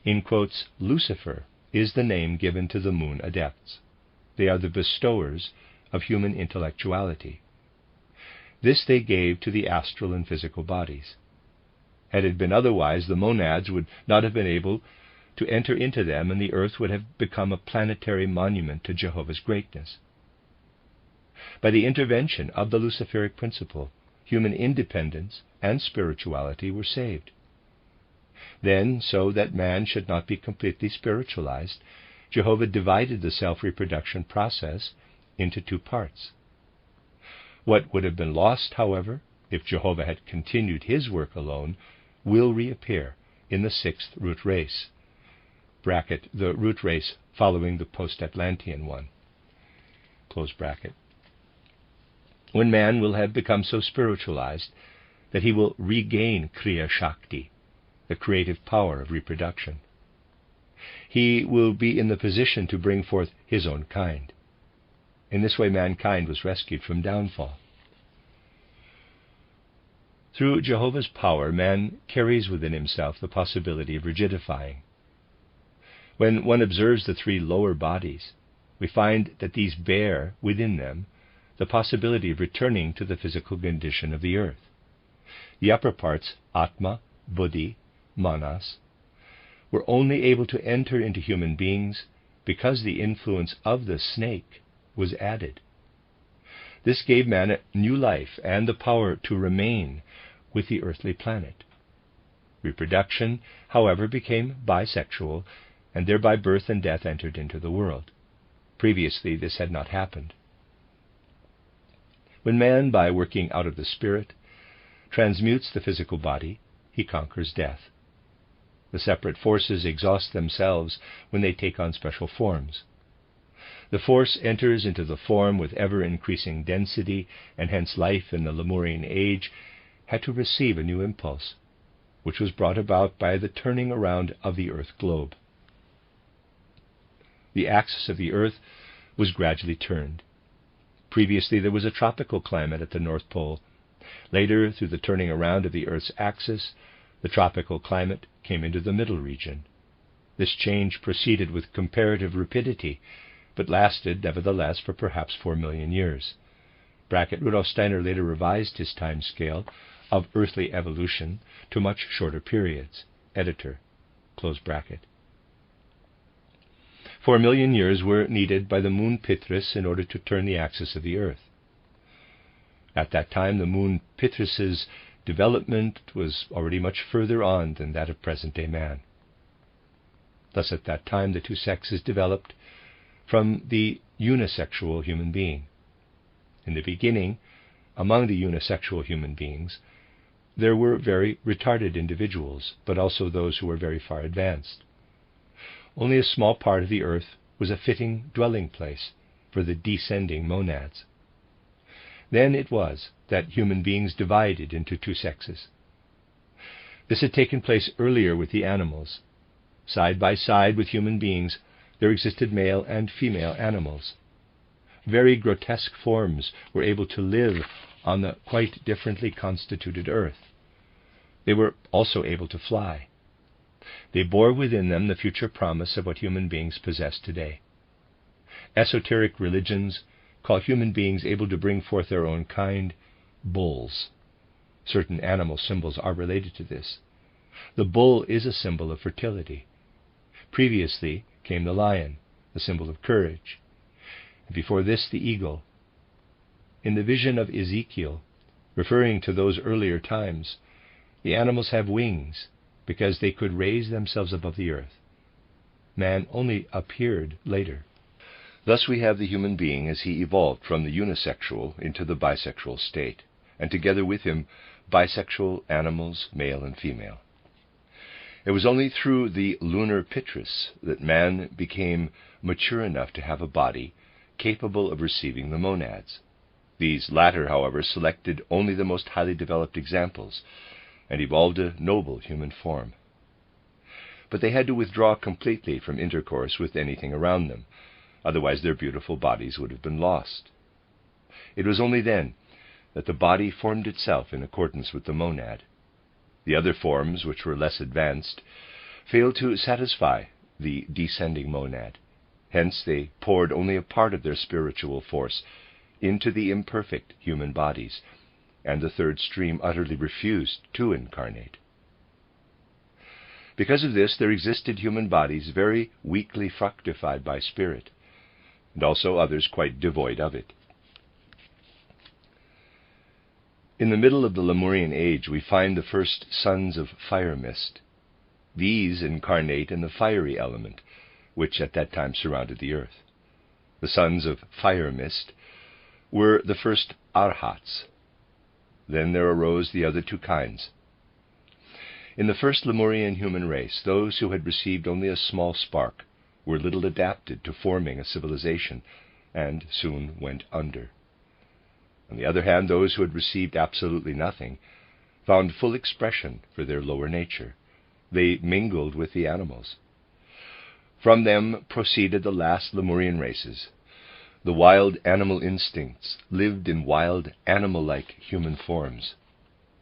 Speaker 1: In quotes, Lucifer is the name given to the moon adepts. They are the bestowers of human intellectuality. This they gave to the astral and physical bodies. Had it been otherwise, the monads would not have been able to enter into them, and the earth would have become a planetary monument to Jehovah's greatness. By the intervention of the Luciferic principle, human independence and spirituality were saved. Then, so that man should not be completely spiritualized, Jehovah divided the self-reproduction process into two parts. What would have been lost, however, if Jehovah had continued his work alone, will reappear in the sixth root race, bracket, the root race following the post-Atlantean one, close bracket, when man will have become so spiritualized that he will regain Kriya Shakti, the creative power of reproduction. He will be in the position to bring forth his own kind. In this way, mankind was rescued from downfall. Through Jehovah's power, man carries within himself the possibility of rigidifying. When one observes the three lower bodies, we find that these bear within them the possibility of returning to the physical condition of the earth. The upper parts, Atma, Buddhi, Manas, were only able to enter into human beings because the influence of the snake was added. This gave man a new life and the power to remain with the earthly planet. Reproduction, however, became bisexual, and thereby birth and death entered into the world. Previously, this had not happened. When man, by working out of the spirit, transmutes the physical body, he conquers death. The separate forces exhaust themselves when they take on special forms. The force enters into the form with ever-increasing density, and hence life in the Lemurian age had to receive a new impulse, which was brought about by the turning around of the earth globe. The axis of the earth was gradually turned. Previously there was a tropical climate at the North Pole. Later, through the turning around of the earth's axis, the tropical climate came into the middle region. This change proceeded with comparative rapidity, but lasted, nevertheless, for perhaps 4 million years. Rudolf Steiner later revised his time scale of earthly evolution to much shorter periods. Editor, close bracket. 4 million years were needed by the moon Pithris in order to turn the axis of the earth. At that time, the moon Pithris's development was already much further on than that of present-day man. Thus, at that time, the two sexes developed from the unisexual human being. In the beginning, among the unisexual human beings, there were very retarded individuals, but also those who were very far advanced. Only a small part of the earth was a fitting dwelling place for the descending monads. Then it was that human beings divided into two sexes. This had taken place earlier with the animals. Side by side with human beings, there existed male and female animals. Very grotesque forms were able to live on the quite differently constituted earth. They were also able to fly. They bore within them the future promise of what human beings possess today. Esoteric religions call human beings able to bring forth their own kind bulls. Certain animal symbols are related to this. The bull is a symbol of fertility. Previously came the lion, the symbol of courage, and before this the eagle. In the vision of Ezekiel, referring to those earlier times, the animals have wings because they could raise themselves above the earth. Man only appeared later. Thus we have the human being as he evolved from the unisexual into the bisexual state, and together with him bisexual animals, male and female. It was only through the lunar pitris that man became mature enough to have a body capable of receiving the monads. These latter, however, selected only the most highly developed examples and evolved a noble human form. But they had to withdraw completely from intercourse with anything around them, otherwise their beautiful bodies would have been lost. It was only then that the body formed itself in accordance with the monad. The other forms, which were less advanced, failed to satisfy the descending monad. Hence they poured only a part of their spiritual force into the imperfect human bodies, and the third stream utterly refused to incarnate. Because of this, there existed human bodies very weakly fructified by spirit, and also others quite devoid of it. In the middle of the Lemurian age, we find the first sons of fire mist. These incarnate in the fiery element, which at that time surrounded the earth. The sons of fire mist were the first arhats. Then there arose the other two kinds. In the first Lemurian human race, those who had received only a small spark were little adapted to forming a civilization, and soon went under. On the other hand, those who had received absolutely nothing found full expression for their lower nature. They mingled with the animals. From them proceeded the last Lemurian races. The wild animal instincts lived in wild animal-like human forms.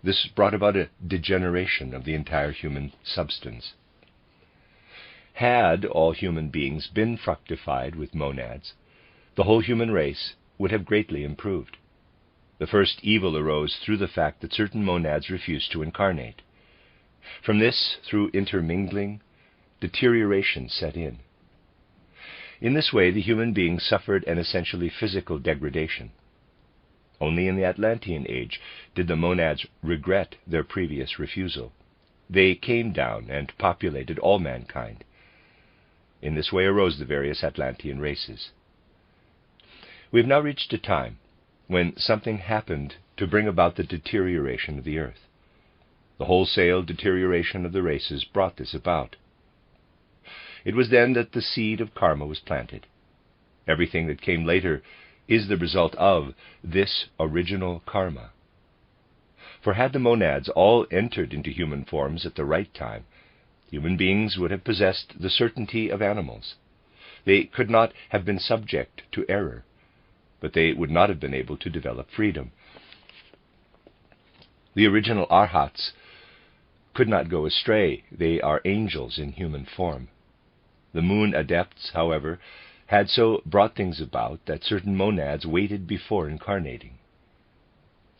Speaker 1: This brought about a degeneration of the entire human substance. Had all human beings been fructified with monads, the whole human race would have greatly improved. The first evil arose through the fact that certain monads refused to incarnate. From this, through intermingling, deterioration set in. In this way, the human being suffered an essentially physical degradation. Only in the Atlantean age did the monads regret their previous refusal. They came down and populated all mankind. In this way arose the various Atlantean races. We have now reached a time when something happened to bring about the deterioration of the earth. The wholesale deterioration of the races brought this about. It was then that the seed of karma was planted. Everything that came later is the result of this original karma. For had the monads all entered into human forms at the right time, human beings would have possessed the certainty of animals. They could not have been subject to error, but they would not have been able to develop freedom. The original arhats could not go astray. They are angels in human form. The moon adepts, however, had so brought things about that certain monads waited before incarnating.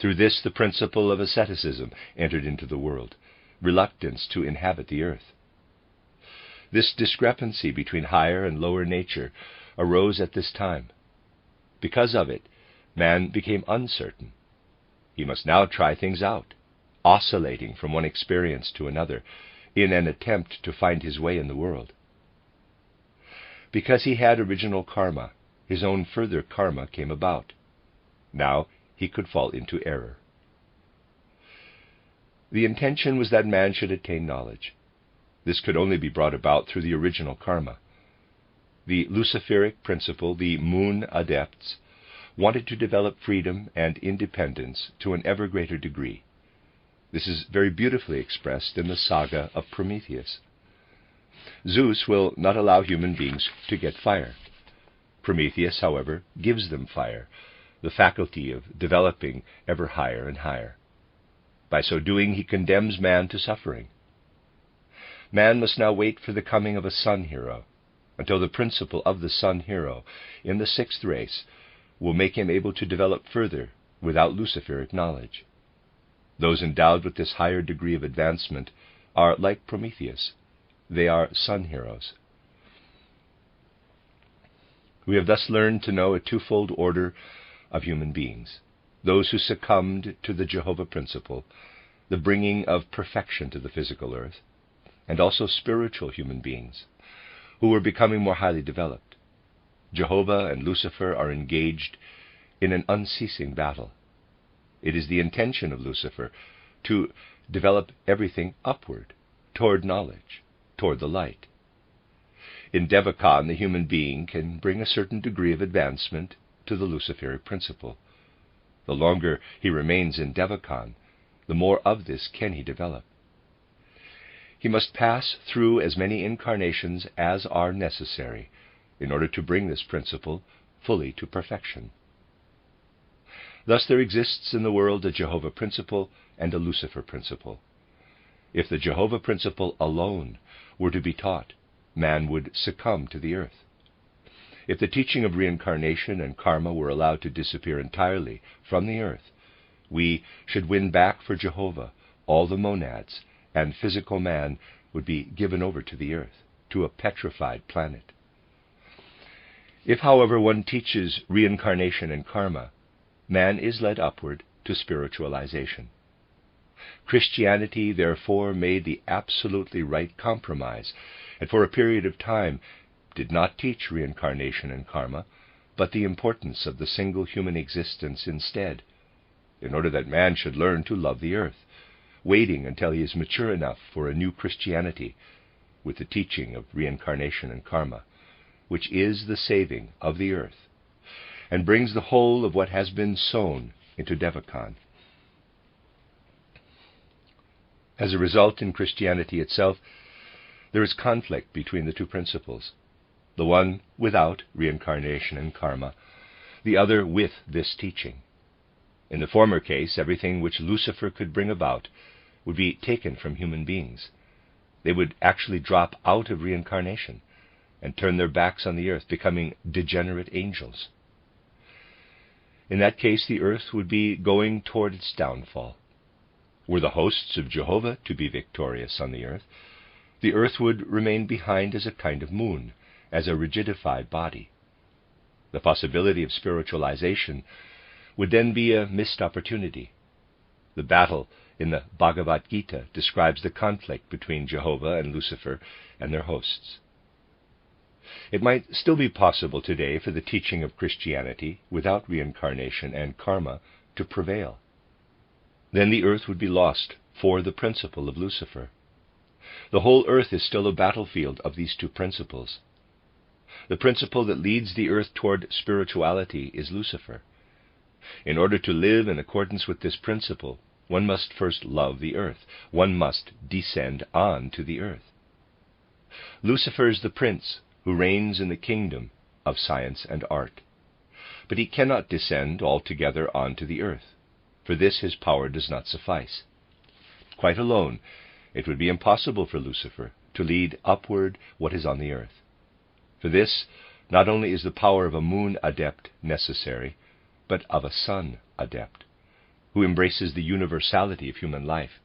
Speaker 1: Through this, the principle of asceticism entered into the world, reluctance to inhabit the earth. This discrepancy between higher and lower nature arose at this time. Because of it, man became uncertain. He must now try things out, oscillating from one experience to another, in an attempt to find his way in the world. Because he had original karma, his own further karma came about. Now he could fall into error. The intention was that man should attain knowledge. This could only be brought about through the original karma. The Luciferic principle, the moon adepts, wanted to develop freedom and independence to an ever greater degree. This is very beautifully expressed in the saga of Prometheus. Zeus will not allow human beings to get fire. Prometheus, however, gives them fire, the faculty of developing ever higher and higher. By so doing, he condemns man to suffering. Man must now wait for the coming of a sun hero, until the principle of the sun hero in the sixth race will make him able to develop further without Luciferic knowledge. Those endowed with this higher degree of advancement are like Prometheus. They are sun heroes. We have thus learned to know a twofold order of human beings: those who succumbed to the Jehovah principle, the bringing of perfection to the physical earth, and also spiritual human beings, who were becoming more highly developed. Jehovah and Lucifer are engaged in an unceasing battle. It is the intention of Lucifer to develop everything upward, toward knowledge, toward the light. In Devachan, the human being can bring a certain degree of advancement to the Luciferic principle. The longer he remains in Devachan, the more of this can he develop. He must pass through as many incarnations as are necessary in order to bring this principle fully to perfection. Thus there exists in the world a Jehovah principle and a Lucifer principle. If the Jehovah principle alone were to be taught, man would succumb to the earth. If the teaching of reincarnation and karma were allowed to disappear entirely from the earth, we should win back for Jehovah all the monads, and physical man would be given over to the earth, to a petrified planet. If, however, one teaches reincarnation and karma, man is led upward to spiritualization. Christianity, therefore, made the absolutely right compromise, and for a period of time did not teach reincarnation and karma, but the importance of the single human existence instead, in order that man should learn to love the earth, waiting until he is mature enough for a new Christianity, with the teaching of reincarnation and karma, which is the saving of the earth, and brings the whole of what has been sown into Devachan. As a result, in Christianity itself, there is conflict between the two principles, the one without reincarnation and karma, the other with this teaching. In the former case, everything which Lucifer could bring about would be taken from human beings. They would actually drop out of reincarnation and turn their backs on the earth, becoming degenerate angels. In that case, the earth would be going toward its downfall. Were the hosts of Jehovah to be victorious on the earth would remain behind as a kind of moon, as a rigidified body. The possibility of spiritualization would then be a missed opportunity. The battle in the Bhagavad Gita describes the conflict between Jehovah and Lucifer and their hosts. It might still be possible today for the teaching of Christianity, without reincarnation and karma, to prevail. Then the earth would be lost for the principle of Lucifer. The whole earth is still a battlefield of these two principles. The principle that leads the earth toward spirituality is Lucifer. In order to live in accordance with this principle, one must first love the earth. One must descend on to the earth. Lucifer is the prince who reigns in the kingdom of science and art. But he cannot descend altogether onto the earth. For this his power does not suffice. Quite alone, it would be impossible for Lucifer to lead upward what is on the earth. For this, not only is the power of a moon adept necessary, but of a sun adept, who embraces the universality of human life,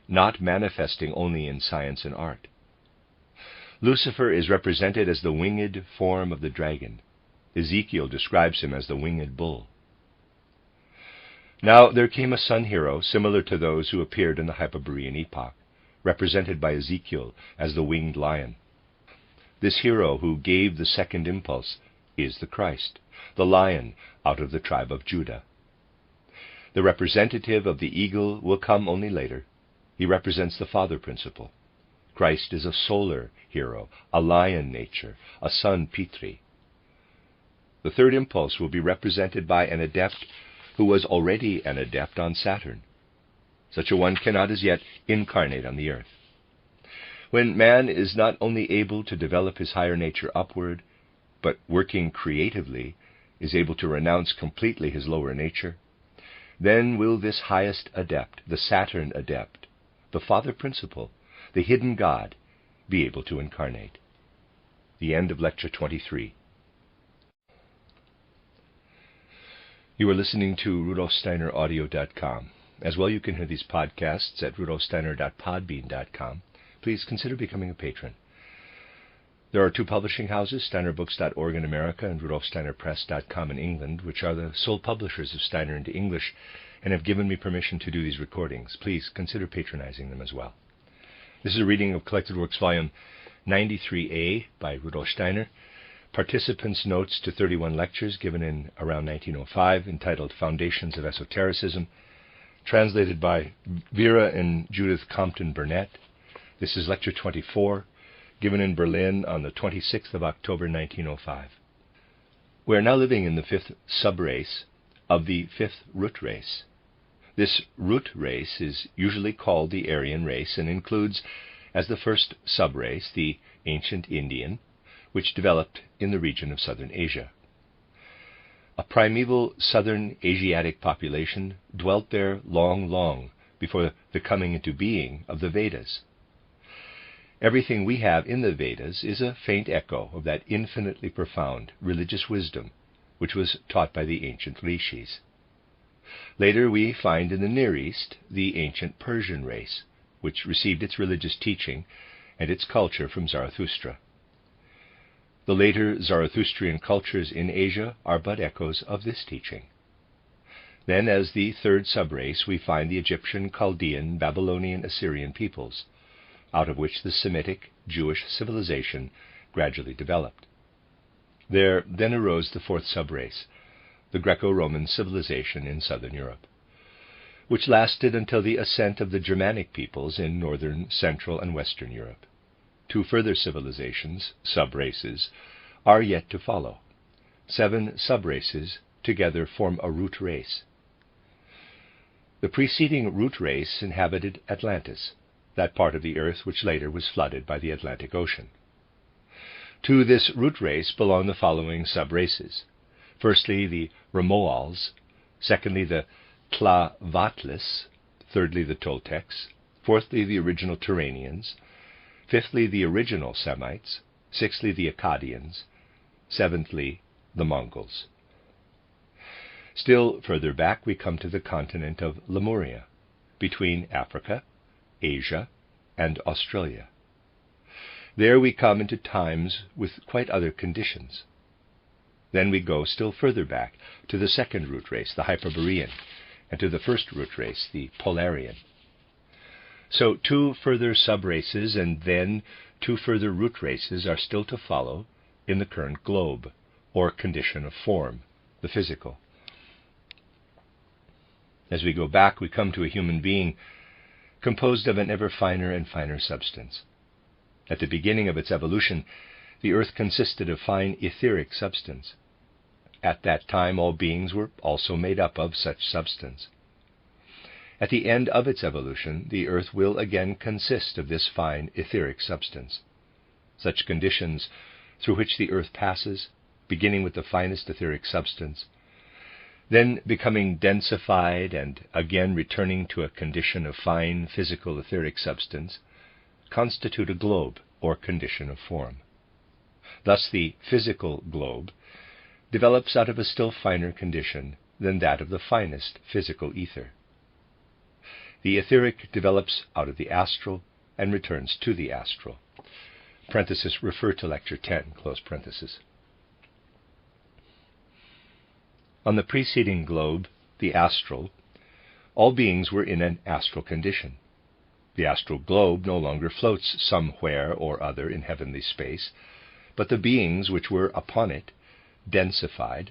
Speaker 1: not manifesting only in science and art. Lucifer is represented as the winged form of the dragon. Ezekiel describes him as the winged bull. Now there came a sun hero similar to those who appeared in the Hyperborean epoch, represented by Ezekiel as the winged lion. This hero who gave the second impulse is the Christ, the lion out of the tribe of Judah, The representative of the eagle will come only later. He represents the father principle. Christ is a solar hero, a lion nature, a sun Pitri. The third impulse will be represented by an adept who was already an adept on Saturn. Such a one cannot as yet incarnate on the earth. When man is not only able to develop his higher nature upward, but working creatively, is able to renounce completely his lower nature, then will this highest adept, the Saturn adept, the father principle, the hidden God, be able to incarnate. The end of Lecture 23. You are listening to RudolfSteinerAudio.com. As well, you can hear these podcasts at RudolfSteiner.podbean.com. Please consider becoming a patron. There are two publishing houses, SteinerBooks.org in America and RudolfSteinerPress.com in England, which are the sole publishers of Steiner into English and have given me permission to do these recordings. Please consider patronizing them as well. This is a reading of Collected Works Volume 93a by Rudolf Steiner. Participants' notes to 31 lectures given in around 1905, entitled Foundations of Esotericism, translated by Vera and Judith Compton Burnett. This is Lecture 24, given in Berlin on the 26th of October 1905. We are now living in the fifth subrace of the fifth root race. This root race is usually called the Aryan race and includes, as the first subrace, the ancient Indian, which developed in the region of southern Asia. A primeval southern Asiatic population dwelt there long before the coming into being of the Vedas. Everything we have in the Vedas is a faint echo of that infinitely profound religious wisdom which was taught by the ancient rishis. Later we find in the Near East the ancient Persian race, which received its religious teaching and its culture from Zarathustra. The later Zarathustrian cultures in Asia are but echoes of this teaching. Then, as the third subrace, we find the Egyptian, Chaldean, Babylonian, Assyrian peoples, out of which the Semitic Jewish civilization gradually developed. There then arose the fourth subrace, the Greco-Roman civilization in southern Europe, which lasted until the ascent of the Germanic peoples in northern, central, and western Europe. Two further civilizations, subraces, are yet to follow. 7 subraces together form a root race. The preceding root race inhabited Atlantis, that part of the earth which later was flooded by the Atlantic Ocean. To this root race belong the following subraces. Firstly, the Romoals, secondly, the Tlavatlis, thirdly, the Toltecs, fourthly, the original Turanians, fifthly, the original Semites, sixthly, the Akkadians, seventhly, the Mongols. Still further back we come to the continent of Lemuria, between Africa, Asia, and Australia. There we come into times with quite other conditions. Then we go still further back to the second root race, the Hyperborean, and to the first root race, the Polarian. So 2 further subraces and then 2 further root races are still to follow in the current globe, or condition of form, the physical. As we go back, we come to a human being composed of an ever finer and finer substance. At the beginning of its evolution, the earth consisted of fine etheric substance. At that time, all beings were also made up of such substance. At the end of its evolution, the earth will again consist of this fine etheric substance. Such conditions through which the earth passes, beginning with the finest etheric substance, then becoming densified and again returning to a condition of fine physical etheric substance, constitute a globe or condition of form. Thus the physical globe develops out of a still finer condition than that of the finest physical ether. The etheric develops out of the astral and returns to the astral. Parenthesis, refer to Lecture 10, close parenthesis. On the preceding globe, the astral, all beings were in an astral condition. The astral globe no longer floats somewhere or other in heavenly space, but the beings which were upon it densified,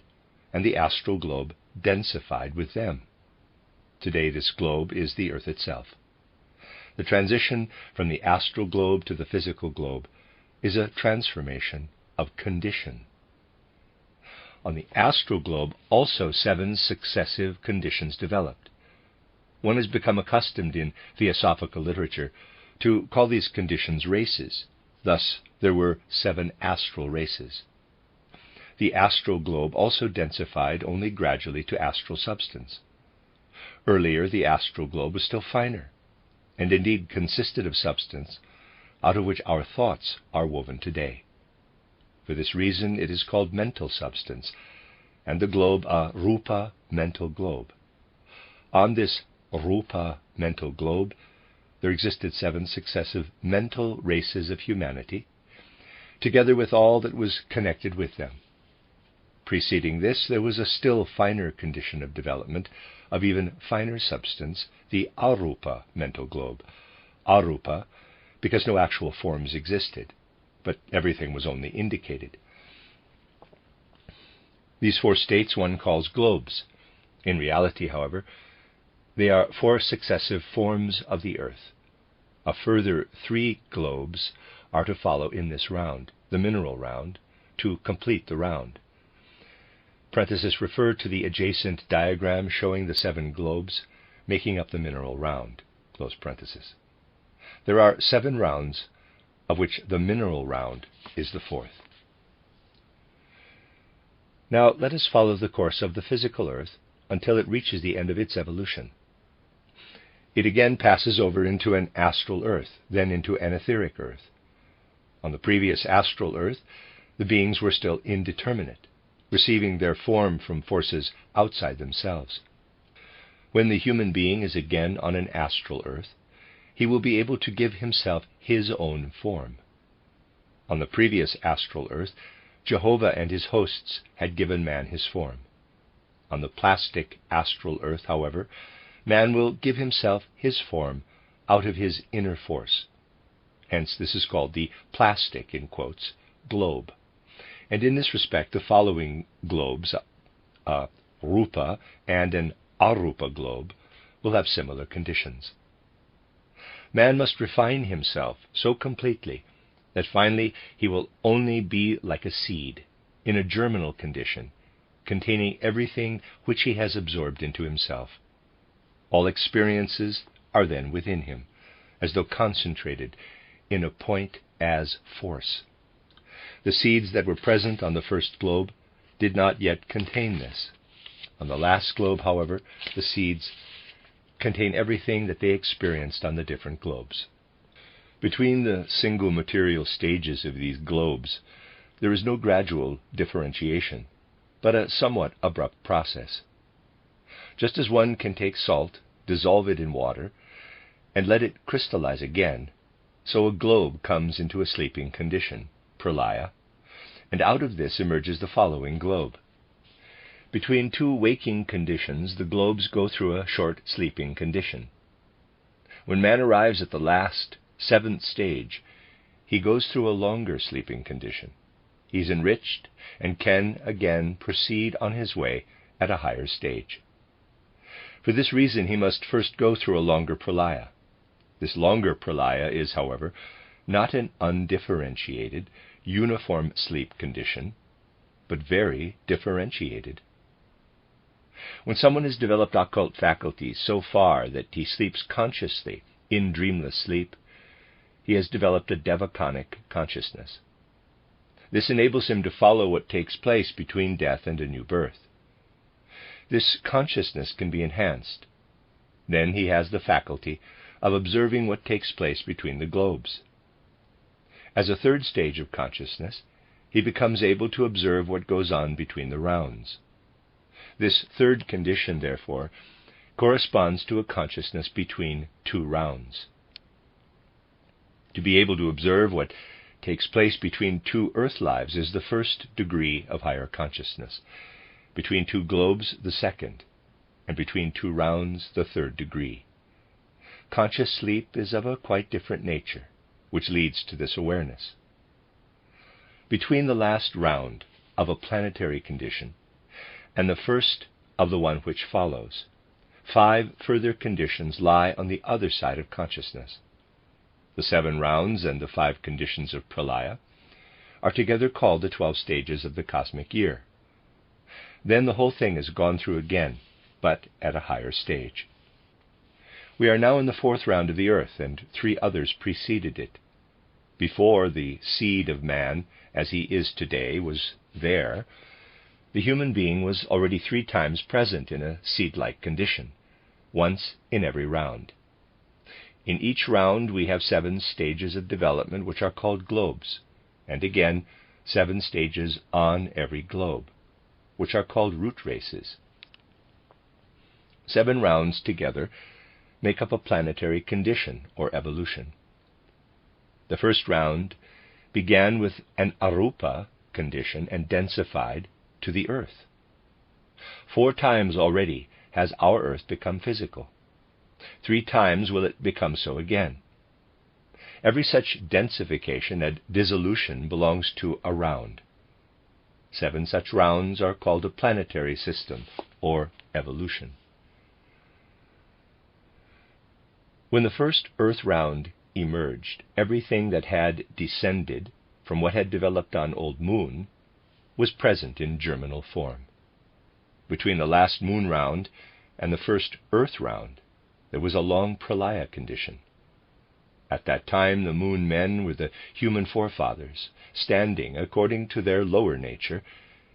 Speaker 1: and the astral globe densified with them. Today this globe is the Earth itself. The transition from the astral globe to the physical globe is a transformation of condition. On the astral globe, also 7 successive conditions developed. One has become accustomed in theosophical literature to call these conditions races. Thus, there were 7 astral races. The astral globe also densified only gradually to astral substance. Earlier, the astral globe was still finer, and indeed consisted of substance out of which our thoughts are woven today. For this reason it is called mental substance, and the globe a rupa mental globe. On this rupa mental globe there existed 7 successive mental races of humanity, together with all that was connected with them. Preceding this, there was a still finer condition of development of even finer substance, the arupa mental globe. Arupa, because no actual forms existed, but everything was only indicated. These 4 states one calls globes. In reality, however, they are 4 successive forms of the earth. A further 3 globes are to follow in this round, the mineral round, to complete the round. Parenthesis refer to the adjacent diagram showing the 7 globes making up the mineral round. Close parenthesis. There are 7 rounds, of which the mineral round is the 4th. Now let us follow the course of the physical earth until it reaches the end of its evolution. It again passes over into an astral earth, then into an etheric earth. On the previous astral earth, the beings were still indeterminate, receiving their form from forces outside themselves. When the human being is again on an astral earth, he will be able to give himself his own form. On the previous astral earth, Jehovah and his hosts had given man his form. On the plastic astral earth, however, man will give himself his form out of his inner force. Hence this is called the plastic, in quotes, globe. And in this respect, the following globes, a rupa and an arupa globe, will have similar conditions. Man must refine himself so completely that finally he will only be like a seed, in a germinal condition, containing everything which he has absorbed into himself. All experiences are then within him, as though concentrated in a point as force. The seeds that were present on the first globe did not yet contain this. On the last globe, however, the seeds contain everything that they experienced on the different globes. Between the single material stages of these globes, there is no gradual differentiation, but a somewhat abrupt process. Just as one can take salt, dissolve it in water, and let it crystallize again, so a globe comes into a sleeping condition, pralaya, and out of this emerges the following globe. Between 2 waking conditions, the globes go through a short sleeping condition. When man arrives at the last, 7th stage, he goes through a longer sleeping condition. He is enriched and can again proceed on his way at a higher stage. For this reason he must first go through a longer pralaya. This longer pralaya is, however, not an undifferentiated, uniform sleep condition, but very differentiated. When someone has developed occult faculties so far that he sleeps consciously in dreamless sleep, he has developed a devaconic consciousness. This enables him to follow what takes place between death and a new birth. This consciousness can be enhanced. Then he has the faculty of observing what takes place between the globes. As a 3rd stage of consciousness, he becomes able to observe what goes on between the rounds. This 3rd condition, therefore, corresponds to a consciousness between 2 rounds. To be able to observe what takes place between 2 earth lives is the 1st degree of higher consciousness, between 2 globes the 2nd, and between 2 rounds the 3rd degree. Conscious sleep is of a quite different nature, which leads to this awareness. Between the last round of a planetary condition and the first of the one which follows, 5 further conditions lie on the other side of consciousness. The 7 rounds and the 5 conditions of pralaya are together called the 12 stages of the cosmic year. Then the whole thing is gone through again, but at a higher stage. We are now in the 4th round of the earth, and 3 others preceded it. Before the seed of man, as he is today, was there, the human being was already 3 times present in a seed-like condition, once in every round. In each round we have 7 stages of development which are called globes, and again 7 stages on every globe, which are called root races. 7 rounds together make up a planetary condition or evolution. The first round began with an arupa condition and densified to the earth. 4 times already has our earth become physical. 3 times will it become so again. Every such densification and dissolution belongs to a round. 7 such rounds are called a planetary system or evolution. When the first earth round emerged, everything that had descended from what had developed on Old Moon was present in germinal form. Between the last moon round and the first earth round, there was a long pralaya condition. At that time the moon men were the human forefathers, standing, according to their lower nature,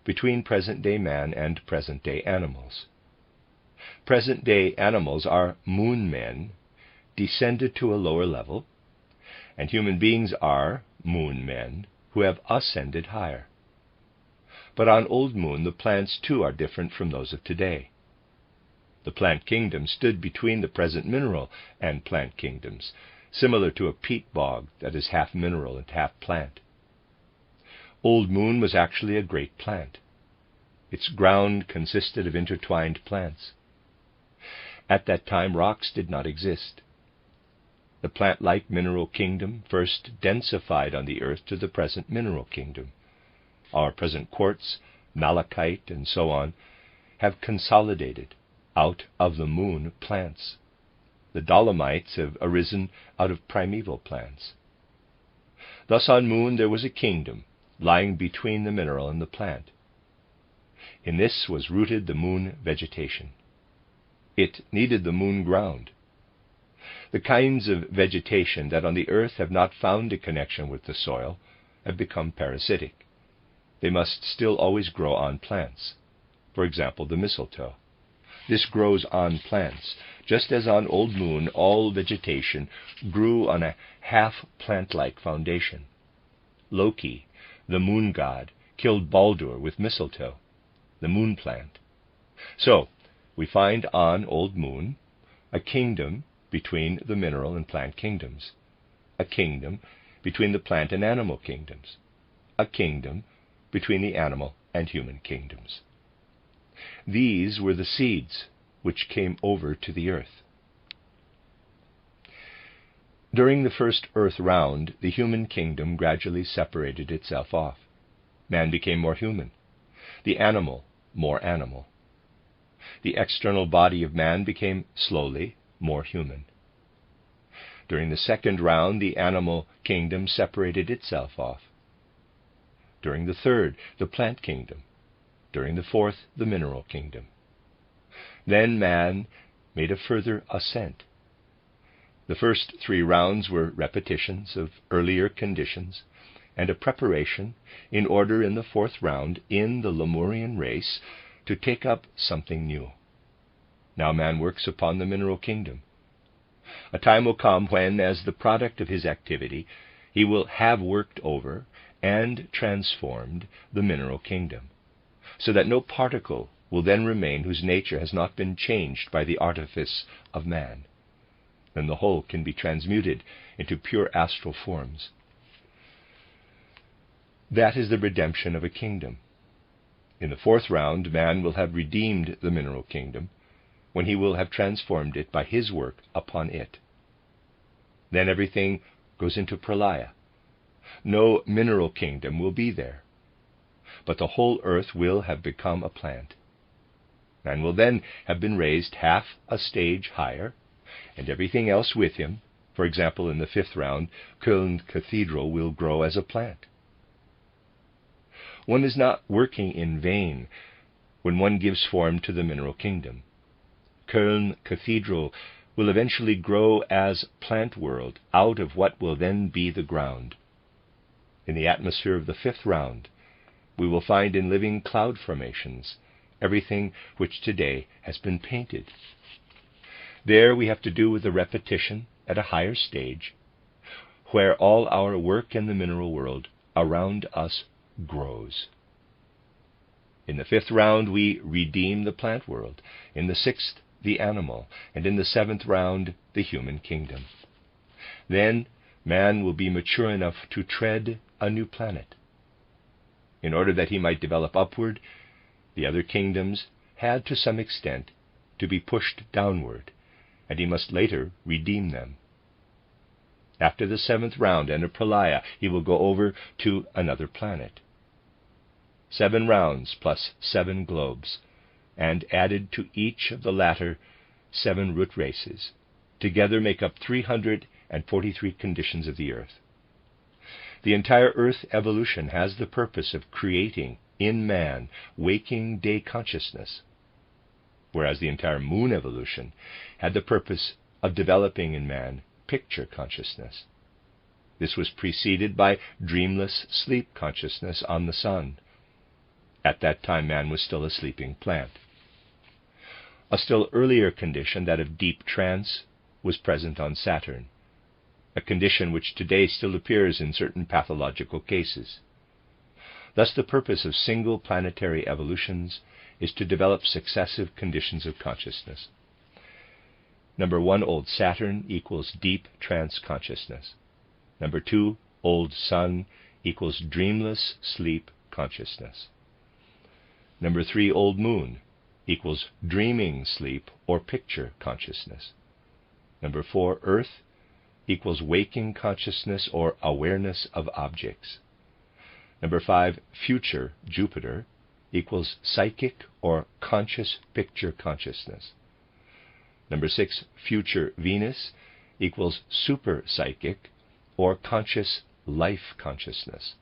Speaker 1: between present-day man and present-day animals. Present-day animals are moon men descended to a lower level, and human beings are moon men who have ascended higher. But on Old Moon the plants too are different from those of today. The plant kingdom stood between the present mineral and plant kingdoms, similar to a peat bog that is half mineral and half plant. Old Moon was actually a great plant. Its ground consisted of intertwined plants. At that time rocks did not exist. The plant-like mineral kingdom first densified on the earth to the present mineral kingdom. Our present quartz, malachite, and so on have consolidated out of the moon plants. The dolomites have arisen out of primeval plants. Thus on Moon there was a kingdom lying between the mineral and the plant. In this was rooted the moon vegetation. It needed the moon ground. The kinds of vegetation that on the earth have not found a connection with the soil have become parasitic. They must still always grow on plants. For example, the mistletoe. This grows on plants, just as on Old Moon all vegetation grew on a half-plant-like foundation. Loki, the moon god, killed Baldur with mistletoe, the moon plant. So, we find on Old Moon a kingdom between the mineral and plant kingdoms, a kingdom between the plant and animal kingdoms, a kingdom between the animal and human kingdoms. These were the seeds which came over to the earth. During the first earth round, the human kingdom gradually separated itself off. Man became more human, the animal more animal. The external body of man became slowly more human. During the second round, the animal kingdom separated itself off. During the third, the plant kingdom. During the fourth, the mineral kingdom. Then man made a further ascent. The first 3 rounds were repetitions of earlier conditions and a preparation in order in the 4th round in the Lemurian race to take up something new. Now man works upon the mineral kingdom. A time will come when, as the product of his activity, he will have worked over and transformed the mineral kingdom, so that no particle will then remain whose nature has not been changed by the artifice of man. Then the whole can be transmuted into pure astral forms. That is the redemption of a kingdom. In the 4th round, man will have redeemed the mineral kingdom, when he will have transformed it by his work upon it. Then everything goes into pralaya. No mineral kingdom will be there, but the whole earth will have become a plant. Man will then have been raised half a stage higher, and everything else with him. For example, in the 5th round, Köln Cathedral will grow as a plant. One is not working in vain when one gives form to the mineral kingdom. Köln Cathedral will eventually grow as plant world out of what will then be the ground. In the atmosphere of the 5th round, we will find in living cloud formations everything which today has been painted. There we have to do with the repetition at a higher stage, where all our work in the mineral world around us grows. In the 5th round we redeem the plant world, in the 6th the animal, and in the 7th round the human kingdom. Then man will be mature enough to tread a new planet. In order that he might develop upward, the other kingdoms had to some extent to be pushed downward, and he must later redeem them. After the 7th round and a pralaya, he will go over to another planet. 7 rounds plus 7 globes, and added to each of the latter 7 root races, together make up 343 conditions of the earth. The entire earth evolution has the purpose of creating in man waking day consciousness, whereas the entire moon evolution had the purpose of developing in man picture consciousness. This was preceded by dreamless sleep consciousness on the sun. At that time, man was still a sleeping plant. A still earlier condition, that of deep trance, was present on Saturn, a condition which today still appears in certain pathological cases. Thus, the purpose of single planetary evolutions is to develop successive conditions of consciousness. Number 1, old Saturn equals deep trance consciousness. Number 2, old Sun equals dreamless sleep consciousness. Number 3, old Moon equals dreaming sleep or picture consciousness. Number 4, Earth equals waking consciousness or awareness of objects. Number 5, future Jupiter equals psychic or conscious picture consciousness. Number 6, future Venus equals super psychic or conscious life consciousness.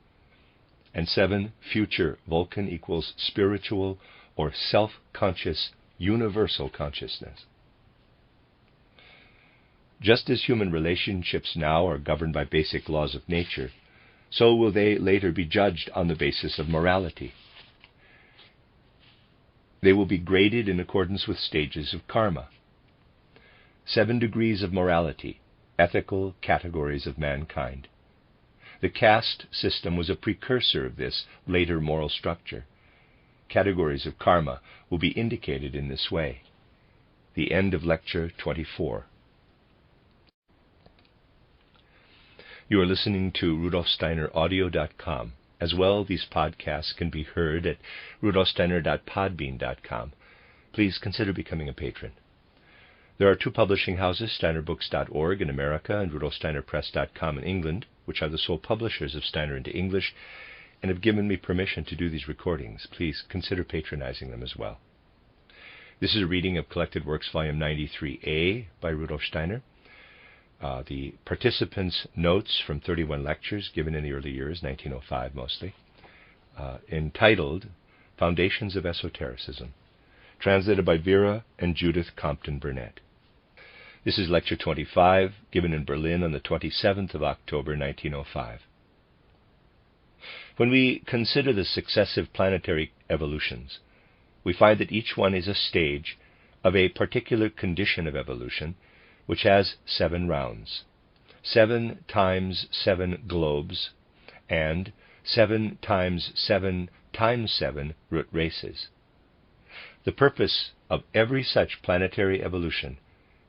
Speaker 1: And 7, future Vulcan equals spiritual or self-conscious universal consciousness. Just as human relationships now are governed by basic laws of nature, so will they later be judged on the basis of morality. They will be graded in accordance with stages of karma. 7 degrees of morality, ethical categories of mankind. The caste system was a precursor of this later moral structure. Categories of karma will be indicated in this way. The end of Lecture 24. You are listening to RudolfSteinerAudio.com. As well, these podcasts can be heard at rudolfsteiner.podbean.com. Please consider becoming a patron. There are 2 publishing houses, steinerbooks.org in America and rudolfsteinerpress.com in England, which are the sole publishers of Steiner into English, and have given me permission to do these recordings. Please consider patronizing them as well. This is a reading of Collected Works, Volume 93a by Rudolf Steiner. The participants' notes from 31 lectures given in the early years, 1905 mostly, entitled Foundations of Esotericism, translated by Vera and Judith Compton Burnett. This is Lecture 25, given in Berlin on the 27th of October, 1905. When we consider the successive planetary evolutions, we find that each one is a stage of a particular condition of evolution which has 7 rounds, 7 times 7 globes, and 7 times 7 times 7 root races. The purpose of every such planetary evolution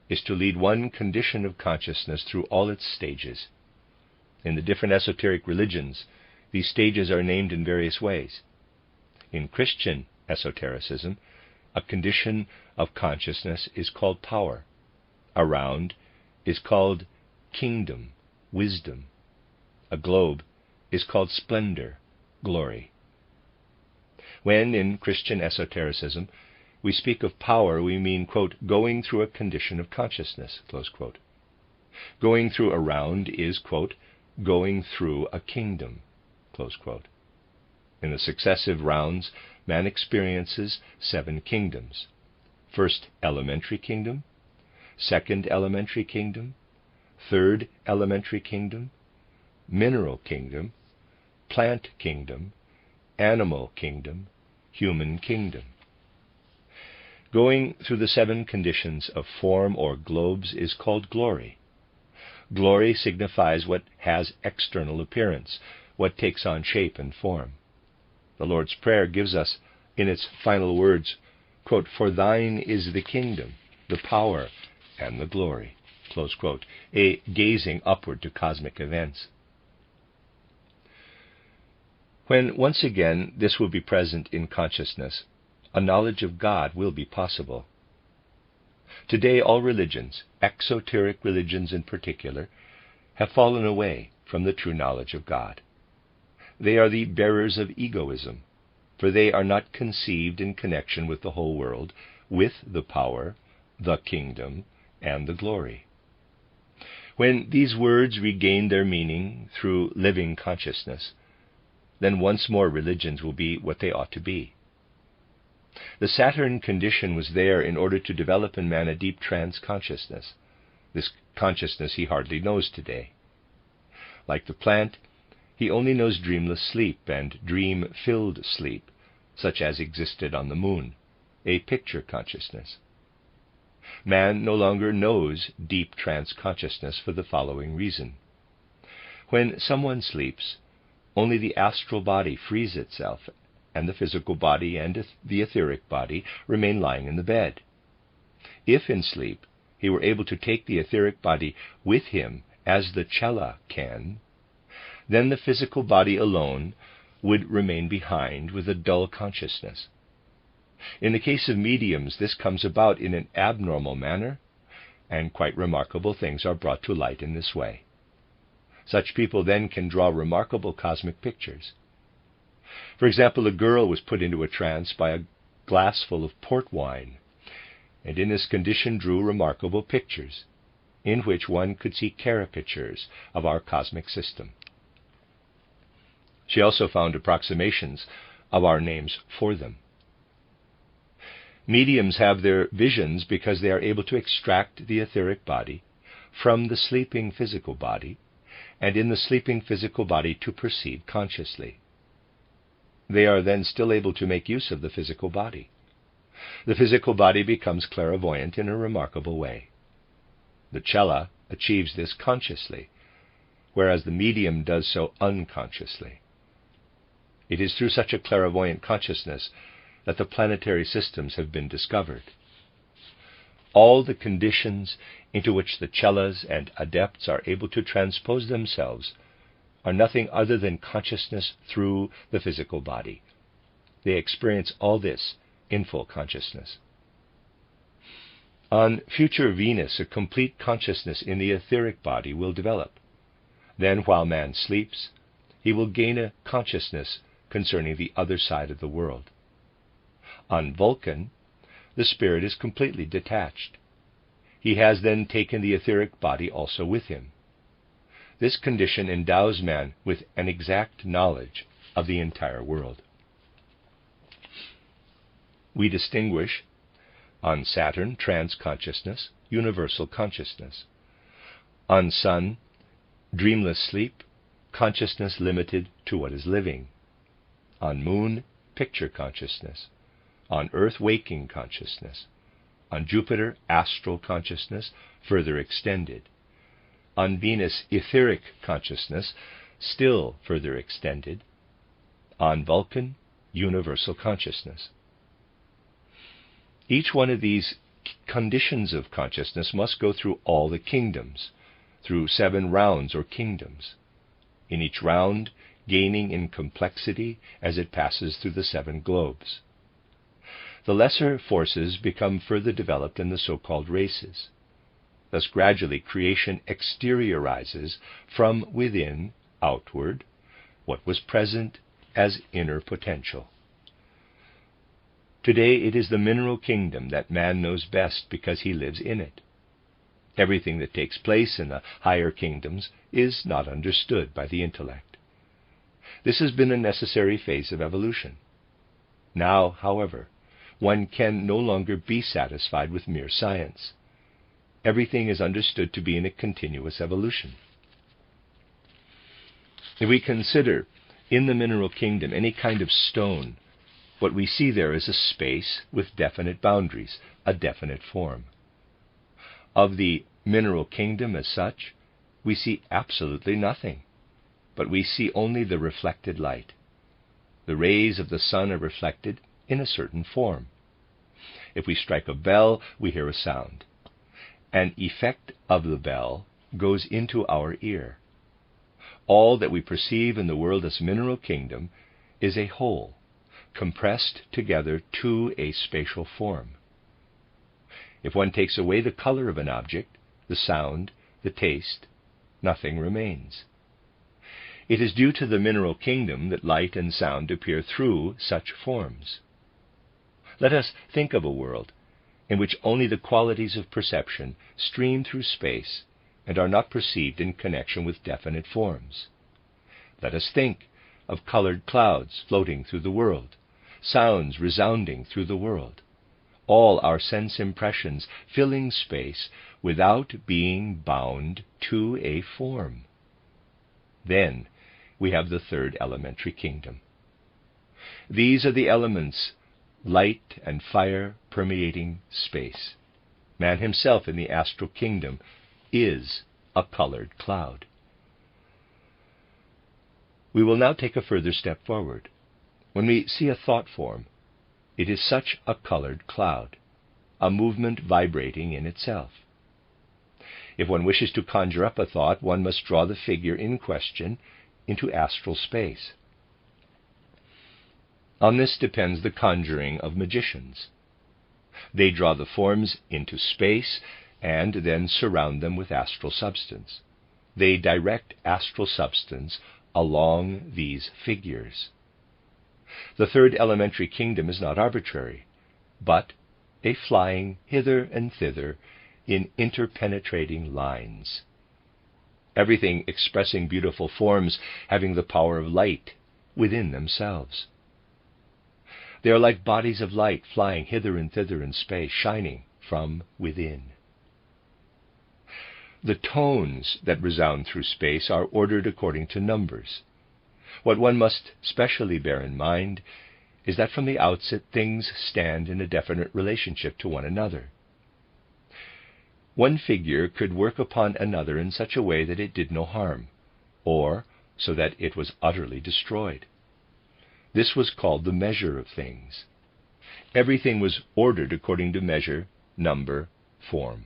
Speaker 1: is to lead one condition of consciousness through all its stages. In the different esoteric religions, these stages are named in various ways. In Christian esotericism, a condition of consciousness is called power. A round is called kingdom, wisdom. A globe is called splendor, glory. When, in Christian esotericism, we speak of power, we mean, quote, going through a condition of consciousness, close quote. Going through a round is, quote, going through a kingdom, close quote. In the successive rounds, man experiences 7 kingdoms. First elementary kingdom, second elementary kingdom, third elementary kingdom, mineral kingdom, plant kingdom, animal kingdom, human kingdom. Going through the 7 conditions of form or globes is called glory. Glory signifies what has external appearance, what takes on shape and form. The Lord's Prayer gives us, in its final words, quote, "For thine is the kingdom, the power, and the glory," close quote, a gazing upward to cosmic events. When once again this will be present in consciousness, a knowledge of God will be possible. Today all religions, exoteric religions in particular, have fallen away from the true knowledge of God. They are the bearers of egoism, for they are not conceived in connection with the whole world, with the power, the kingdom, and the glory. When these words regain their meaning through living consciousness, then once more religions will be what they ought to be. The Saturn condition was there in order to develop in man a deep trance consciousness. This consciousness he hardly knows today. Like the plant, he only knows dreamless sleep and dream-filled sleep, such as existed on the moon, a picture consciousness. Man no longer knows deep trance consciousness for the following reason. When someone sleeps, only the astral body frees itself, and the physical body and the etheric body remain lying in the bed. If in sleep he were able to take the etheric body with him as the cella can, then the physical body alone would remain behind with a dull consciousness. In the case of mediums, this comes about in an abnormal manner, and quite remarkable things are brought to light in this way. Such people then can draw remarkable cosmic pictures. For example, a girl was put into a trance by a glass full of port wine, and in this condition drew remarkable pictures, in which one could see caricatures of our cosmic system. She also found approximations of our names for them. Mediums have their visions because they are able to extract the etheric body from the sleeping physical body, and in the sleeping physical body to perceive consciously. They are then still able to make use of the physical body. The physical body becomes clairvoyant in a remarkable way. The cella achieves this consciously, whereas the medium does so unconsciously. It is through such a clairvoyant consciousness that the planetary systems have been discovered. All the conditions into which the cellas and adepts are able to transpose themselves are nothing other than consciousness through the physical body. They experience all this in full consciousness. On future Venus, a complete consciousness in the etheric body will develop. Then, while man sleeps, he will gain a consciousness concerning the other side of the world. On Vulcan, the spirit is completely detached. He has then taken the etheric body also with him. This condition endows man with an exact knowledge of the entire world. We distinguish on Saturn trance consciousness, universal consciousness. On Sun, dreamless sleep, consciousness limited to what is living. On Moon, picture consciousness. On Earth, waking consciousness. On Jupiter, astral consciousness, further extended. On Venus, etheric consciousness, still further extended. On Vulcan, universal consciousness. Each one of these conditions of consciousness must go through all the kingdoms, through 7 rounds or kingdoms. In each round, gaining in complexity as it passes through the 7 globes. The lesser forces become further developed in the so-called races. Thus gradually creation exteriorizes from within outward what was present as inner potential. Today it is the mineral kingdom that man knows best because he lives in it. Everything that takes place in the higher kingdoms is not understood by the intellect. This has been a necessary phase of evolution. Now, however, one can no longer be satisfied with mere science. Everything is understood to be in a continuous evolution. If we consider in the mineral kingdom any kind of stone, what we see there is a space with definite boundaries, a definite form. Of the mineral kingdom as such, we see absolutely nothing, but we see only the reflected light. The rays of the sun are reflected in a certain form. If we strike a bell, we hear a sound. An effect of the bell goes into our ear. All that we perceive in the world as mineral kingdom is a whole, compressed together to a spatial form. If one takes away the color of an object, the sound, the taste, nothing remains. It is due to the mineral kingdom that light and sound appear through such forms. Let us think of a world in which only the qualities of perception stream through space and are not perceived in connection with definite forms. Let us think of colored clouds floating through the world, sounds resounding through the world, all our sense impressions filling space without being bound to a form. Then we have the third elementary kingdom. These are the elements, light and fire permeating space. Man himself in the astral kingdom is a colored cloud. We will now take a further step forward. When we see a thought form, it is such a colored cloud, a movement vibrating in itself. If one wishes to conjure up a thought, one must draw the figure in question into astral space. On this depends the conjuring of magicians. They draw the forms into space and then surround them with astral substance. They direct astral substance along these figures. The third elementary kingdom is not arbitrary, but a flying hither and thither in interpenetrating lines. Everything expressing beautiful forms having the power of light within themselves. They are like bodies of light flying hither and thither in space, shining from within. The tones that resound through space are ordered according to numbers. What one must specially bear in mind is that from the outset things stand in a definite relationship to one another. One figure could work upon another in such a way that it did no harm, or so that it was utterly destroyed. This was called the measure of things. Everything was ordered according to measure, number, form.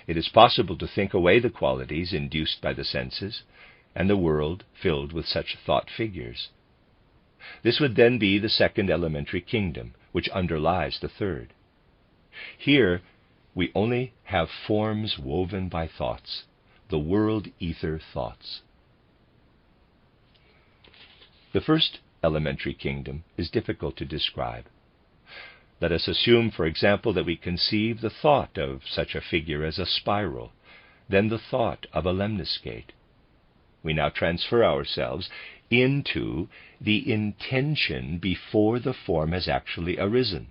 Speaker 1: It is possible to think away the qualities induced by the senses, and the world filled with such thought figures. This would then be the second elementary kingdom, which underlies the third. Here we only have forms woven by thoughts, the world ether thoughts. The first elementary kingdom is difficult to describe. Let us assume, for example, that we conceive the thought of such a figure as a spiral, then the thought of a lemniscate. We now transfer ourselves into the intention before the form has actually arisen.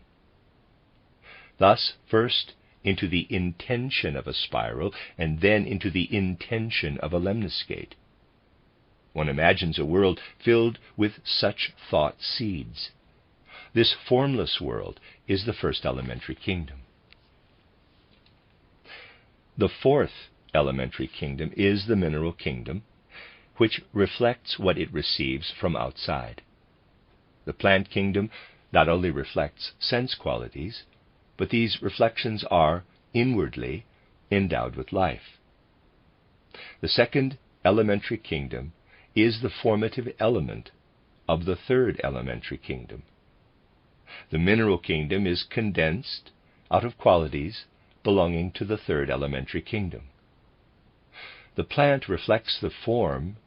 Speaker 1: Thus, first into the intention of a spiral, and then into the intention of a lemniscate. One imagines a world filled with such thought seeds. This formless world is the first elementary kingdom. The fourth elementary kingdom is the mineral kingdom, which reflects what it receives from outside. The plant kingdom not only reflects sense qualities, but these reflections are, inwardly, endowed with life. The second elementary kingdom is the formative element of the third elementary kingdom. The mineral kingdom is condensed out of qualities belonging to the third elementary kingdom. The plant reflects the form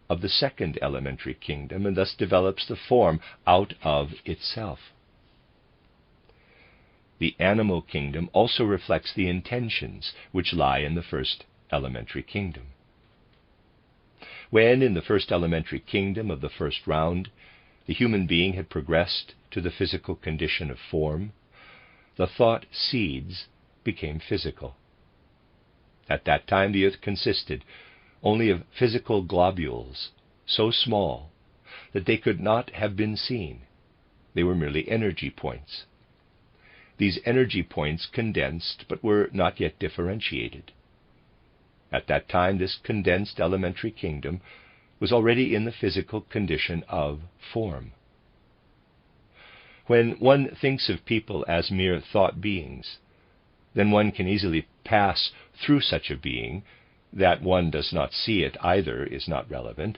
Speaker 1: of the second elementary kingdom and thus develops the form out of itself. the animal kingdom also reflects the intentions which lie in the first elementary kingdom. When, in the first elementary kingdom of the first round, the human being had progressed to the physical condition of form, the thought seeds became physical. At that time, the earth consisted only of physical globules, so small that they could not have been seen. They were merely energy points. These energy points condensed, but were not yet differentiated. At that time, this condensed elementary kingdom was already in the physical condition of form. When one thinks of people as mere thought beings, then one can easily pass through such a being. That one does not see it either is not relevant.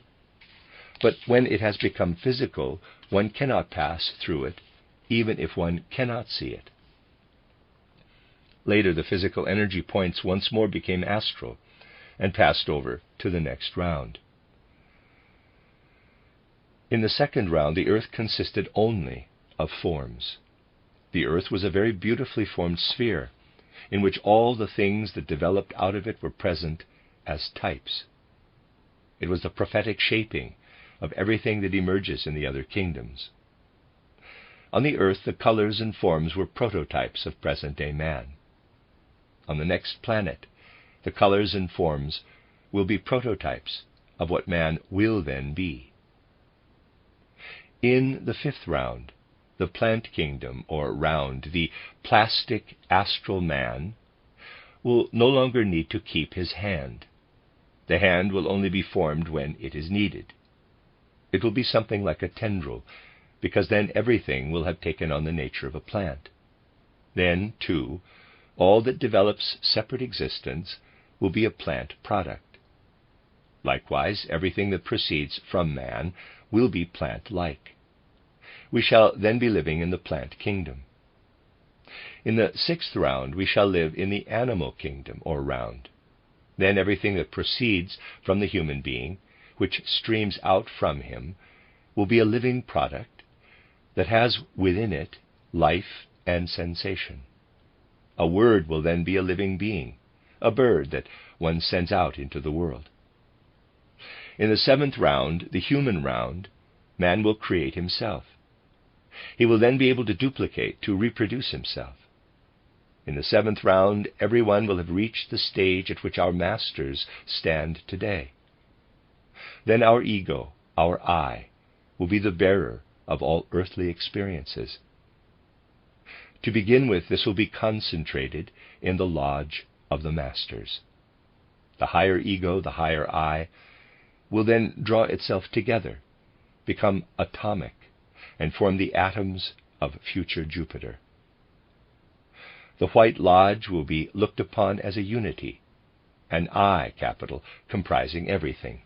Speaker 1: But when it has become physical, one cannot pass through it, even if one cannot see it. Later, the physical energy points once more became astral and passed over to the next round. In the second round, the earth consisted only of forms. The earth was a very beautifully formed sphere, in which all the things that developed out of it were present as types. It was the prophetic shaping of everything that emerges in the other kingdoms. On the earth, the colors and forms were prototypes of present-day man. On the next planet, the colors and forms will be prototypes of what man will then be. In the fifth round, the plant kingdom, or round, the plastic astral man, will no longer need to keep his hand. The hand will only be formed when it is needed. It will be something like a tendril, because then everything will have taken on the nature of a plant. Then, too, all that develops separate existence will be a plant product. Likewise, everything that proceeds from man will be plant-like. We shall then be living in the plant kingdom. In the sixth round, we shall live in the animal kingdom, or round. Then everything that proceeds from the human being, which streams out from him, will be a living product that has within it life and sensation. A word will then be a living being, a bird that one sends out into the world. In the seventh round, the human round, man will create himself. He will then be able to duplicate, to reproduce himself. In the seventh round, everyone will have reached the stage at which our masters stand today. Then our ego, our I, will be the bearer of all earthly experiences. To begin with, this will be concentrated in the lodge of the masters. The higher ego, the higher I, will then draw itself together, become atomic, and form the atoms of future Jupiter. The White Lodge will be looked upon as a unity, an I capital comprising everything.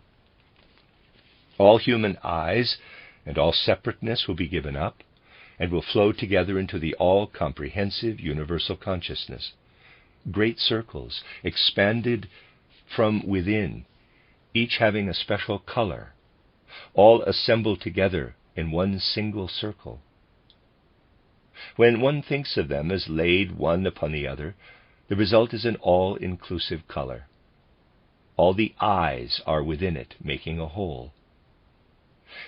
Speaker 1: All human I's and all separateness will be given up, and will flow together into the all-comprehensive universal consciousness. Great circles, expanded from within, each having a special color, all assembled together in one single circle. When one thinks of them as laid one upon the other, the result is an all-inclusive color. All the I's are within it, making a whole.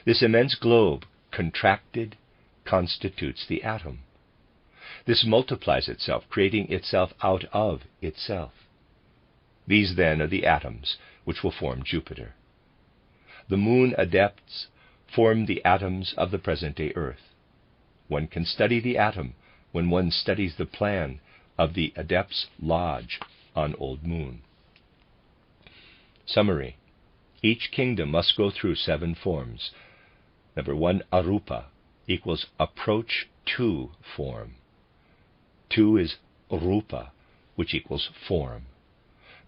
Speaker 1: This immense globe, contracted, constitutes the atom. This multiplies itself, creating itself out of itself. These, then, are the atoms which will form Jupiter. The moon adepts form the atoms of the present-day Earth. One can study the atom when one studies the plan of the Adept's Lodge on Old Moon. Summary. Each kingdom must go through 7 forms. Number 1, arupa, equals approach to form. 2 is rupa, which equals form.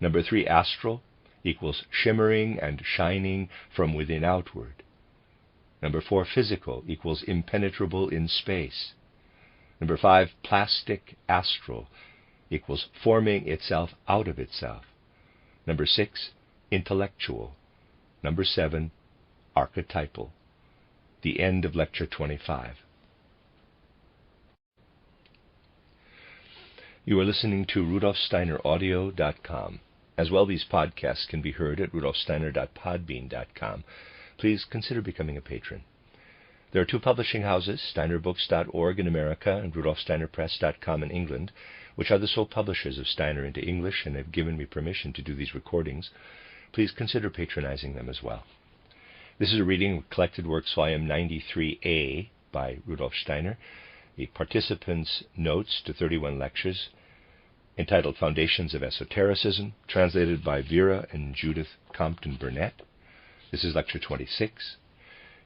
Speaker 1: Number 3, astral, equals shimmering and shining from within outward. Number 4, physical, equals impenetrable in space. Number 5, plastic astral, equals forming itself out of itself. Number 6, intellectual. Number 7, archetypal. The end of Lecture 25. You are listening to RudolfSteinerAudio.com. As well, these podcasts can be heard at RudolfSteiner.podbean.com. Please consider becoming a patron. There are two publishing houses, SteinerBooks.org in America and RudolfSteinerPress.com in England, which are the sole publishers of Steiner into English and have given me permission to do these recordings. Please consider patronizing them as well. This is a reading of Collected Works, Volume 93a by Rudolf Steiner, the participants' notes to 31 lectures, entitled Foundations of Esotericism, translated by Vera and Judith Compton Burnett. This is Lecture 26,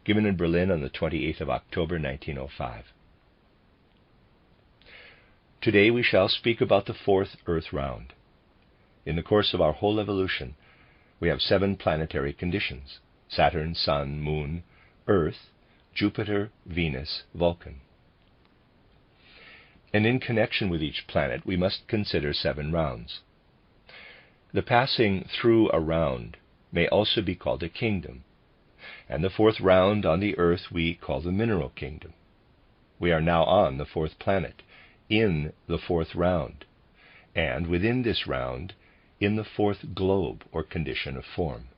Speaker 1: given in Berlin on the 28th of October, 1905. Today we shall speak about the fourth Earth round. In the course of our whole evolution, we have 7 planetary conditions: Saturn, Sun, Moon, Earth, Jupiter, Venus, Vulcan. And in connection with each planet, we must consider 7 rounds. The passing through a round may also be called a kingdom, and the 4th round on the Earth we call the mineral kingdom. We are now on the 4th planet, in the 4th round, and within this round, in the 4th globe or condition of form.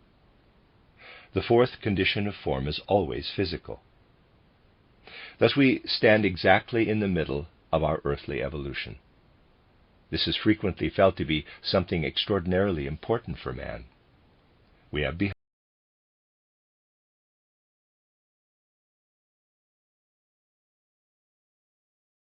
Speaker 1: The 4th condition of form is always physical. Thus we stand exactly in the middle of our earthly evolution. This is frequently felt to be something extraordinarily important for man. We have